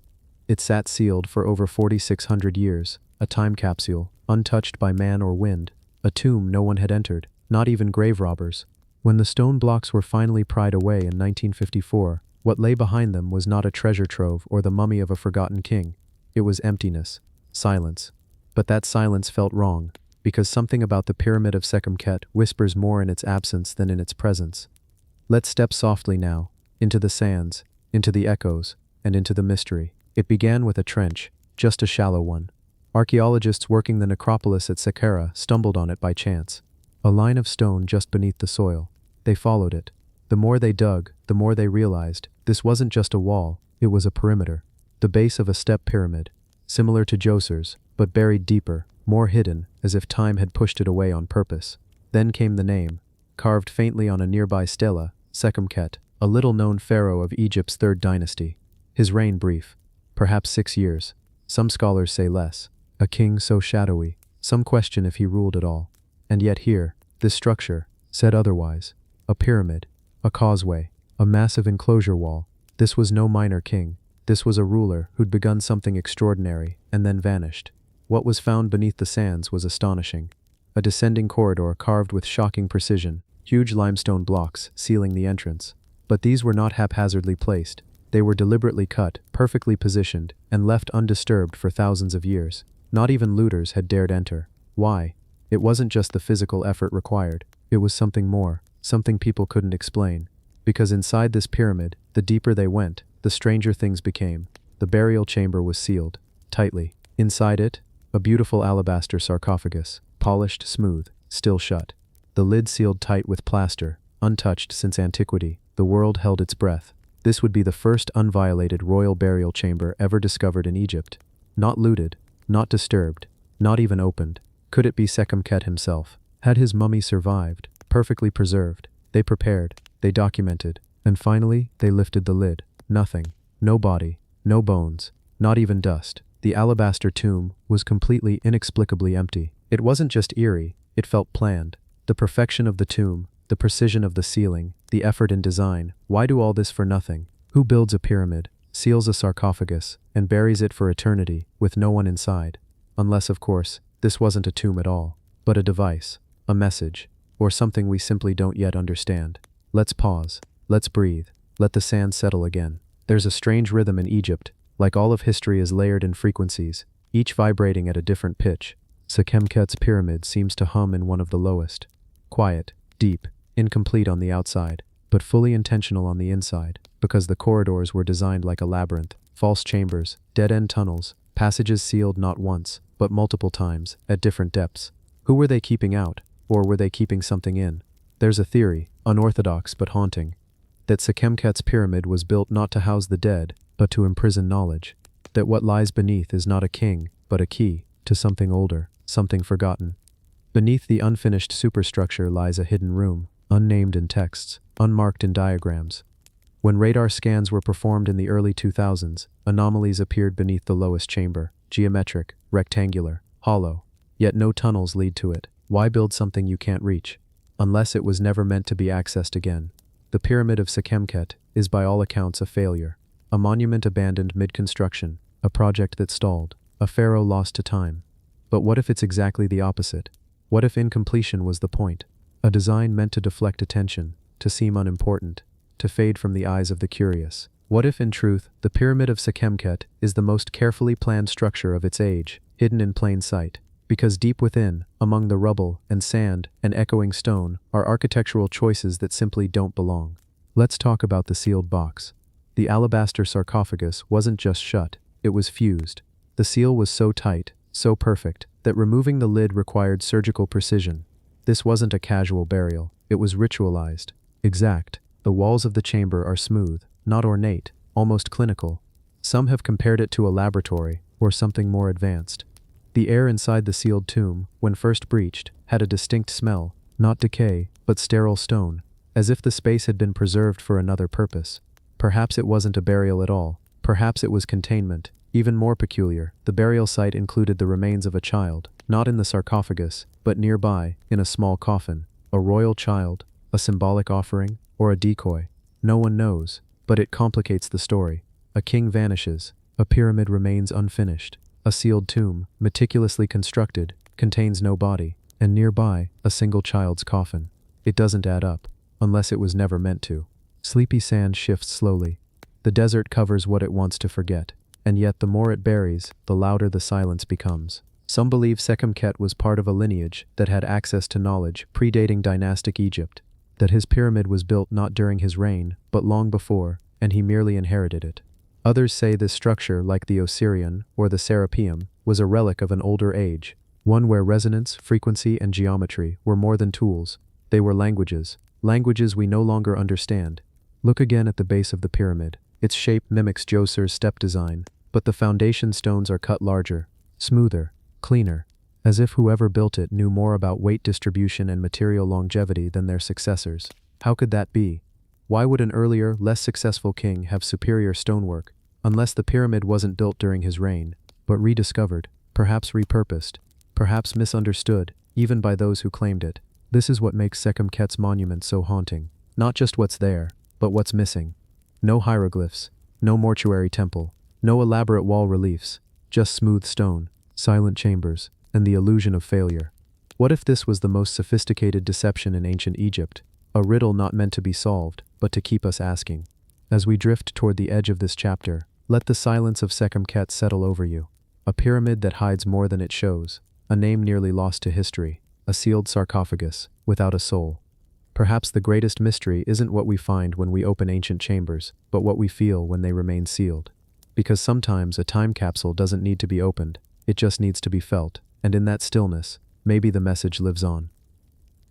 It sat sealed for over 4,600 years, a time capsule, untouched by man or wind, a tomb no one had entered, not even grave robbers. When the stone blocks were finally pried away in 1954, what lay behind them was not a treasure trove or the mummy of a forgotten king. It was emptiness, silence. But that silence felt wrong, because something about the Pyramid of Sekhemkhet whispers more in its absence than in its presence. Let's step softly now, into the sands, into the echoes, and into the mystery. It began with a trench, just a shallow one. Archaeologists working the necropolis at Saqqara stumbled on it by chance. A line of stone just beneath the soil. They followed it. The more they dug, the more they realized this wasn't just a wall, it was a perimeter. The base of a step pyramid, similar to Djoser's, but buried deeper, more hidden, as if time had pushed it away on purpose. Then came the name, carved faintly on a nearby stela, Sekhemkhet, a little-known pharaoh of Egypt's third dynasty. His reign brief, perhaps 6 years. Some scholars say less. A king so shadowy, some question if he ruled at all. And yet here, this structure, said otherwise. A pyramid, a causeway, a massive enclosure wall. This was no minor king. This was a ruler who'd begun something extraordinary and then vanished. What was found beneath the sands was astonishing. A descending corridor carved with shocking precision, huge limestone blocks sealing the entrance. But these were not haphazardly placed. They were deliberately cut, perfectly positioned, and left undisturbed for thousands of years. Not even looters had dared enter. Why? It wasn't just the physical effort required. It was something more, something people couldn't explain. Because inside this pyramid, the deeper they went, the stranger things became. The burial chamber was sealed, tightly. Inside it, a beautiful alabaster sarcophagus, polished, smooth, still shut. The lid sealed tight with plaster, untouched since antiquity. The world held its breath. This would be the first unviolated royal burial chamber ever discovered in Egypt. Not looted, not disturbed, not even opened. Could it be Sekhemkhet himself? Had his mummy survived, perfectly preserved? They prepared, they documented, and finally they lifted the lid. Nothing. No body, no bones, not even dust. The alabaster tomb was completely, inexplicably empty. It wasn't just eerie, it felt planned. The perfection of the tomb, the precision of the ceiling, the effort in design. Why do all this for nothing? Who builds a pyramid, seals a sarcophagus, and buries it for eternity, with no one inside? Unless, of course, this wasn't a tomb at all, but a device, a message, or something we simply don't yet understand. Let's pause. Let's breathe. Let the sand settle again. There's a strange rhythm in Egypt, like all of history is layered in frequencies, each vibrating at a different pitch. Sekhemkhet's pyramid seems to hum in one of the lowest. Quiet, deep, incomplete on the outside, but fully intentional on the inside, because the corridors were designed like a labyrinth, false chambers, dead-end tunnels, passages sealed not once, but multiple times, at different depths. Who were they keeping out, or were they keeping something in? There's a theory, unorthodox but haunting, that Sekhemkhet's pyramid was built not to house the dead, but to imprison knowledge. That what lies beneath is not a king, but a key, to something older, something forgotten. Beneath the unfinished superstructure lies a hidden room, unnamed in texts, unmarked in diagrams. When radar scans were performed in the early 2000s, anomalies appeared beneath the lowest chamber, geometric, rectangular, hollow. Yet no tunnels lead to it. Why build something you can't reach? Unless it was never meant to be accessed again. The Pyramid of Sekhemkhet is by all accounts a failure. A monument abandoned mid-construction, a project that stalled, a pharaoh lost to time. But what if it's exactly the opposite? What if incompletion was the point? A design meant to deflect attention, to seem unimportant, to fade from the eyes of the curious. What if, in truth, the Pyramid of Sekhemkhet is the most carefully planned structure of its age, hidden in plain sight? Because deep within, among the rubble and sand and echoing stone, are architectural choices that simply don't belong. Let's talk about the sealed box. The alabaster sarcophagus wasn't just shut, it was fused. The seal was so tight, so perfect, that removing the lid required surgical precision. This wasn't a casual burial, it was ritualized, exact. The walls of the chamber are smooth, not ornate, almost clinical. Some have compared it to a laboratory, or something more advanced. The air inside the sealed tomb, when first breached, had a distinct smell, not decay, but sterile stone, as if the space had been preserved for another purpose. Perhaps it wasn't a burial at all, perhaps it was containment. Even more peculiar, the burial site included the remains of a child, not in the sarcophagus, but nearby, in a small coffin. A royal child, a symbolic offering, or a decoy. No one knows, but it complicates the story. A king vanishes, a pyramid remains unfinished. A sealed tomb, meticulously constructed, contains no body, and nearby, a single child's coffin. It doesn't add up, unless it was never meant to. Sleepy sand shifts slowly. The desert covers what it wants to forget, and yet the more it buries, the louder the silence becomes. Some believe Sekhemkhet was part of a lineage that had access to knowledge predating dynastic Egypt, that his pyramid was built not during his reign, but long before, and he merely inherited it. Others say this structure, like the Osirian or the Serapeum, was a relic of an older age, one where resonance, frequency, and geometry were more than tools. They were languages we no longer understand. Look again at the base of the pyramid. Its shape mimics Djoser's step design, but the foundation stones are cut larger, smoother, cleaner, as if whoever built it knew more about weight distribution and material longevity than their successors. How could that be? Why would an earlier, less successful king have superior stonework, unless the pyramid wasn't built during his reign, but rediscovered, perhaps repurposed, perhaps misunderstood, even by those who claimed it? This is what makes Sekhem Ket's monument so haunting. Not just what's there, but what's missing. No hieroglyphs, no mortuary temple, no elaborate wall reliefs, just smooth stone, silent chambers, and the illusion of failure. What if this was the most sophisticated deception in ancient Egypt, a riddle not meant to be solved, but to keep us asking? As we drift toward the edge of this chapter, let the silence of Sekhem Ket settle over you. A pyramid that hides more than it shows, a name nearly lost to history, a sealed sarcophagus, without a soul. Perhaps the greatest mystery isn't what we find when we open ancient chambers, but what we feel when they remain sealed. Because sometimes a time capsule doesn't need to be opened, it just needs to be felt, and in that stillness, maybe the message lives on.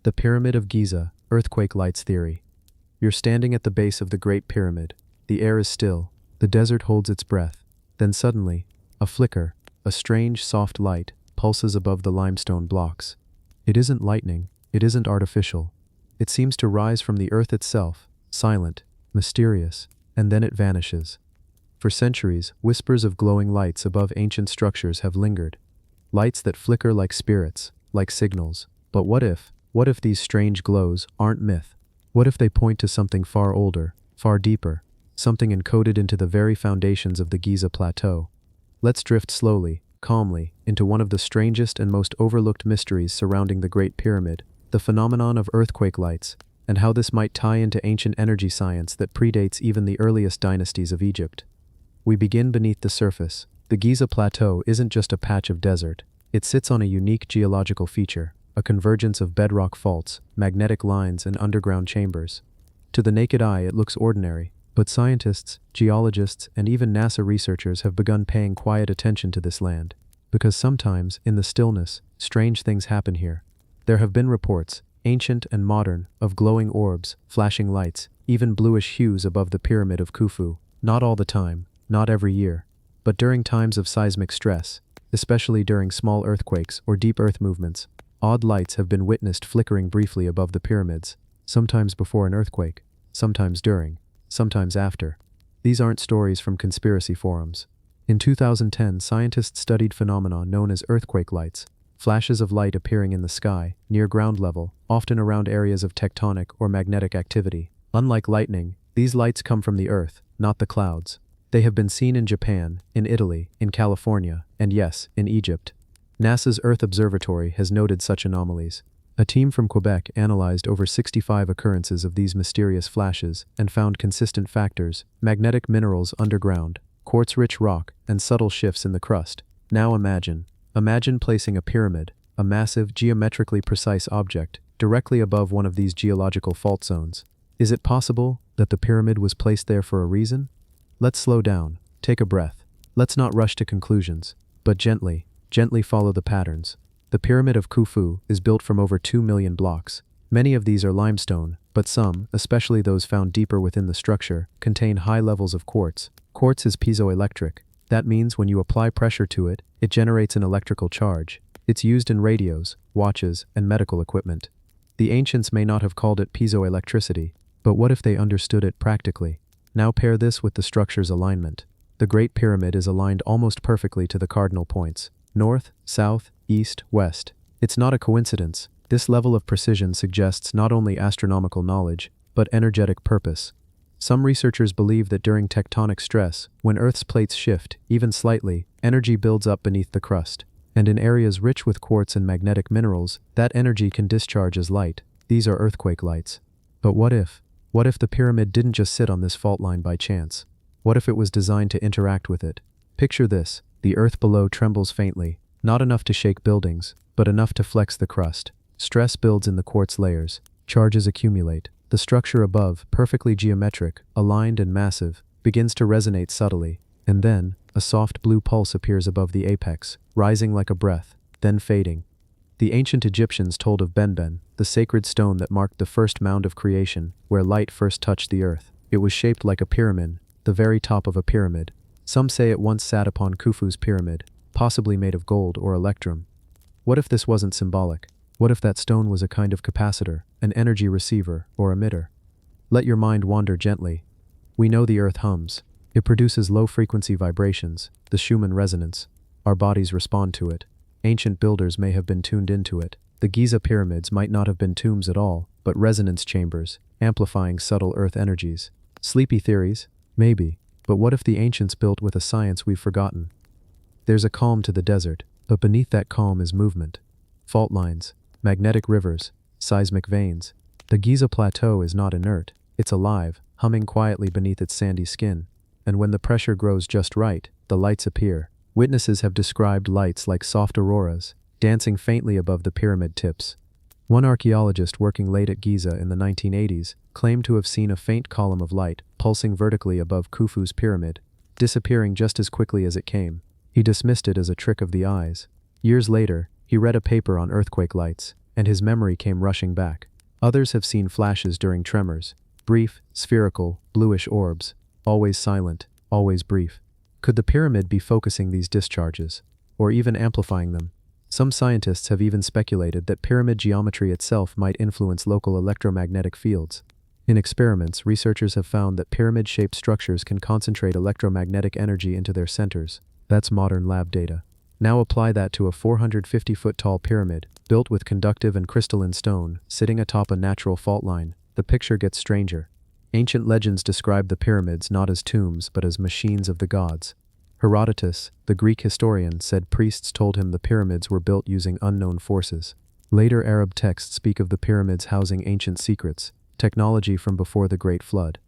The Pyramid of Giza, Earthquake Lights Theory. You're standing at the base of the Great Pyramid. The air is still, the desert holds its breath. Then suddenly, a flicker, a strange soft light, pulses above the limestone blocks. It isn't lightning, it isn't artificial. It seems to rise from the earth itself, silent, mysterious, and then it vanishes. For centuries, whispers of glowing lights above ancient structures have lingered. Lights that flicker like spirits, like signals. But what if these strange glows aren't myth? What if they point to something far older, far deeper, something encoded into the very foundations of the Giza Plateau? Let's drift slowly, calmly, into one of the strangest and most overlooked mysteries surrounding the Great Pyramid, the phenomenon of earthquake lights, and how this might tie into ancient energy science that predates even the earliest dynasties of Egypt. We begin beneath the surface. The Giza Plateau isn't just a patch of desert. It sits on a unique geological feature, a convergence of bedrock faults, magnetic lines, and underground chambers. To the naked eye, it looks ordinary, but scientists, geologists, and even NASA researchers have begun paying quiet attention to this land. Because sometimes, in the stillness, strange things happen here. There have been reports, ancient and modern, of glowing orbs, flashing lights, even bluish hues above the Pyramid of Khufu. Not all the time, not every year, but during times of seismic stress, especially during small earthquakes or deep earth movements, odd lights have been witnessed flickering briefly above the pyramids, sometimes before an earthquake, sometimes during, sometimes after. These aren't stories from conspiracy forums. In 2010, scientists studied phenomena known as earthquake lights, flashes of light appearing in the sky, near ground level, often around areas of tectonic or magnetic activity. Unlike lightning, these lights come from the earth, not the clouds. They have been seen in Japan, in Italy, in California, and yes, in Egypt. NASA's Earth Observatory has noted such anomalies. A team from Quebec analyzed over 65 occurrences of these mysterious flashes and found consistent factors: magnetic minerals underground, quartz-rich rock, and subtle shifts in the crust. Now imagine placing a pyramid, a massive, geometrically precise object, directly above one of these geological fault zones. Is it possible that the pyramid was placed there for a reason? Let's slow down, take a breath. Let's not rush to conclusions, but gently follow the patterns. The Pyramid of Khufu is built from over 2 million blocks. Many of these are limestone, but some, especially those found deeper within the structure, contain high levels of quartz. Quartz is piezoelectric. That means when you apply pressure to it, it generates an electrical charge. It's used in radios, watches, and medical equipment. The ancients may not have called it piezoelectricity, but what if they understood it practically? Now pair this with the structure's alignment. The Great Pyramid is aligned almost perfectly to the cardinal points: north, south, east, west. It's not a coincidence. This level of precision suggests not only astronomical knowledge, but energetic purpose. Some researchers believe that during tectonic stress, when Earth's plates shift, even slightly, energy builds up beneath the crust. And in areas rich with quartz and magnetic minerals, that energy can discharge as light. These are earthquake lights. But what if? What if the pyramid didn't just sit on this fault line by chance? What if it was designed to interact with it? Picture this: the earth below trembles faintly, not enough to shake buildings, but enough to flex the crust. Stress builds in the quartz layers, charges accumulate, The structure above, perfectly geometric, aligned and massive, begins to resonate subtly, and then, a soft blue pulse appears above the apex, rising like a breath, then fading. The ancient Egyptians told of Benben, the sacred stone that marked the first mound of creation, where light first touched the earth. It was shaped like a pyramid, the very top of a pyramid. Some say it once sat upon Khufu's pyramid, possibly made of gold or electrum. What if this wasn't symbolic? What if that stone was a kind of capacitor, an energy receiver, or emitter? Let your mind wander gently. We know the earth hums. It produces low-frequency vibrations, the Schumann resonance. Our bodies respond to it. Ancient builders may have been tuned into it. The Giza pyramids might not have been tombs at all, but resonance chambers, amplifying subtle earth energies. Sleepy theories? Maybe. But what if the ancients built with a science we've forgotten? There's a calm to the desert, but beneath that calm is movement. Fault lines, magnetic rivers, seismic veins. The Giza plateau is not inert, it's alive, humming quietly beneath its sandy skin. And when the pressure grows just right, the lights appear. Witnesses have described lights like soft auroras, dancing faintly above the pyramid tips. One archaeologist working late at Giza in the 1980s claimed to have seen a faint column of light pulsing vertically above Khufu's pyramid, disappearing just as quickly as it came. He dismissed it as a trick of the eyes. Years later, he read a paper on earthquake lights, and his memory came rushing back. Others have seen flashes during tremors, brief, spherical, bluish orbs, always silent, always brief. Could the pyramid be focusing these discharges, or even amplifying them? Some scientists have even speculated that pyramid geometry itself might influence local electromagnetic fields. In experiments, researchers have found that pyramid-shaped structures can concentrate electromagnetic energy into their centers. That's modern lab data. Now apply that to a 450-foot-tall pyramid, built with conductive and crystalline stone, sitting atop a natural fault line. The picture gets stranger. Ancient legends describe the pyramids not as tombs but as machines of the gods. Herodotus, the Greek historian, said priests told him the pyramids were built using unknown forces. Later Arab texts speak of the pyramids housing ancient secrets, technology from before the Great Flood.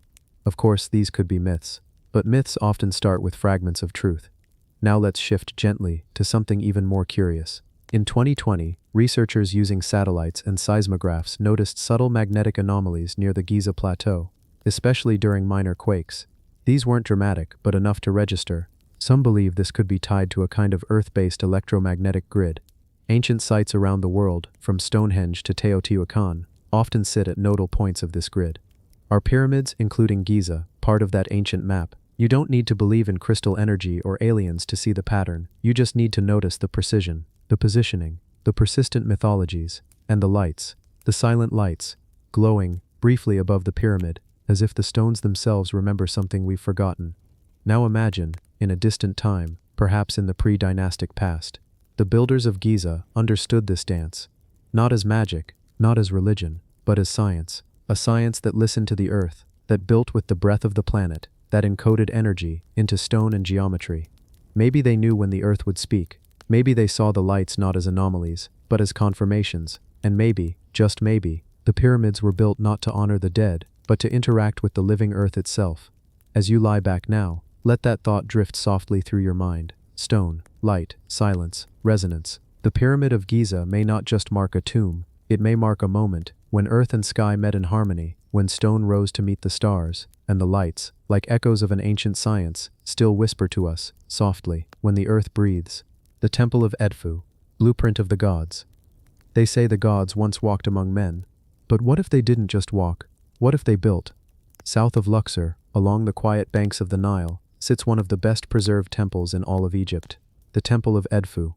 Of course, these could be myths, but myths often start with fragments of truth. Now let's shift gently to something even more curious. In 2020, researchers using satellites and seismographs noticed subtle magnetic anomalies near the Giza Plateau, especially during minor quakes. These weren't dramatic, but enough to register. Some believe this could be tied to a kind of Earth-based electromagnetic grid. Ancient sites around the world, from Stonehenge to Teotihuacan, often sit at nodal points of this grid. Are pyramids, including Giza, part of that ancient map? You don't need to believe in crystal energy or aliens to see the pattern. You just need to notice the precision, the positioning, the persistent mythologies, and the lights, the silent lights, glowing briefly above the pyramid, as if the stones themselves remember something we've forgotten. Now imagine, in a distant time, perhaps in the pre-dynastic past, the builders of Giza understood this dance, not as magic, not as religion, but as science, a science that listened to the earth, that built with the breath of the planet, that encoded energy into stone and geometry. Maybe they knew when the earth would speak. Maybe they saw the lights not as anomalies, but as confirmations. And maybe, just maybe, the pyramids were built not to honor the dead, but to interact with the living earth itself. As you lie back now, let that thought drift softly through your mind. Stone, light, silence, resonance. The Pyramid of Giza may not just mark a tomb, it may mark a moment, when earth and sky met in harmony, when stone rose to meet the stars, and the lights, like echoes of an ancient science, still whisper to us, softly, when the earth breathes. The Temple of Edfu, blueprint of the gods. They say the gods once walked among men. But what if they didn't just walk? What if they built? South of Luxor, along the quiet banks of the Nile, sits one of the best preserved temples in all of Egypt, the Temple of Edfu.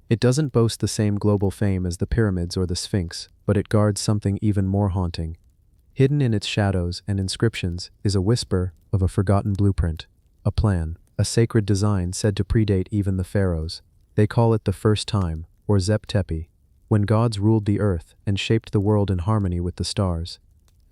It doesn't boast the same global fame as the pyramids or the Sphinx, but it guards something even more haunting. Hidden in its shadows and inscriptions is a whisper of a forgotten blueprint, a plan, a sacred design said to predate even the pharaohs. They call it the first time, or Zep Tepi, when gods ruled the earth and shaped the world in harmony with the stars.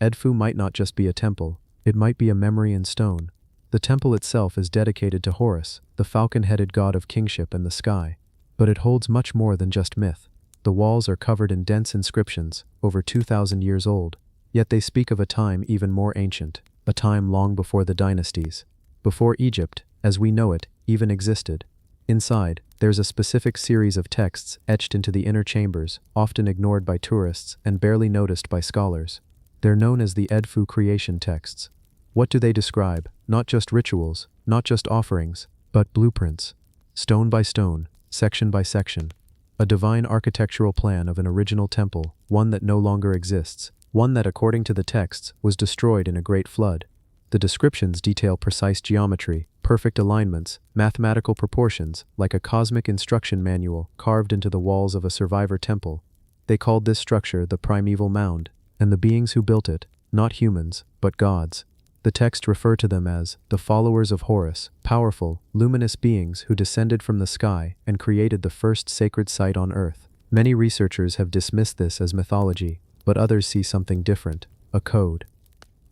Edfu might not just be a temple, it might be a memory in stone. The temple itself is dedicated to Horus, the falcon-headed god of kingship and the sky. But it holds much more than just myth. The walls are covered in dense inscriptions, over 2,000 years old, yet they speak of a time even more ancient, a time long before the dynasties, before Egypt, as we know it, even existed. Inside, there's a specific series of texts etched into the inner chambers, often ignored by tourists and barely noticed by scholars. They're known as the Edfu creation texts. What do they describe? Not just rituals, not just offerings, but blueprints. Stone by stone, section by section. A divine architectural plan of an original temple, one that no longer exists, one that, according to the texts, was destroyed in a great flood. The descriptions detail precise geometry, perfect alignments, mathematical proportions, like a cosmic instruction manual carved into the walls of a survivor temple. They called this structure the Primeval Mound, and the beings who built it, not humans, but gods. The texts refer to them as the followers of Horus, powerful, luminous beings who descended from the sky and created the first sacred site on earth. Many researchers have dismissed this as mythology, but others see something different, a code.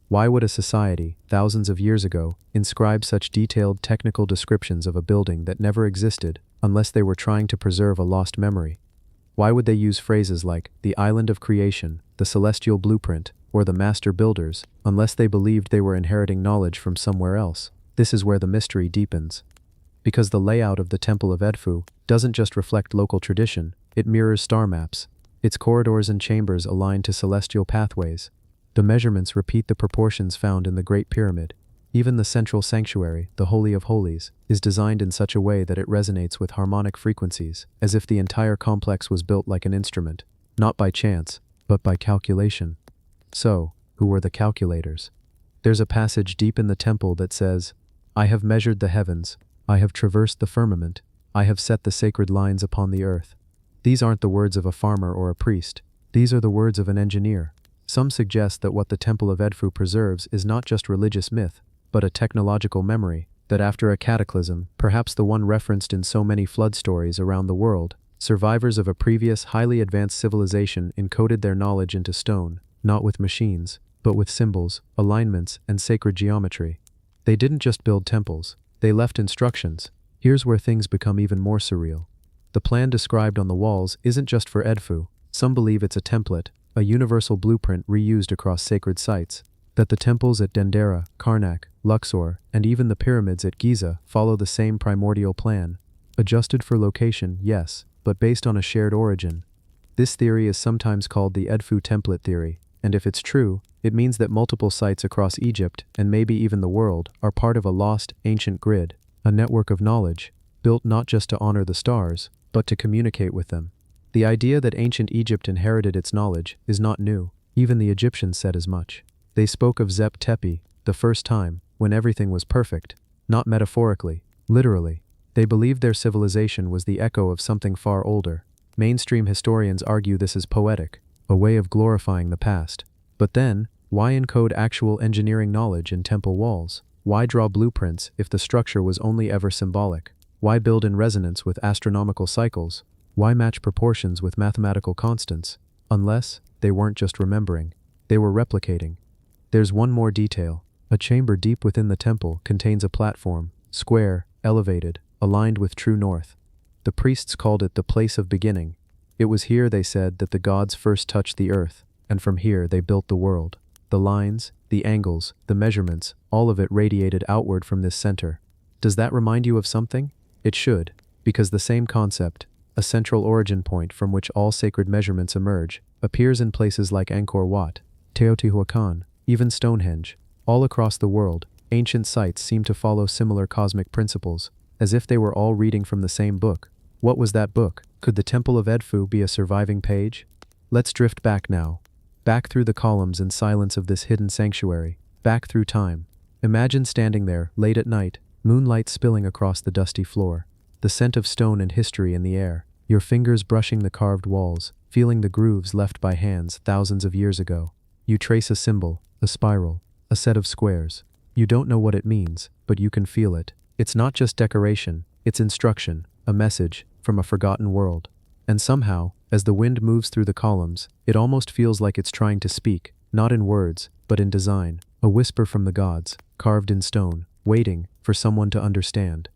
Why would a society, thousands of years ago, inscribe such detailed technical descriptions of a building that never existed, unless they were trying to preserve a lost memory? Why would they use phrases like the island of creation, the celestial blueprint, or the master builders, unless they believed they were inheriting knowledge from somewhere else? This is where the mystery deepens. Because the layout of the Temple of Edfu doesn't just reflect local tradition, it mirrors star maps. Its corridors and chambers align to celestial pathways. The measurements repeat the proportions found in the Great Pyramid. Even the central sanctuary, the Holy of Holies, is designed in such a way that it resonates with harmonic frequencies, as if the entire complex was built like an instrument, not by chance, but by calculation. So, who were the calculators? There's a passage deep in the temple that says, "I have measured the heavens, I have traversed the firmament, I have set the sacred lines upon the earth." These aren't the words of a farmer or a priest. These are the words of an engineer. Some suggest that what the Temple of Edfu preserves is not just religious myth, but a technological memory, that after a cataclysm, perhaps the one referenced in so many flood stories around the world, survivors of a previous highly advanced civilization encoded their knowledge into stone, not with machines, but with symbols, alignments, and sacred geometry. They didn't just build temples, they left instructions. Here's where things become even more surreal. The plan described on the walls isn't just for Edfu. Some believe it's a template, a universal blueprint reused across sacred sites. That the temples at Dendera, Karnak, Luxor, and even the pyramids at Giza follow the same primordial plan. Adjusted for location, yes, but based on a shared origin. This theory is sometimes called the Edfu template theory, and if it's true, it means that multiple sites across Egypt, and maybe even the world, are part of a lost, ancient grid, a network of knowledge, built not just to honor the stars, but to communicate with them. The idea that ancient Egypt inherited its knowledge is not new. Even the Egyptians said as much. They spoke of Zep Tepi, the first time, when everything was perfect, not metaphorically, literally. They believed their civilization was the echo of something far older. Mainstream historians argue this is poetic, a way of glorifying the past. But then, why encode actual engineering knowledge in temple walls? Why draw blueprints if the structure was only ever symbolic? Why build in resonance with astronomical cycles? Why match proportions with mathematical constants? Unless, they weren't just remembering, they were replicating. There's one more detail. A chamber deep within the temple contains a platform, square, elevated, aligned with true north. The priests called it the place of beginning. It was here, they said, that the gods first touched the earth, and from here they built the world. The lines, the angles, the measurements, all of it radiated outward from this center. Does that remind you of something? It should, because the same concept, a central origin point from which all sacred measurements emerge, appears in places like Angkor Wat, Teotihuacan, even Stonehenge. All across the world, ancient sites seem to follow similar cosmic principles, as if they were all reading from the same book. What was that book? Could the Temple of Edfu be a surviving page? Let's drift back now. Back through the columns and silence of this hidden sanctuary. Back through time. Imagine standing there, late at night, moonlight spilling across the dusty floor, the scent of stone and history in the air, your fingers brushing the carved walls, feeling the grooves left by hands thousands of years ago. You trace a symbol, a spiral, a set of squares. You don't know what it means, but you can feel it. It's not just decoration, it's instruction, a message from a forgotten world. And somehow, as the wind moves through the columns, it almost feels like it's trying to speak, not in words, but in design, a whisper from the gods, carved in stone, waiting for someone to understand.